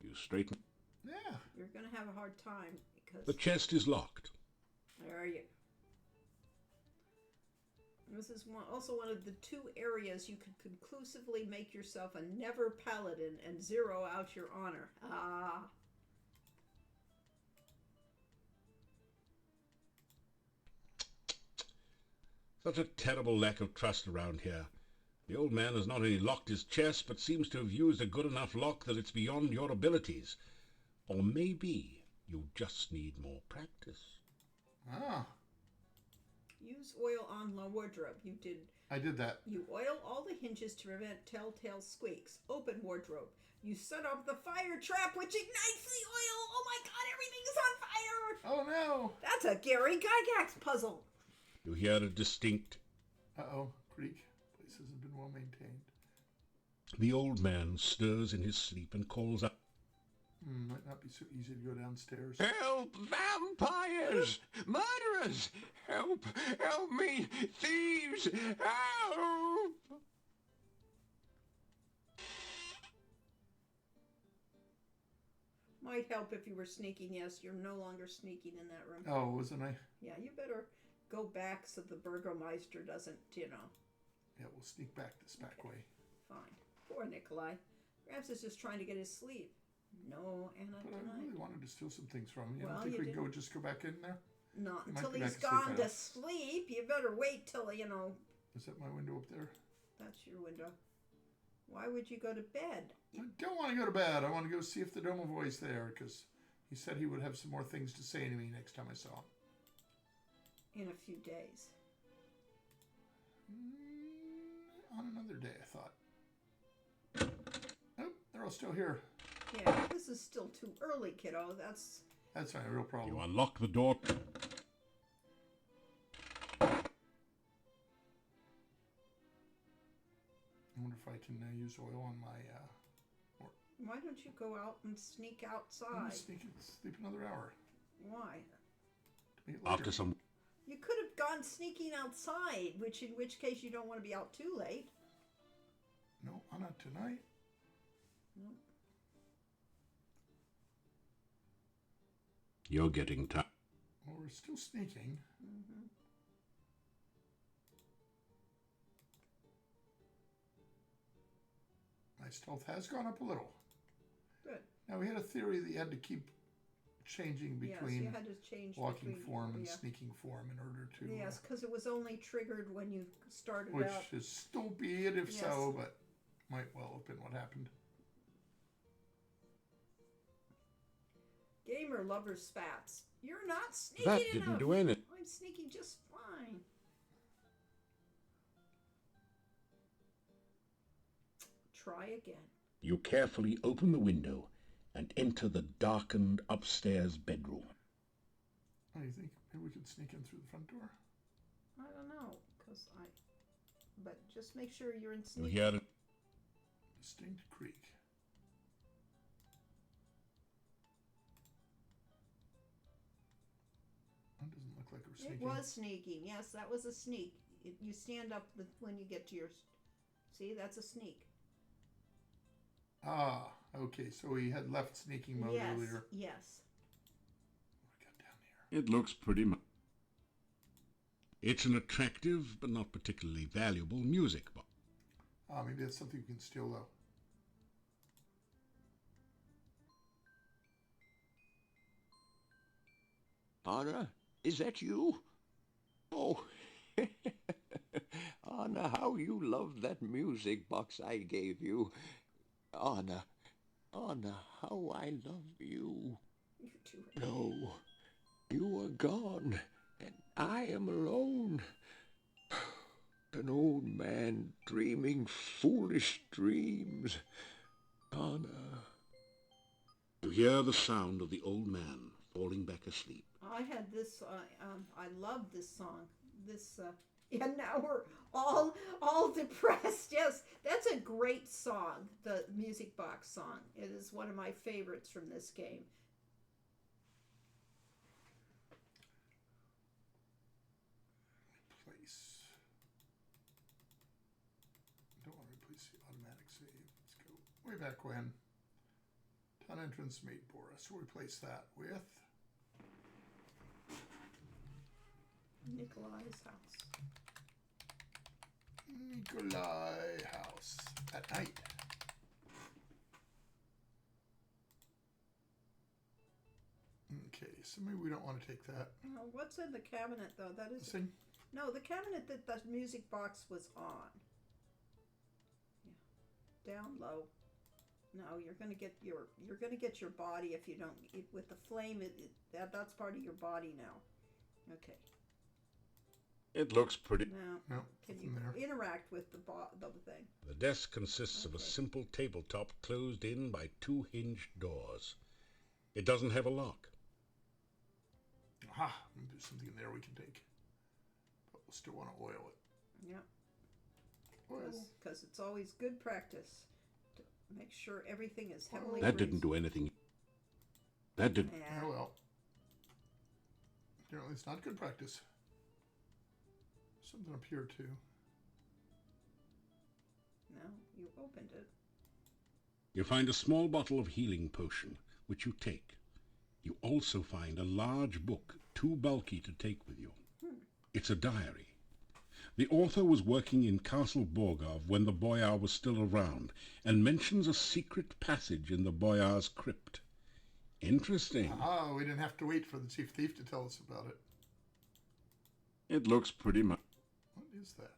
C: You straighten...
A: Yeah.
B: You're gonna have a hard time because
C: The chest is locked.
B: there you. This is also one of the two areas you could conclusively make yourself a never paladin and zero out your honor. Ah.
C: Such a terrible lack of trust around here. The old man has not only locked his chest, but seems to have used a good enough lock that it's beyond your abilities. Or maybe you just need more practice.
A: Ah,
B: Use oil on the wardrobe. You did.
A: I did that.
B: You oil all the hinges to prevent telltale squeaks. Open wardrobe. You set up the fire trap, which ignites the oil. Oh my God! Everything is on fire.
A: Oh no!
B: That's a Gary Gygax puzzle.
C: You hear a distinct...
A: Uh-oh, creak. Place hasn't been well maintained.
C: The old man stirs in his sleep and calls out...
A: Might not be so easy to go downstairs.
L: Help! Vampires! Murderers! Help! Help me! Thieves! Help!
B: Might help if you were sneaking. Yes, you're no longer sneaking in that room.
A: Oh, wasn't I?
B: Yeah, you better go back so the Burgomeister doesn't,
A: Yeah, we'll sneak back this back way.
B: Fine. Poor Nikolai. Gramps is just trying to get his sleep. No, Anna,
A: But I
B: tonight.
A: really wanted to steal some things from him. You
B: Well,
A: don't think
B: you
A: we can
B: didn't.
A: just go back in there?
B: Not
A: You might
B: until
A: be
B: he's
A: back to sleep
B: gone
A: now.
B: to sleep. You better wait till,
A: Is that my window up there?
B: that's your window. Why would you go to bed?
A: I don't want to go to bed. I want to go see if the Domovoy's there, because he said he would have some more things to say to me next time I saw him.
B: In a few days.
A: on another day, I thought. Nope, they're all still here.
B: Yeah, this is still too early, kiddo. That's
A: not a real problem.
C: You unlock the door.
A: I wonder if I can use oil on my.
B: Why don't you go out and sneak
A: I'm
B: outside?
A: gonna sleep another hour.
B: Why?
A: To make it later.
C: After some
B: You could have gone sneaking outside, in which case you don't want to be out too late.
A: No, not tonight.
B: No.
C: You're getting tired.
A: Well, we're still sneaking.
B: Mm-hmm.
A: My stealth has gone up a little.
B: Good.
A: Now, we had a theory that you had to keep changing
B: Yes,
A: between
B: you had to change
A: walking
B: between,
A: form and
B: yeah.
A: sneaking form in order to.
B: Yes, because it was only triggered when you started
A: Which
B: out.
A: is still be it if
B: Yes.
A: so, but might well have been what happened.
B: Gamer lovers spats. You're not sneaking
C: That
B: enough.
C: didn't do anything.
B: I'm sneaking just fine. Try again.
C: You carefully open the window and enter the darkened upstairs bedroom.
A: Oh, you think maybe we could sneak in through the front door?
B: I don't know, but just make sure you're in
C: You
B: sneak.
C: hear it.
A: Distinct creak. That doesn't look like we're
B: It
A: sneaking.
B: was sneaking. Yes, that was a sneak. You stand up when you get to your. See, that's a sneak.
A: Ah, okay. So we had left sneaking mode
B: Yes,
A: earlier.
B: yes.
A: What we got down here?
C: It looks pretty much. It's an attractive but not particularly valuable music box.
A: Ah, maybe that's something we can steal though.
L: Anna, is that you? Oh, Anna, how you loved that music box I gave you. Anna, how I love you.
B: You too.
L: No, you are gone, and I am alone. An old man dreaming foolish dreams. Anna.
C: You hear the sound of the old man falling back asleep.
B: I had this. I love this song. This. And now we're all depressed. Yes, that's a great song. The music box song. It is one of my favorites from this game.
A: Replace. Don't want to replace the automatic save. Let's go way back when. Town entrance mate Boris. We'll replace that with
B: Nikolai's house.
A: Nikolai house at night. Okay, so maybe we don't want to take that.
B: What's in the cabinet though? That is
A: Sing.
B: no, the cabinet that the music box was on. Yeah, down low. No, you're gonna get your body if you don't with the flame. That's part of your body now. Okay.
C: It looks pretty.
B: Now,
A: No,
B: can
A: nothing
B: you
A: there.
B: interact with the thing?
C: The desk consists of a simple tabletop closed in by two hinged doors. It doesn't have a lock.
A: Aha, there's something in there we can take. But we'll still want to oil it.
B: Yep.
A: Oil.
B: Because it's always good practice to make sure everything is heavily
C: That
B: greased.
C: didn't do anything. That didn't.
B: Yeah.
A: Oh well. Apparently it's not good practice. Something up here too.
B: No, you opened it.
C: You find a small bottle of healing potion, which you take. You also find a large book, too bulky to take with you. It's a diary. The author was working in Castle Borgov when the Boyar was still around, and mentions a secret passage in the Boyar's crypt. Interesting.
A: Ah, we didn't have to wait for the chief thief to tell us about it.
C: It looks pretty much.
A: What is that?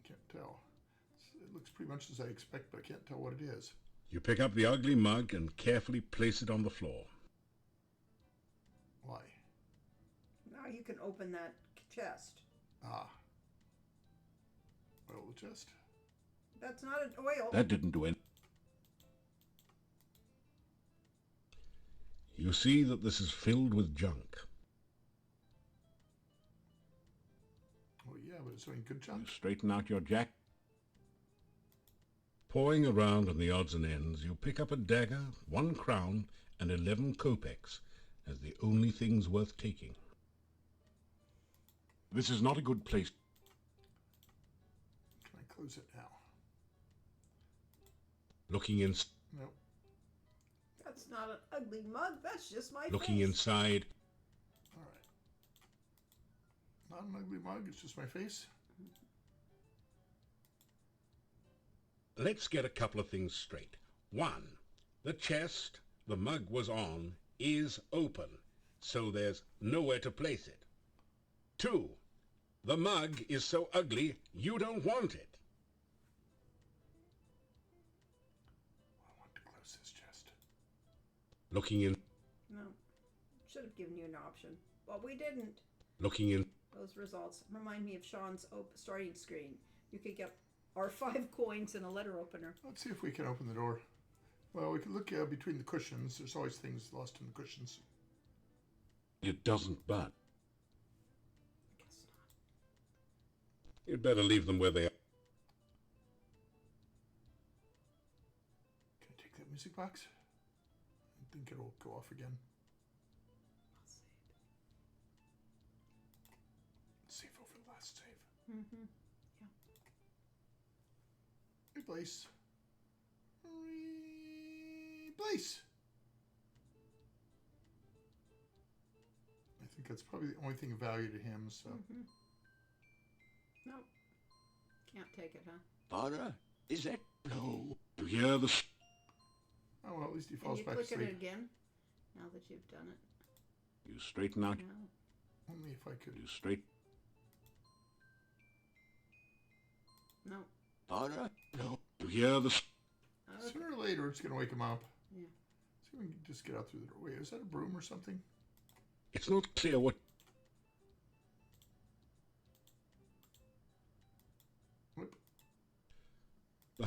A: I can't tell. It looks pretty much as I expect, but I can't tell what it is.
C: You pick up the ugly mug and carefully place it on the floor.
A: Why?
B: Now you can open that chest.
A: Ah. Oil the chest.
B: That's not an oil.
C: That didn't do anything. You see that this is filled with junk.
A: Oh yeah, but it's doing good
C: You
A: junk.
C: straighten out your jack. Pawing around on the odds and ends, you pick up a dagger, 1 crown, and 11 kopecks as the only things worth taking. This is not a good place.
A: Can I close it now?
C: Looking in,
A: No.
B: That's not an ugly mug. That's just my
C: looking
B: face.
C: inside.
A: All right. Not an ugly mug. It's just my face.
C: Let's get a couple of things straight. 1, the chest the mug was on is open, so there's nowhere to place it. 2, the mug is so ugly you don't want it.
A: I want to close this chest.
C: Looking in,
B: No. Should have given you an option. But we didn't.
C: looking in,
B: Those results remind me of Sean's starting screen. You could get our 5 coins and a letter opener.
A: Let's see if we can open the door. Well, we can look between the cushions. There's always things lost in the cushions.
C: it doesn't bud.
B: I guess not.
C: You'd better leave them where they are.
A: Can I take that music box? I think it'll go off again.
B: I'll save.
A: Save over the last save.
B: Mm-hmm.
A: Replace. Replace. I think that's probably the only thing of value to him, so.
B: Mm-hmm. Nope. Can't take it, huh?
L: Father, is that... No.
C: You hear the...
A: Oh, well, at least he
B: Can
A: falls
B: you
A: back to
B: click
A: sleep.
B: it again? Now that you've done it.
C: You straighten out.
B: No.
A: Only if I could.
C: You straight.
B: No.
L: Father? No.
C: You hear the...
B: Okay.
A: Sooner or later, it's going to wake him up.
B: Yeah.
A: See if we can just get out through the door. Wait, is that a broom or something?
C: It's not clear what...
A: Whoop.
C: The...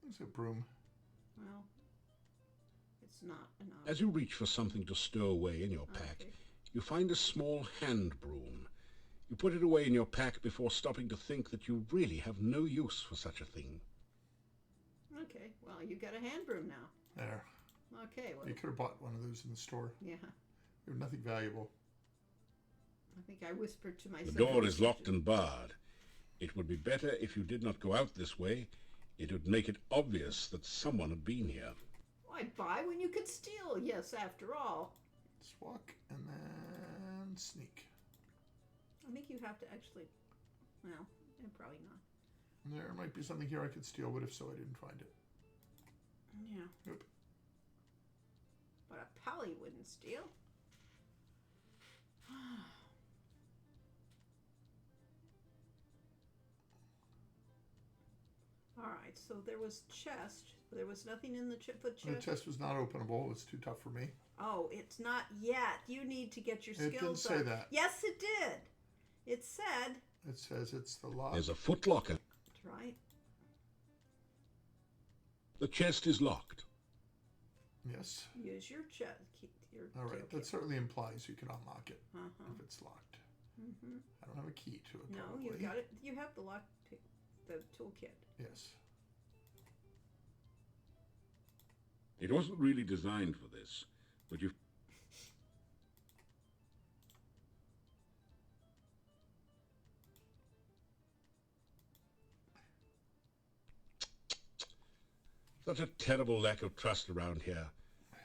A: There's a broom.
B: Well, it's not enough.
C: As you reach for something to stow away in your pack,
B: Okay.
C: you find a small hand broom. You put it away in your pack before stopping to think that you really have no use for such a thing.
B: Okay. Well, you got a hand broom now.
A: There.
B: Okay. Well,
A: You could have bought one of those in the store.
B: yeah.
A: We have nothing valuable.
B: I think I whispered to myself.
C: The door is locked and barred. It would be better if you did not go out this way. It would make it obvious that someone had been here.
B: Why buy when you could steal? Yes, after all.
A: Just walk and then sneak.
B: I think you have to actually. Well, probably not.
A: There might be something here I could steal, but if so, I didn't find it.
B: Yeah.
A: Nope.
B: But a pally wouldn't steal. All right. So there was chest. There was nothing in the foot
A: The
B: chest.
A: chest was not openable. It's too tough for me.
B: Oh, it's not yet. You need to get your skills
A: It didn't say
B: up.
A: that.
B: Yes, it did. It said.
A: It says it's the lock.
C: There's a footlocker.
B: That's right.
C: The chest is locked.
A: Yes.
B: Use your chest. Your
A: All right. That certainly implies you can unlock it
B: Uh-huh.
A: if it's locked.
B: Mm-hmm.
A: I don't have a key to it.
B: No,
A: probably.
B: you got it. You have the lock, the toolkit.
A: Yes.
C: It wasn't really designed for this, but you... Such a terrible lack of trust around here.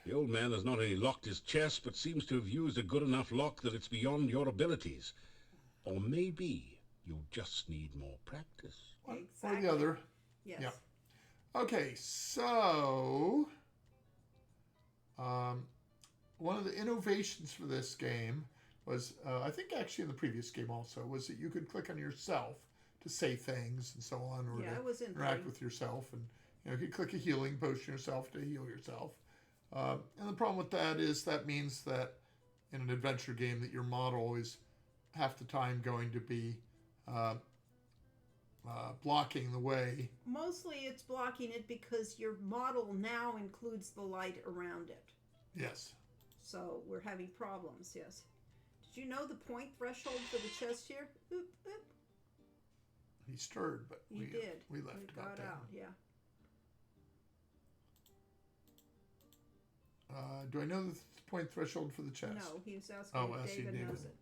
C: The old man has not only locked his chest, but seems to have used a good enough lock that it's beyond your abilities. Or maybe you just need more practice.
A: One
B: Exactly.
A: or the other.
B: Yes.
A: Yeah. Okay, so one of the innovations for this game was, I think actually in the previous game also, was that you could click on yourself to say things and so on, or
B: Yeah,
A: to
B: it was in
A: interact
B: three.
A: with yourself, and you could click a healing potion yourself to heal yourself. And the problem with that is that means that in an adventure game that your model is half the time going to be blocking the way.
B: Mostly it's blocking it because your model now includes the light around it.
A: Yes.
B: So we're having problems, yes. Did you know the point threshold for the chest here? Oop, oop.
A: He stirred, but
B: He did.
A: we left
B: We
A: about
B: got
A: that.
B: out, yeah.
A: Do I know the point threshold for the chest?
B: No, he was asking
A: Oh,
B: if
A: asking
B: David knows
A: David.
B: it.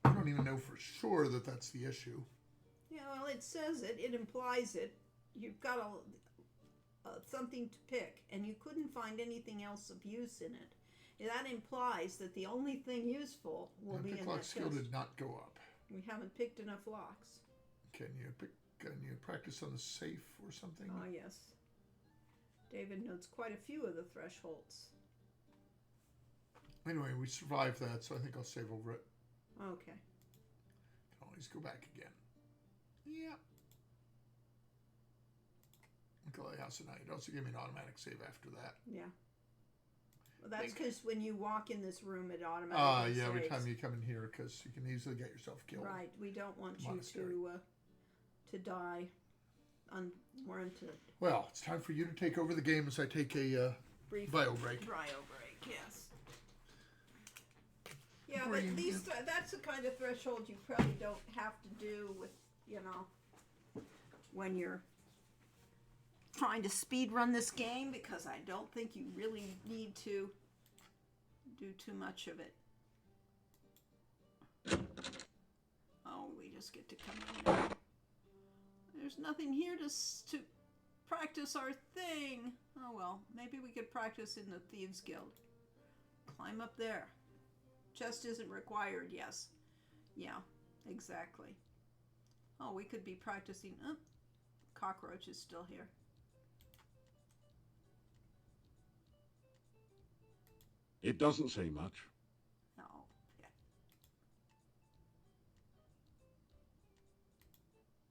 A: I don't even know for sure that that's the issue.
B: Yeah, well, it says it. It implies it. You've got something to pick, and you couldn't find anything else of use in it. That implies that the only thing useful will
A: My
B: be
A: pick
B: in
A: lock
B: that
A: skill
B: chest.
A: did not go up.
B: We haven't picked enough locks.
A: Can you practice on the safe or something?
B: Ah, yes. David notes quite a few of the thresholds.
A: Anyway, we survived that, so I think I'll save over it.
B: Okay.
A: Can always go back again. Yeah. Nikolai House at Night. It also gave me an automatic save after that.
B: Yeah. Well, that's because when you walk in this room, it automatically
A: yeah, every
B: saves.
A: time you come in here, because you can easily get yourself killed.
B: Right. We don't want you
A: Monastery.
B: to die unwarranted.
A: Well, it's time for you to take over the game as I take a
B: Brief
A: bio break.
B: Bio break, yes. Yeah, but
A: Brain,
B: these that's the kind of threshold you probably don't have to do with, when you're trying to speed run this game, because I don't think you really need to do too much of it. Oh, we just get to come in now. There's nothing here to practice our thing. Oh well, maybe we could practice in the Thieves Guild. Climb up there. Chest isn't required, yes. Yeah, exactly. Oh, we could be practicing. Cockroach is still here.
C: It doesn't say much.
B: No. Yeah.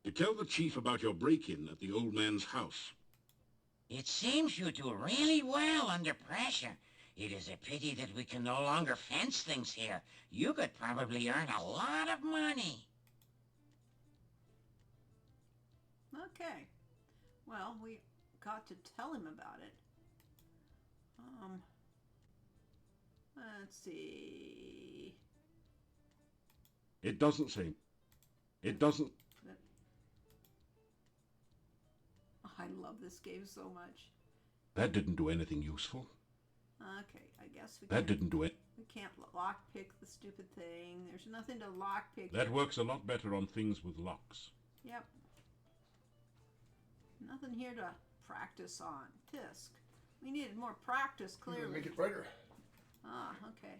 C: You tell the chief about your break-in at the old man's house.
H: It seems you do really well under pressure. It is a pity that we can no longer fence things here. You could probably earn a lot of money.
B: Okay. Well, we got to tell him about it. Let's see.
C: It doesn't say. It doesn't.
B: I love this game so much.
C: That didn't do anything useful.
B: Okay, I guess we
C: That
B: can't,
C: didn't do it.
B: we can't lockpick the stupid thing. There's nothing to lockpick.
C: That works a lot better on things with locks.
B: Yep. Nothing here to practice on. Tisk. We needed more practice,
A: I'm gonna
B: clearly.
A: make it brighter.
B: Ah, okay.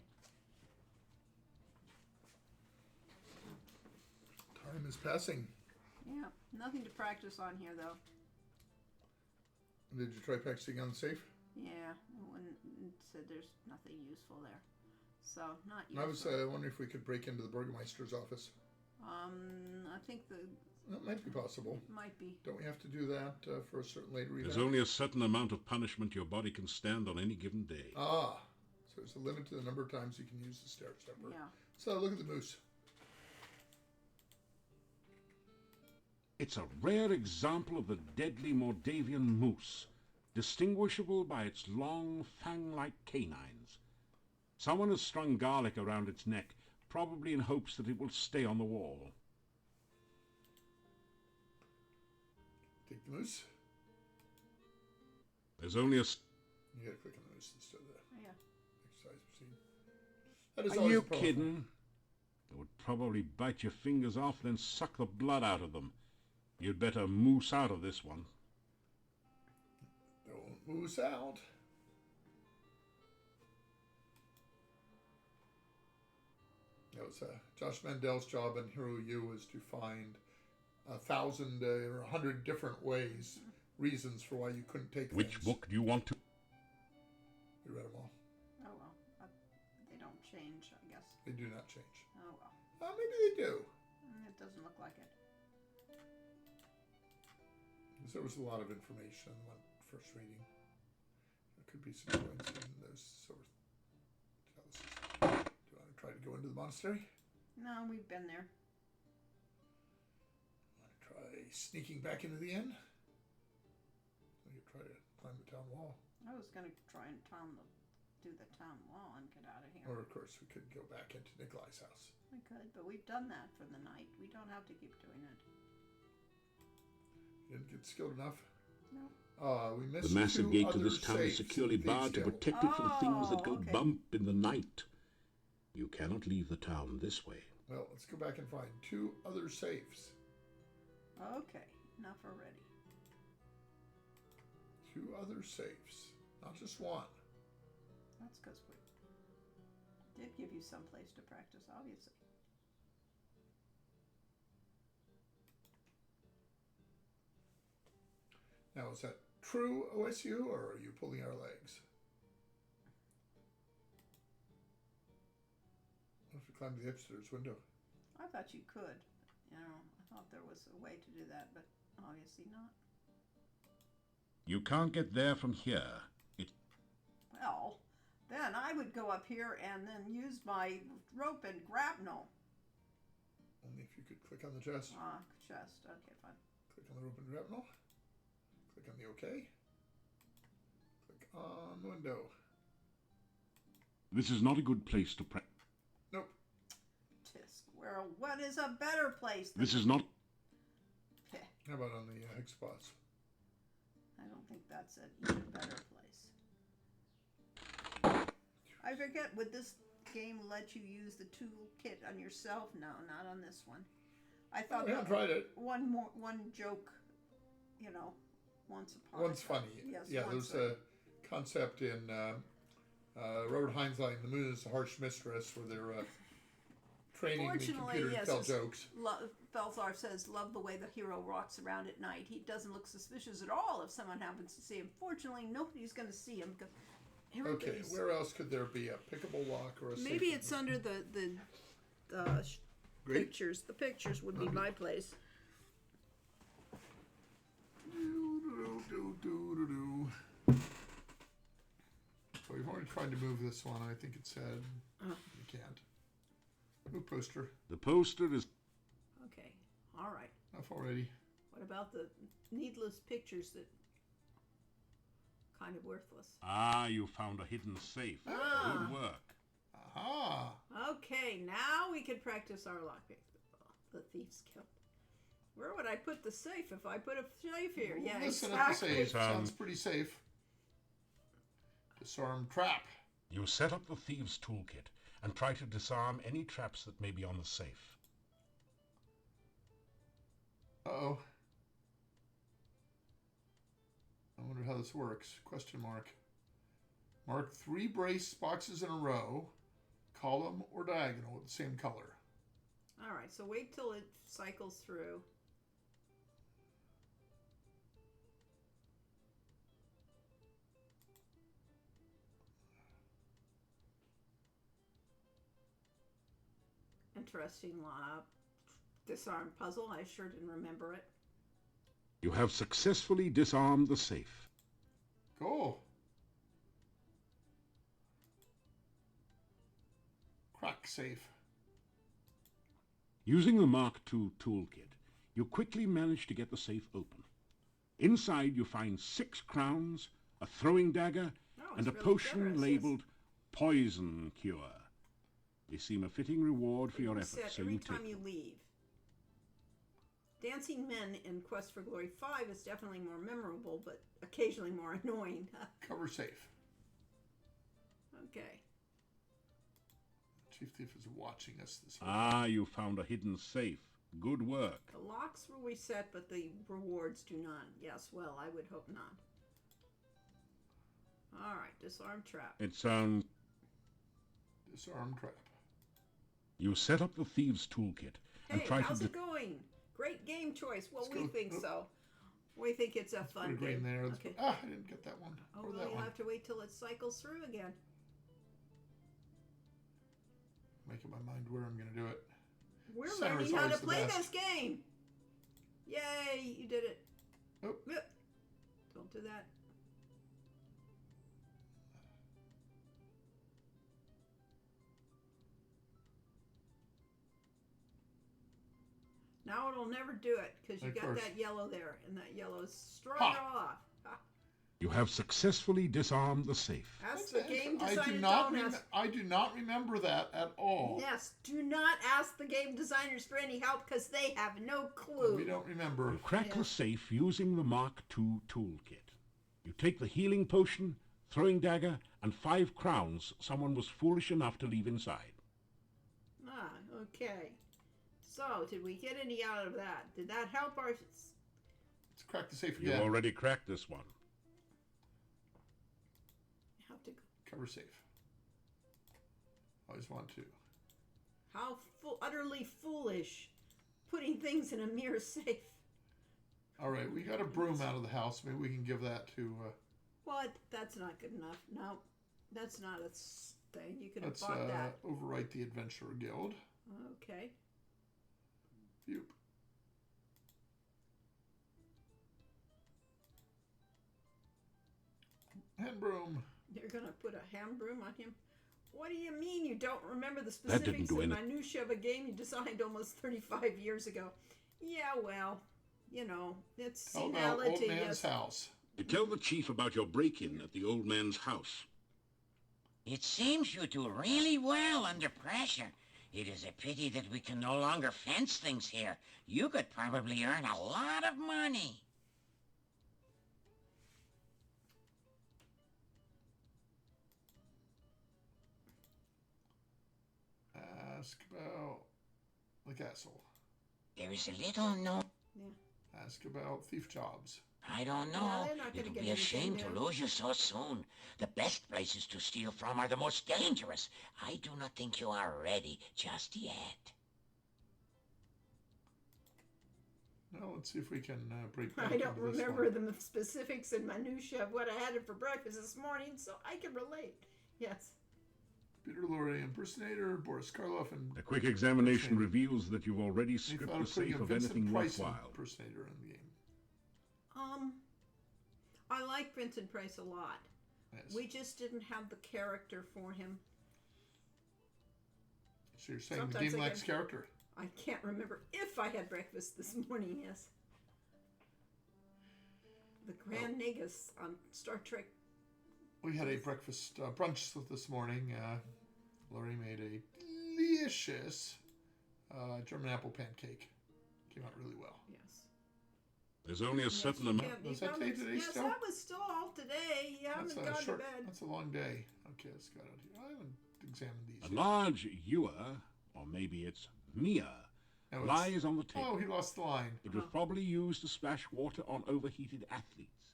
A: Time is passing.
B: Yeah, nothing to practice on here, though.
A: Did you try practicing on the safe?
B: Yeah, when it said there's nothing useful there. So, not
A: I was
B: useful.
A: wondering if we could break into the Burgermeister's office.
B: I think
A: That might be possible.
B: might be.
A: Don't we have to do that for a certain later event?
C: There's only a certain amount of punishment your body can stand on any given day.
A: Ah, so there's a limit to the number of times you can use the stair stepper.
B: Yeah.
A: So look at the moose.
C: It's a rare example of the deadly Mordavian moose, distinguishable by its long, fang-like canines. Someone has strung garlic around its neck, probably in hopes that it will stay on the wall.
A: Take the moose.
C: There's only a...
A: You gotta click on the moose instead of the
B: Yeah.
A: exercise machine. That is
C: Are
A: always
C: you
A: a problem.
C: kidding? It would probably bite your fingers off, then suck the blood out of them. You'd better moose out of this one.
A: Don't moose out. That was Josh Mandel's job in Hero U was to find 1,000 or 100 different ways, reasons for why you couldn't take
C: Which
A: things.
C: book do you want to...
A: We read them all.
B: Oh well. They don't change, I guess.
A: They do not change.
B: Oh well.
A: Maybe they do.
B: It doesn't look like it.
A: Because there was a lot of information in the first reading. There could be some points in those sort of. Do you want to try to go into the monastery?
B: No, we've been there.
A: Want to try sneaking back into the inn? We could try to climb the town wall.
B: I was going to try and do the town wall and get out of here.
A: Or, of course, we could go back into Nikolai's house.
B: We could, but we've done that for the night. We don't have to keep doing it.
A: You didn't get skilled enough?
B: No.
A: We missed
C: The massive
A: two
C: gate to
A: other
C: this town is
A: safes
C: securely
A: in
C: barred to
A: Thieves' Guild.
C: protect it from things that go
B: okay.
C: bump in the night. You cannot leave the town this way.
A: Well, let's go back and find two other safes.
B: Okay, enough already.
A: Two other safes. Not just one.
B: That's because we did give you some place to practice, obviously.
A: Now, is that true, OSU, or are you pulling our legs? What if we climb the upstairs window?
B: I thought you could. You know, I thought there was a way to do that, but obviously not.
C: You can't get there from here.
B: Well, then I would go up here and then use my rope and grapnel.
A: Only if you could click on the chest.
B: Chest. Okay, fine.
A: Click on the rope and grapnel. Click on the OK. Click on window.
C: This is not a good place to practice.
A: Nope.
B: Squirrel, what is a better place than...
C: This is not...
A: How about on the hex spots?
B: I don't think that's an even better place. I forget, would this game let you use the toolkit on yourself? No, not on this one. I thought
A: we haven't tried it.
B: One joke, you know, once upon
A: One's
B: a time.
A: funny.
B: Yes,
A: Yeah,
B: once
A: there's a concept in Robert Heinlein, The Moon is the Harsh Mistress, where they're training the computer to tell jokes.
B: Belzar says, love the way the hero walks around at night. He doesn't look suspicious at all if someone happens to see him. Fortunately, nobody's going to see him.
A: Okay, where else could there be a pickable lock or a
B: Maybe
A: safe
B: it's under the pictures. The pictures would be my place.
A: So we've already tried to move this one. I think it said you can't. Move poster.
C: The poster is...
B: Okay, all right.
A: Enough already.
B: What about the needless pictures that kind of worthless?
C: Ah, you found a hidden safe. Good work.
A: Aha.
B: Okay, now we can practice our lockpick. The Thieves' Guild. Where would I put the safe if I put a safe here? Yeah,
A: Listen
B: exactly.
A: at the safe. Sounds pretty safe. Disarm trap.
C: You set up the thieves' toolkit and try to disarm any traps that may be on the safe.
A: Uh-oh. I wonder how this works. Question mark. Mark 3 brace boxes in a row, column or diagonal with the same color.
B: All right, so wait till it cycles through. Interesting disarm puzzle. I sure didn't remember it.
C: You have successfully disarmed the safe.
A: Cool. Crack safe.
C: Using the Mark II toolkit, you quickly manage to get the safe open. Inside you find 6 crowns, a throwing dagger, and a
B: really
C: potion
B: generous,
C: labeled Poison Cure. They seem a fitting reward for your efforts, so
B: every
C: you take
B: time you leave. Dancing Men in Quest for Glory 5 is definitely more memorable, but occasionally more annoying.
A: Cover safe.
B: Okay.
A: Chief Thief is watching us this way.
C: Ah, you found a hidden safe. Good work.
B: The locks will reset, but the rewards do not. Yes, well, I would hope not. All right, disarm trap.
C: It sounds...
A: Disarm trap.
C: You set up the thieves' toolkit and
B: Hey,
C: try
B: how's
C: to...
B: it going? Great game choice. Well,
A: Let's
B: we
A: go.
B: think
A: Oh.
B: so. We think it's a fun
A: Put a green
B: game.
A: there.
B: Okay.
A: Ah, I didn't get that one.
B: Oh,
A: or
B: well,
A: that
B: you'll
A: one.
B: have to wait till it cycles through again.
A: Making my mind where I'm going to do it.
B: We're
A: Center's
B: learning how
A: always
B: to
A: the
B: play
A: best.
B: this game. Yay, you did it.
A: Oh.
B: Yep. Don't do that. Now it'll never do it because you
A: Of
B: got
A: course.
B: that yellow there, and that yellow is throwing
A: Ha.
B: it all off. Ha.
C: You have successfully disarmed the safe.
B: Ask the game
A: I
B: designer.
A: do not.
B: Don't ask.
A: I do not remember that at all.
B: Yes, do not ask the game designers for any help because they have no clue.
A: We don't remember.
C: You crack
B: Yeah.
C: the safe using the Mark II toolkit. You take the healing potion, throwing dagger, and 5 crowns someone was foolish enough to leave inside.
B: Ah, okay. So, did we get any out of that? Did that help our...
A: Let's crack the safe
C: You've
A: again.
C: already cracked this one.
B: Have to...
A: Cover safe. Always want to.
B: How utterly foolish putting things in a mirror safe.
A: All right, we got a broom out of the house. Maybe we can give that to.
B: What? That's not good enough. No, that's not a thing. You could have
A: Let's
B: bought that.
A: overwrite the Adventurer Guild.
B: Okay.
A: Phew. Hand broom.
B: You're going to put a hand broom on him? What do you mean you don't remember the
C: That didn't
B: specifics
C: do
B: and
C: anything.
B: minutiae of a game you designed almost 35 years ago? Yeah, well, you know, it's
A: How about
B: senility.
A: Old Man's
B: Yes.
A: House?
C: You tell the chief about your break-in at the old man's house.
H: It seems you do really well under pressure. It is a pity that we can no longer fence things here. You could probably earn a lot of money.
A: Ask about the castle.
H: There is a little no...
A: Ask about thief jobs.
H: I don't
B: Yeah,
H: know.
B: they're not gonna
H: It'll
B: get
H: be a
B: anything
H: shame to
B: there.
H: lose you so soon. The best places to steal from are the most dangerous. I do not think you are ready just yet.
A: Now let's see if we can break.
B: I
A: back
B: don't
A: into this
B: remember
A: one.
B: the specifics and minutiae of what I had for breakfast this morning, so I can relate. Yes.
A: Peter Lorre impersonator, Boris Karloff, and
C: A quick examination reveals that you've already
A: they
C: stripped
A: thought
C: the
A: of putting
C: safe
A: a
C: of
A: Vincent
C: anything
A: Price
C: worthwhile.
A: impersonator in the game.
B: I like Vincent Price a lot.
A: Yes.
B: We just didn't have the character for him.
A: So you're saying the
B: Sometimes
A: game
B: I
A: lacks
B: get-
A: character?
B: I can't remember if I had breakfast this morning, yes. The Grand Negus on Star Trek.
A: We had a breakfast brunch this morning. Laurie made a delicious German apple pancake. Came out really well.
B: Yes.
C: There's only a certain amount.
A: Was that day today
B: yes,
A: still?
B: that was still all today. You haven't gone to bed.
A: That's a long day. Okay, let's go out here. I haven't examined these.
C: A
A: yet.
C: large ewer, or maybe it's Mia,
A: No, it's-
C: lies on the table.
A: Oh, he lost the line.
C: It was probably used to splash water on overheated athletes.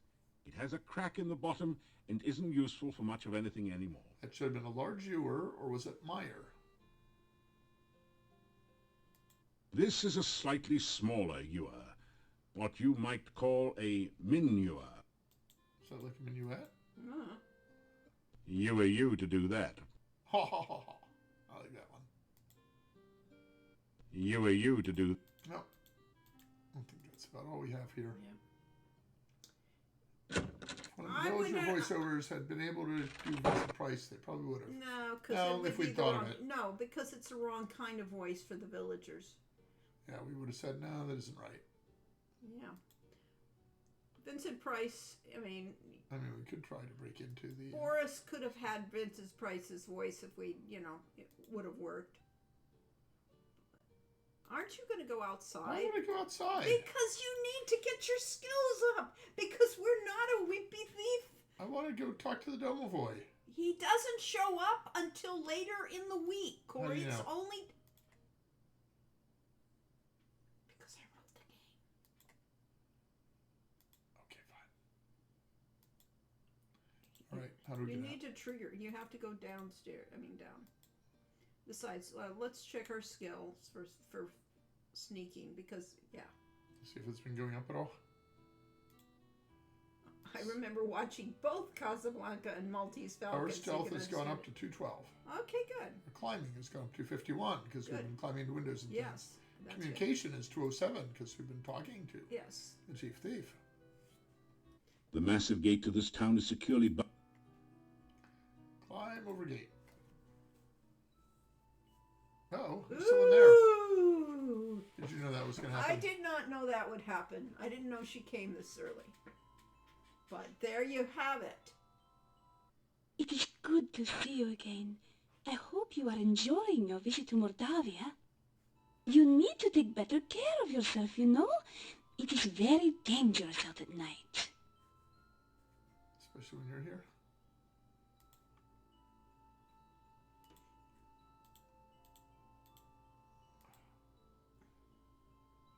C: It has a crack in the bottom and isn't useful for much of anything anymore.
A: That should have been a large ewer, or was it Meyer?
C: This is a slightly smaller ewer, what you might call a min-ewer.
A: Is that like a minuet?
C: You are you to do that.
A: Ha ha ha ha. I like that one.
C: You are you to do...
A: No. I don't think that's about all we have here. One of the
B: I
A: villager
B: wouldn't-
A: voiceovers had been able to do Vincent Price, they probably would have.
B: No, because
A: No, if we'd thought of it.
B: No, because it's the wrong kind of voice for the villagers.
A: Yeah, we would have said, no, that isn't right.
B: Yeah. Vincent Price, I mean,
A: We could try to break into the...
B: Boris could have had Vincent Price's voice if we, it would have worked. Aren't you going to go outside?
A: Why would I go outside?
B: Because you need to get your skills up. Because we're not a wimpy thief.
A: I want to go talk to the Domovoy.
B: He doesn't show up until later in the week,
A: How do
B: Corey.
A: you
B: It's
A: know?
B: only... Because I wrote the game.
A: Okay, fine. All right, how do we
B: You
A: get
B: need to trigger. You have to go downstairs. Down. Besides, let's check our skills for sneaking because, yeah.
A: See if it's been going up at all.
B: I remember watching both Casablanca and Maltese Falcon.
A: Our
B: so you
A: stealth
B: can
A: has gone up to
B: understand
A: 212.
B: it. Okay, good.
A: Our climbing has gone up to 51 because we've
B: Good.
A: been climbing into windows and
B: Yes.
A: things.
B: That's
A: Communication is 207 because we've been talking to
B: Good. Yes.
A: the chief thief.
C: The massive gate to this town is securely...
A: Climb over gate. Oh, he's still in there.
B: Ooh.
A: Did you know that was going to
B: I
A: happen?
B: happen. I didn't know she came this early. But there you have it.
M: It is good to see you again. I hope you are enjoying your visit to Mordavia. You need to take better care of yourself, you know? It is very dangerous out at night.
A: Especially when you're here.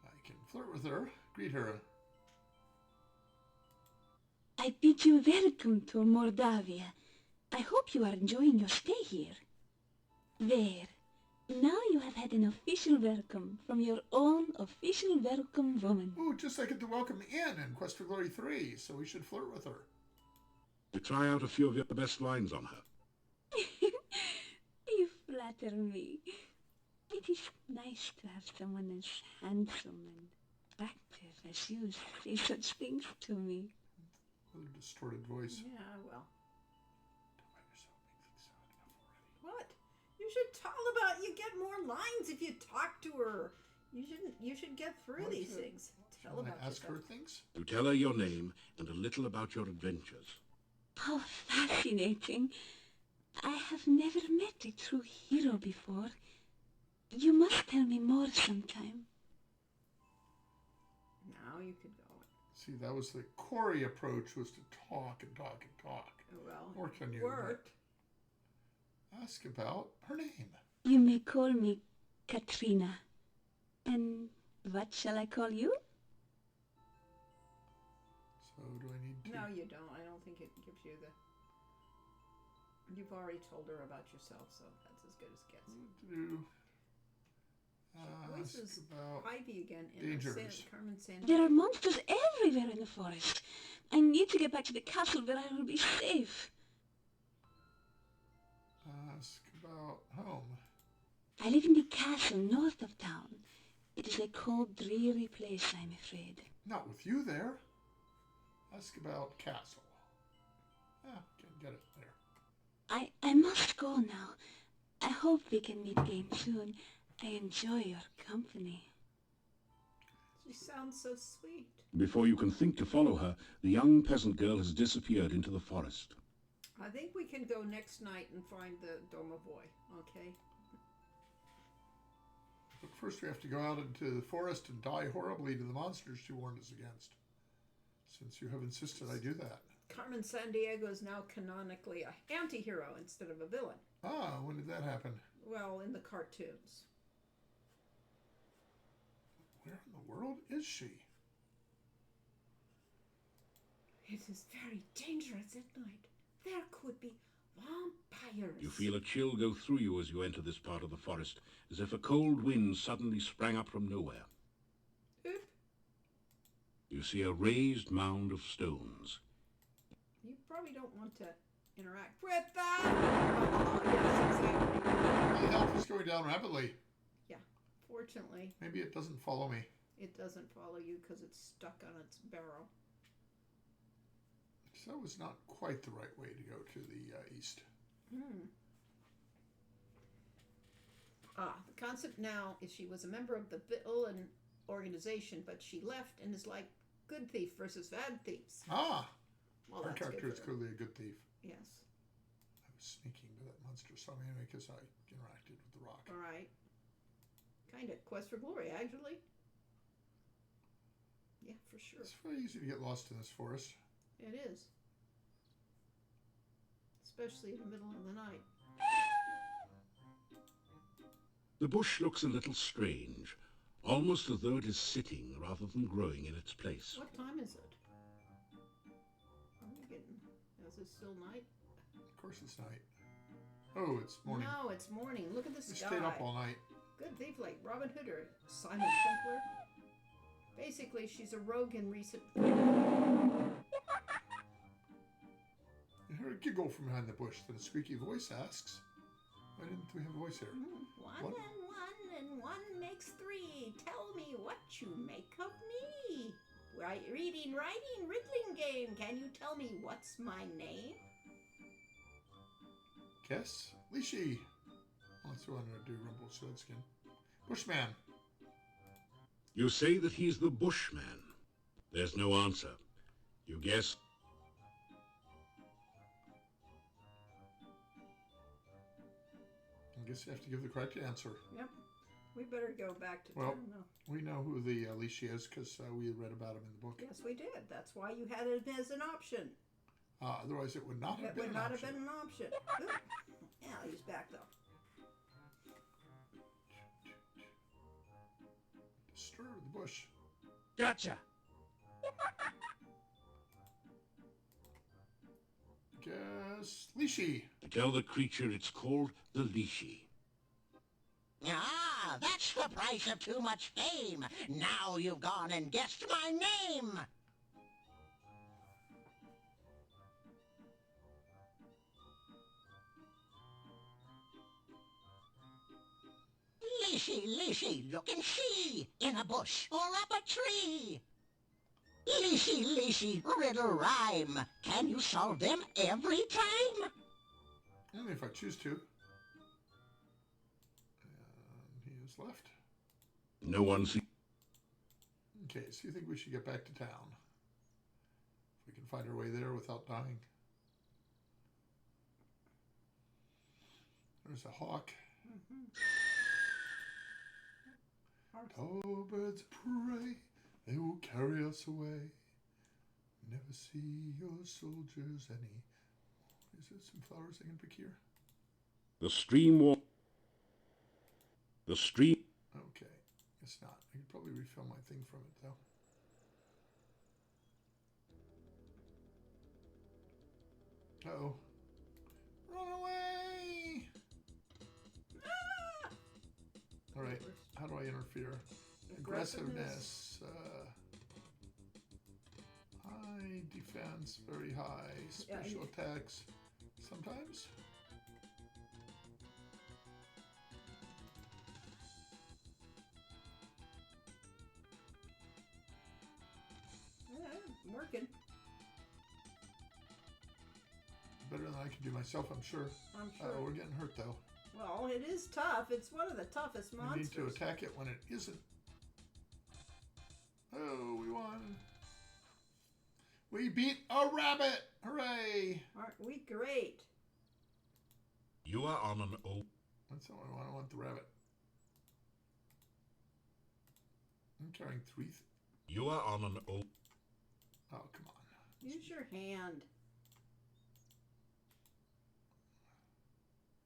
A: I can flirt with her, greet her.
M: I bid you welcome to Mordavia. I hope you are enjoying your stay here. There. Now you have had an official welcome from your own official welcome woman.
A: Oh, just like at the Welcome Inn in Quest for Glory 3, so we should flirt with her.
C: You try out a few of your best lines on her.
M: You flatter me. It is nice to have someone as handsome and attractive as you say such things to me.
A: With a distorted voice.
B: Yeah, well. What? You should tell about. You get more lines if you talk to her. You should get through
A: What
B: these
A: is it?
B: things. Tell
A: Shall
B: about
A: I ask
B: yourself.
A: her things?
C: You tell her your name and a little about your adventures.
M: How fascinating. I have never met a true hero before. You must tell me more sometime.
B: Now you could go.
A: See, that was the Corey approach, was to talk and talk and talk.
B: Well,
A: Worked on you.
B: worked.
A: but Ask about her name.
M: You may call me Katrina. And what shall I call you?
A: So do I need to...
B: No, you don't. I don't think it gives you the... You've already told her about yourself, so that's as good as it gets.
A: do...
B: Voice
A: ask
B: is
A: about
B: Ivy again in
A: dangers.
B: Carmen San.
M: There are monsters everywhere in the forest. I need to get back to the castle where I will be safe.
A: Ask about home.
M: I live in the castle north of town. It is a cold, dreary place, I'm afraid.
A: Not with you there. Ask about castle. Ah, can get it there.
M: I must go now. I hope we can meet again soon. I enjoy your company.
B: She sounds so sweet.
C: Before you can think to follow her, the young peasant girl has disappeared into the forest.
B: I think we can go next night and find the Domovoy, okay?
A: But first we have to go out into the forest and die horribly to the monsters she warned us against. Since you have insisted I do that.
B: Carmen Sandiego is now canonically an anti-hero instead of a villain.
A: Ah, when did that happen?
B: Well, in the cartoons.
A: Where in the world is she?
B: It is very dangerous at night. There could be vampires.
C: You feel a chill go through you as you enter this part of the forest, as if a cold wind suddenly sprang up from nowhere.
B: Oop.
C: You see a raised mound of stones.
B: You probably don't want to interact with that. Oh, yes, exactly.
A: My health is going down rapidly.
B: Yeah, fortunately,
A: Maybe it doesn't follow me.
B: it doesn't follow you because it's stuck on its barrel.
A: So that was not quite the right way to go to the east.
B: The concept now is she was a member of the villain organization, but she left and is like good thief versus bad thieves.
A: Ah!
B: Well,
A: Our
B: that's
A: character
B: good
A: is
B: for her.
A: clearly a good thief.
B: Yes.
A: I was sneaking, but that monster saw me anyway because I interacted with the rock.
B: All right. Kind of. Quest for Glory, actually. Yeah, for sure.
A: It's very easy to get lost in this forest.
B: It is. Especially in the middle of the night.
C: The bush looks a little strange, almost as though it is sitting rather than growing in its place.
B: What time is it? Are we getting... Is it still night?
A: Of course it's night. Oh, it's morning.
B: No, it's morning. Look at the
A: We
B: sky.
A: stayed up all night.
B: Good thief like Robin Hood or Simon Templar. Basically, she's a rogue in recent...
A: I heard a giggle from behind the bush. Then a squeaky voice asks, why didn't we have a voice here?
B: One and one makes three. Tell me what you make of me. Right, reading, writing, riddling game. Can you tell me what's my name?
A: Guess? Lishi. That's who I wanted to do, Rumpelstiltskin. Bushman.
C: You say that he's the Bushman. There's no answer. You guess?
A: I guess you have to give the correct answer.
B: Yep. We better go back to
A: Well,
B: town now.
A: we know who the Lishi is because we read about him in the book.
B: Yes, we did. That's why you had it as an option.
A: Otherwise, it would not have
B: It
A: been
B: would
A: an
B: not
A: option.
B: have been an option. Ooh. Yeah, he's back though.
A: Stir the bush.
G: Gotcha.
A: Guess Lishi.
C: Tell the creature it's called the Lishi.
H: Ah, that's the price of too much fame. Now you've gone and guessed my name. Lishi, Lishi, look and see, in a bush or up a tree. Lishi, Lishi, riddle rhyme. Can you solve them every time?
A: Only if I choose to. And he is left.
C: No one sees.
A: Okay, so you think we should get back to town? If we can find our way there without dying. There's a hawk. Oh, birds of prey, they will carry us away. Never see your soldiers any. Is there some flowers I can pick here?
C: The stream. The stream.
A: Okay, it's not. I could probably refill my thing from it though. Uh-oh. Run away!
B: Ah!
A: All right, how do I interfere? Aggressiveness. High defense, very high. Special attacks, sometimes.
B: Yeah, working.
A: Better than I can do myself, I'm sure.
B: I'm sure.
A: We're getting hurt though.
B: Well, it is tough. It's one of the toughest
A: We
B: monsters.
A: need to attack it when it isn't. Oh, we won. We beat a rabbit! Hooray!
B: Aren't we great?
C: You are on an old.
A: That's not what I want. I want the rabbit. I'm carrying three.
C: You are on an old.
A: Oh, come on.
B: Use your hand.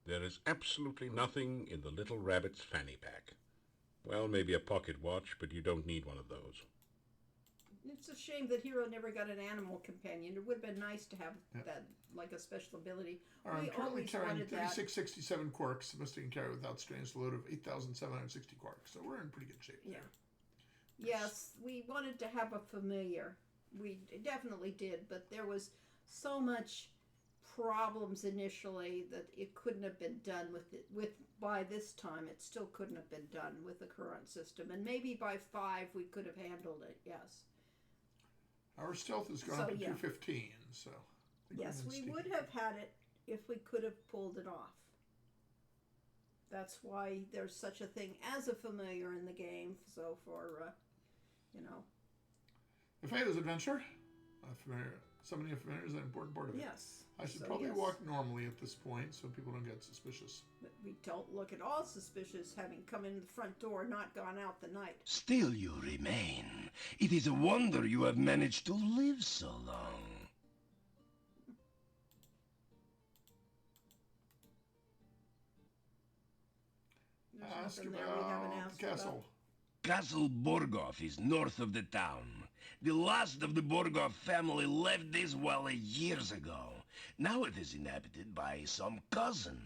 C: There is absolutely nothing in the little rabbit's fanny pack. Well, maybe a pocket watch, but you don't need one of those.
B: It's a shame that Hero never got an animal companion. It would have been nice to have that, like a special ability.
A: I'm
B: We
A: currently
B: always
A: carrying
B: wanted that.
A: 3667 quarks. The Mystic can carry without strains a load of 8,760 quarks. So we're in pretty good shape there.
B: Yes, we wanted to have a familiar. We definitely did, but there was so much problems initially that it couldn't have been done with by this time it still couldn't have been done with the current system, and maybe by 5 we could have handled it. Yes,
A: our stealth has gone
B: So,
A: up to
B: yeah.
A: 215, so I think
B: yes,
A: we're
B: we
A: sneaky.
B: would have had it if we could have pulled it off. That's why there's such a thing as a familiar in the game. So for
A: The Phaedos Adventure, summoning a familiar is an important part of it.
B: yes,
A: I should
B: So,
A: probably
B: yes.
A: walk normally at this point so people don't get suspicious.
B: But we don't look at all suspicious having come in the front door, not gone out the night.
E: Still you remain. It is a wonder you have managed to live so long.
B: There's
A: Ask
B: nothing there we haven't
A: about
B: asked
A: the castle.
B: about.
E: Castle Borgoff is north of the town. The last of the Borgoff family left this valley years ago. Now it is inhabited by some cousin.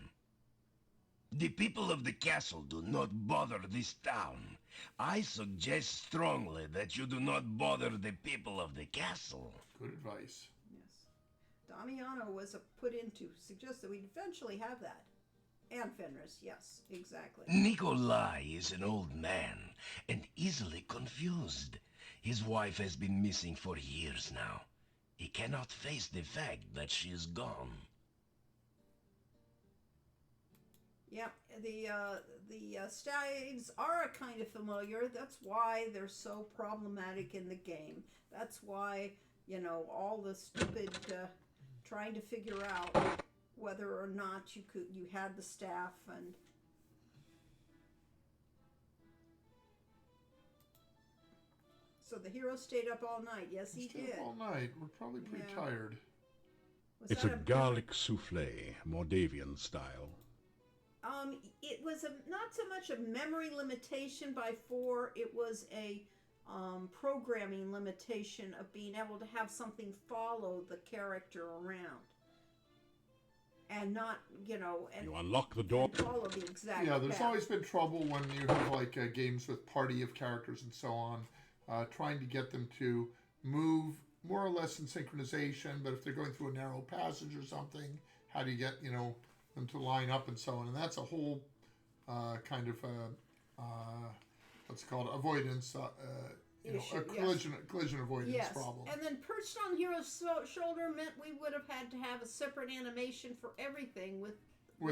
E: The people of the castle do not bother this town. I suggest strongly that you do not bother the people of the castle.
A: Good advice.
B: Yes. Damiano was put in to suggest that we'd eventually have that. And Fenris, yes, exactly.
E: Nikolai is an old man and easily confused. His wife has been missing for years now. He cannot face the fact that she is gone.
B: Yep, the staves are kind of familiar. That's why they're so problematic in the game. That's why, you know, all the stupid trying to figure out whether or not you had the staff. And so the hero stayed up all night. Yes, he
A: Stayed
B: did.
A: up all night. We're probably pretty
B: Yeah.
A: tired.
B: Was
C: It's
B: that
C: a garlic souffle, Mordavian style.
B: It was not so much a memory limitation by 4. It was a programming limitation of being able to have something follow the character around, and not, you know, and
C: You unlock the door.
B: and follow the exact.
A: Yeah, there's
B: path.
A: always been trouble when you have like games with party of characters and so on, trying to get them to move more or less in synchronization. But if they're going through a narrow passage or something, how do you get them to line up and so on? And that's a whole kind of what's it called, avoidance.
B: Issue,
A: A collision avoidance
B: yes.
A: problem.
B: And then perched on Hero's shoulder meant we would have had to have a separate animation for everything with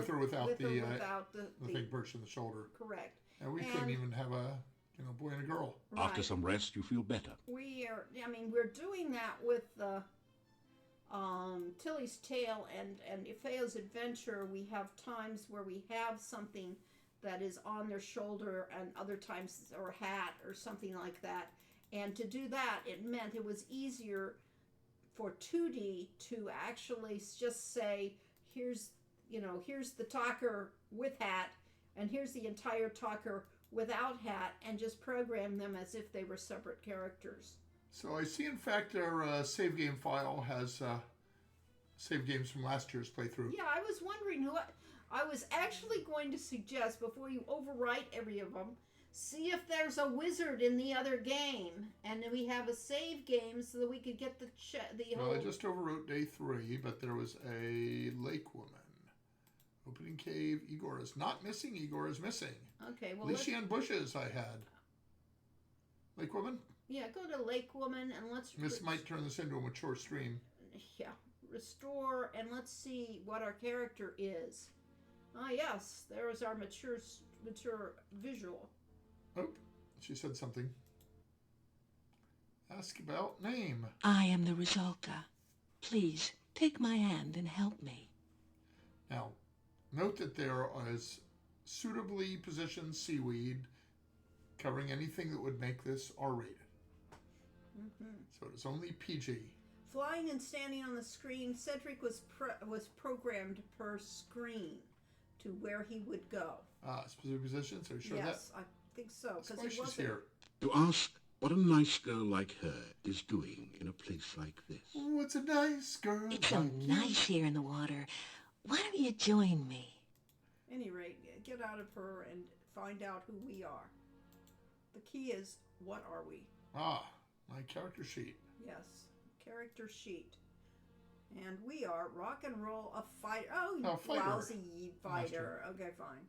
A: or without
B: with
A: the
B: or without the
A: thing perched on the shoulder.
B: correct.
A: And we couldn't even have a boy and a girl.
C: After
B: Right.
C: some rest, you feel better.
B: We're doing that with the Tilly's Tale and Ifeo's Adventure. We have times where we have something that is on their shoulder, and other times, or hat or something like that. And to do that, it meant it was easier for 2D to actually just say, here's the talker with hat, and here's the entire talker without hat, and just program them as if they were separate characters.
A: So I see, in fact, our save game file has save games from last year's playthrough.
B: Yeah, I was wondering what I was actually going to suggest before you overwrite every of them. See if there's a wizard in the other game, and then we have a save game so that we could get the whole.
A: Well, I just overwrote day 3, but there was a lake woman. Opening cave. Igor is not missing. Igor is missing.
B: Okay, well,
A: Lycian bushes I had. Lake woman?
B: yeah, go to Lake Woman and let's.
A: This might turn this into a mature stream.
B: Yeah, restore, and let's see what our character is. Ah, yes, there is our mature visual.
A: Oh, she said something. Ask about name.
N: I am the Rusalka. Please, take my hand and help me.
A: Now, note that there is suitably positioned seaweed covering anything that would make this R-rated.
B: Mm-hmm.
A: So it is only PG.
B: Flying and standing on the screen, Cedric was programmed per screen to where he would go.
A: Specific positions? Are you sure
B: yes, I think so.
A: That's why
B: Because
A: she's here.
C: To ask what a nice girl like her is doing in a place like this.
A: Oh, it's a nice girl.
N: It's so nice here in the water. Why don't you join me?
B: Any rate, get out of her and find out who we are. The key is, what are we?
A: Ah, my character sheet.
B: Yes, character sheet. And we are rock and roll a fighter. Oh,
A: Oh, fighter.
B: lousy fighter. Okay, fine.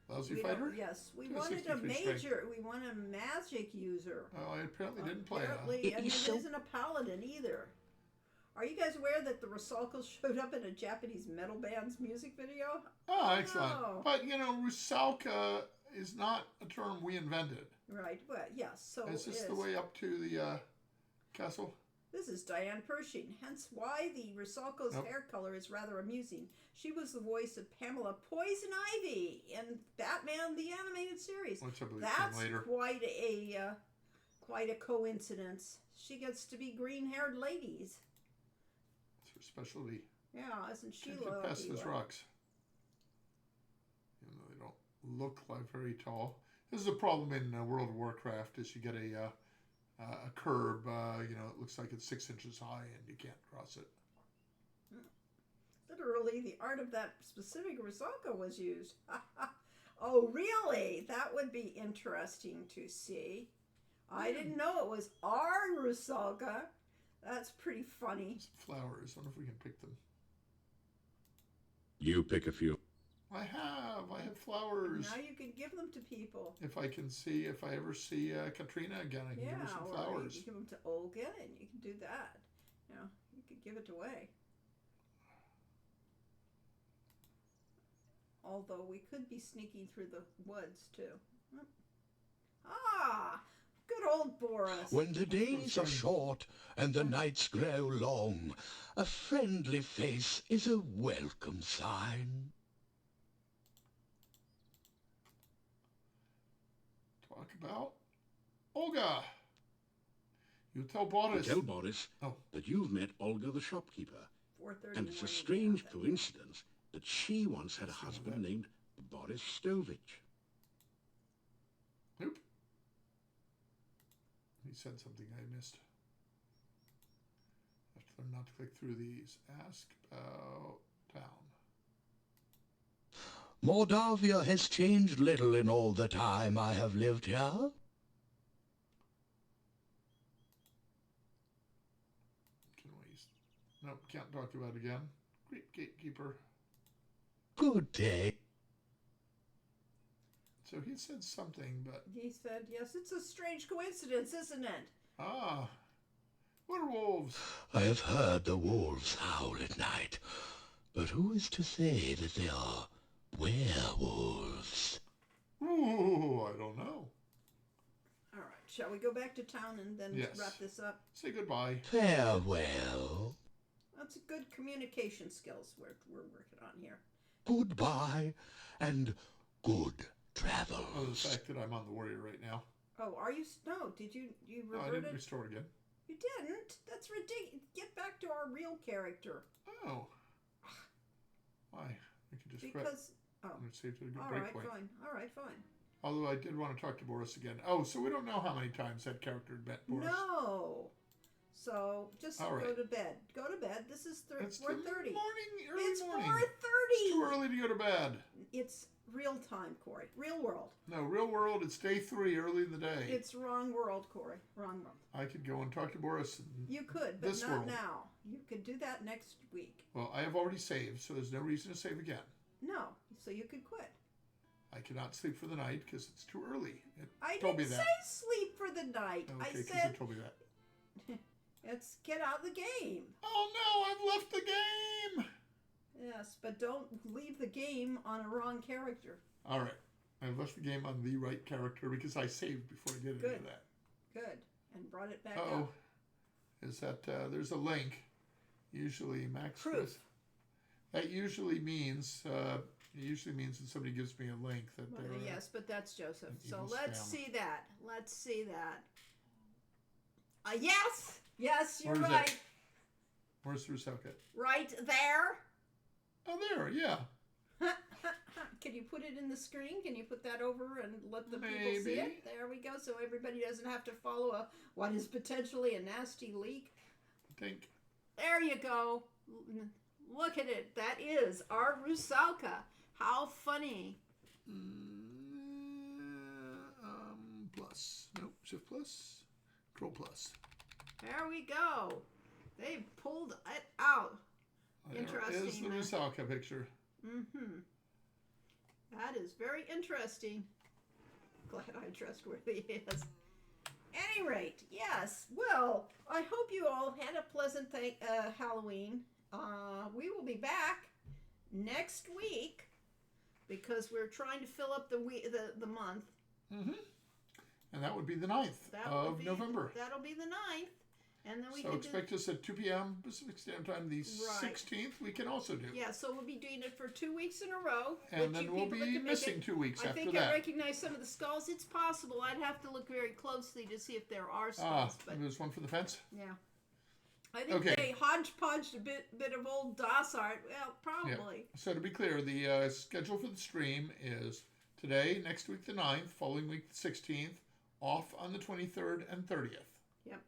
A: Lousy
B: We
A: fighter?
B: don't- Yes, we
A: To a
B: wanted a
A: 63 strength.
B: major. We want a magic user.
A: Oh, I apparently didn't play
B: Apparently, and
N: It
B: it
N: is so-
B: isn't a paladin either. Are you guys aware that the Rusalkals showed up in a Japanese metal band's music video?
A: Oh, excellent.
B: No.
A: But, Rusalka is not a term we invented.
B: Right. Well, yes. So
A: Is this
B: is.
A: the way up to the castle?
B: This is Diane Pershing, hence why the Rusalka's
A: Nope.
B: hair color is rather amusing. She was the voice of Pamela Poison Ivy in Batman the Animated Series.
A: Which I believe
B: That's
A: came later.
B: quite a coincidence. She gets to be green-haired ladies.
A: It's her specialty.
B: Yeah, isn't she
A: Can't get past
B: lucky?
A: those rocks. Even though they don't look like very tall. This is a problem in World of Warcraft, is you get a curb, it looks like it's 6 inches high and you can't cross it.
B: Literally, the art of that specific Rusalka was used. Oh, really? That would be interesting to see. I didn't know it was our Rusalka. That's pretty funny.
A: Some flowers. I wonder if we can pick them.
C: You pick a few.
A: I have flowers.
B: Now you can give them to people.
A: If I ever see Katrina again, I can give her some
B: or
A: flowers.
B: you can give them to Olga, and you can do that. You could give it away. although we could be sneaking through the woods too. Ah, good old Boris.
D: When the days are short and the nights grow long, a friendly face is a welcome sign.
A: Talk about Olga. You tell Boris.
C: Tell Boris
A: Oh.
C: that you've met Olga the shopkeeper.
B: 4:30
C: And it's a
B: morning,
C: strange
B: yeah.
C: coincidence that she once had a husband named Boris Stovich.
A: Nope. He said something I missed. I have to learn not to click through these. Ask about town.
D: Mordavia has changed little in all the time I have lived here.
A: Can we? Nope, can't talk about it again. Great gatekeeper.
D: Good day.
A: So he said something, but
B: He said, yes, it's a strange coincidence, isn't it?
A: ah, werewolves.
D: I have heard the wolves howl at night, but who is to say that they are werewolves?
A: Ooh, I don't know.
B: All right, shall we go back to town and then
A: Yes.
B: wrap this up?
A: Say goodbye.
D: Farewell.
B: That's good communication skills we're working on here.
D: Goodbye and good travels.
A: Oh, the fact that I'm on the warrior right now.
B: Oh, are you? No, did you
A: No, I
B: reverted?
A: didn't restore again.
B: You didn't? That's ridiculous. Get back to our real character.
A: Oh. Why? I could just quit.
B: Because, oh.
A: I'm going to save to a good
B: All
A: break
B: right,
A: point.
B: fine. All right, fine.
A: Although I did want to talk to Boris again. Oh, so we don't know how many times that character had met Boris.
B: No. So just
A: All
B: go
A: right.
B: to bed. Go to bed. This is
A: It's
B: 4:30.
A: Early
B: It's
A: morning.
B: 4:30.
A: It's too early to go to bed.
B: It's real time, Corey. Real world.
A: No, real world, it's day 3, early in the day.
B: It's wrong world, Corey. Wrong world.
A: I could go and talk to Boris.
B: You could, but
A: This
B: not
A: world.
B: now. You could do that next week.
A: Well, I have already saved, so there's no reason to save again.
B: No, so you could quit.
A: I cannot sleep for the night because it's too early. It
B: I
A: told
B: didn't
A: me
B: say
A: that.
B: sleep for the night.
A: Okay,
B: I
A: because
B: said
A: it told me that.
B: let's get out of the game.
A: Oh no, I've left the game!
B: Yes, but don't leave the game on a wrong character.
A: All right. I've left the game on the right character because I saved before I did any
B: Good.
A: of that.
B: Good. And brought it back
A: Uh-oh.
B: up.
A: Is that there's a link. Usually Max
B: Proof.
A: Chris- That usually means that somebody gives me a link that
B: Well,
A: they're
B: yes, but that's Joseph.
A: an
B: So
A: evil
B: let's
A: spam.
B: see that. Let's see that. Yes! Yes, you're
A: Where is it?
B: right.
A: Where's Rusalka?
B: Right there.
A: Oh, there, yeah.
B: Can you put it in the screen? Can you put that over and let the people see
A: Maybe.
B: it? There we go. So everybody doesn't have to follow what is potentially a nasty leak.
A: I think.
B: There you go. Look at it. That is our Rusalka. How funny.
A: Plus. Nope. Shift plus. Control plus.
B: There we go. They pulled it out.
A: There is
B: Interesting.
A: the Rusalka picture.
B: Mm-hmm. That is very interesting. Glad I'm trustworthy. Yes. Any rate, yes. Well, I hope you all had a pleasant Halloween. We will be back next week because we're trying to fill up the month.
A: Mm-hmm. And that would be the 9th of November.
B: That'll be the 9th. And then we
A: So
B: can
A: expect us at 2 p.m. Pacific Standard Time. The
B: Right.
A: 16th we can also do.
B: Yeah, so we'll be doing it for 2 weeks in a row.
A: And
B: with
A: then
B: you
A: we'll
B: people that
A: be
B: can make
A: missing
B: it.
A: 2 weeks
B: I
A: after
B: think
A: that.
B: I recognize some of the skulls. It's possible. I'd have to look very closely to see if there are
A: Ah,
B: skulls. But
A: there's one for the fence?
B: yeah, I think
A: Okay.
B: they hodgepodged a bit of old DOS art. Well, probably.
A: Yeah. So to be clear, the schedule for the stream is today, next week the 9th, following week the 16th, off on the 23rd and 30th.
B: Yep.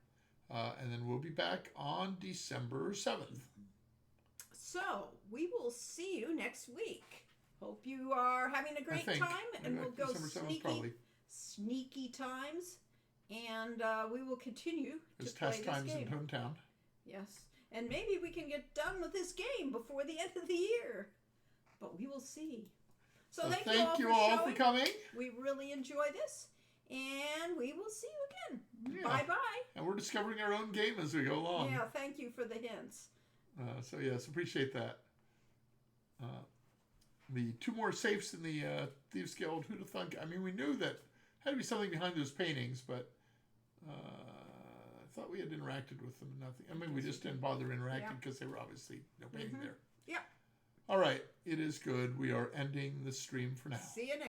A: And then we'll be back on December 7th.
B: So we will see you next week. Hope you are having a great
A: think.
B: time, and
A: Yeah,
B: we'll go
A: December 7th probably.
B: sneaky times, and we will continue
A: It's
B: to play
A: test
B: this
A: times
B: game.
A: in hometown.
B: Yes, and maybe we can get done with this game before the end of the year, but we will see. So thank you all for showing.
A: coming.
B: We really enjoy this, and we will see you again.
A: Yeah.
B: Bye bye.
A: And we're discovering our own game as we go along.
B: Yeah, thank you for the hints.
A: So yes, appreciate that. The 2 more safes in the Thieves Guild. Who'd have thunk? I mean, we knew that had to be something behind those paintings, but I thought we had interacted with them. Nothing. I mean, we just didn't bother interacting because they were obviously no painting there.
B: Yeah.
A: All right. It is good. We are ending the stream for now.
B: See you next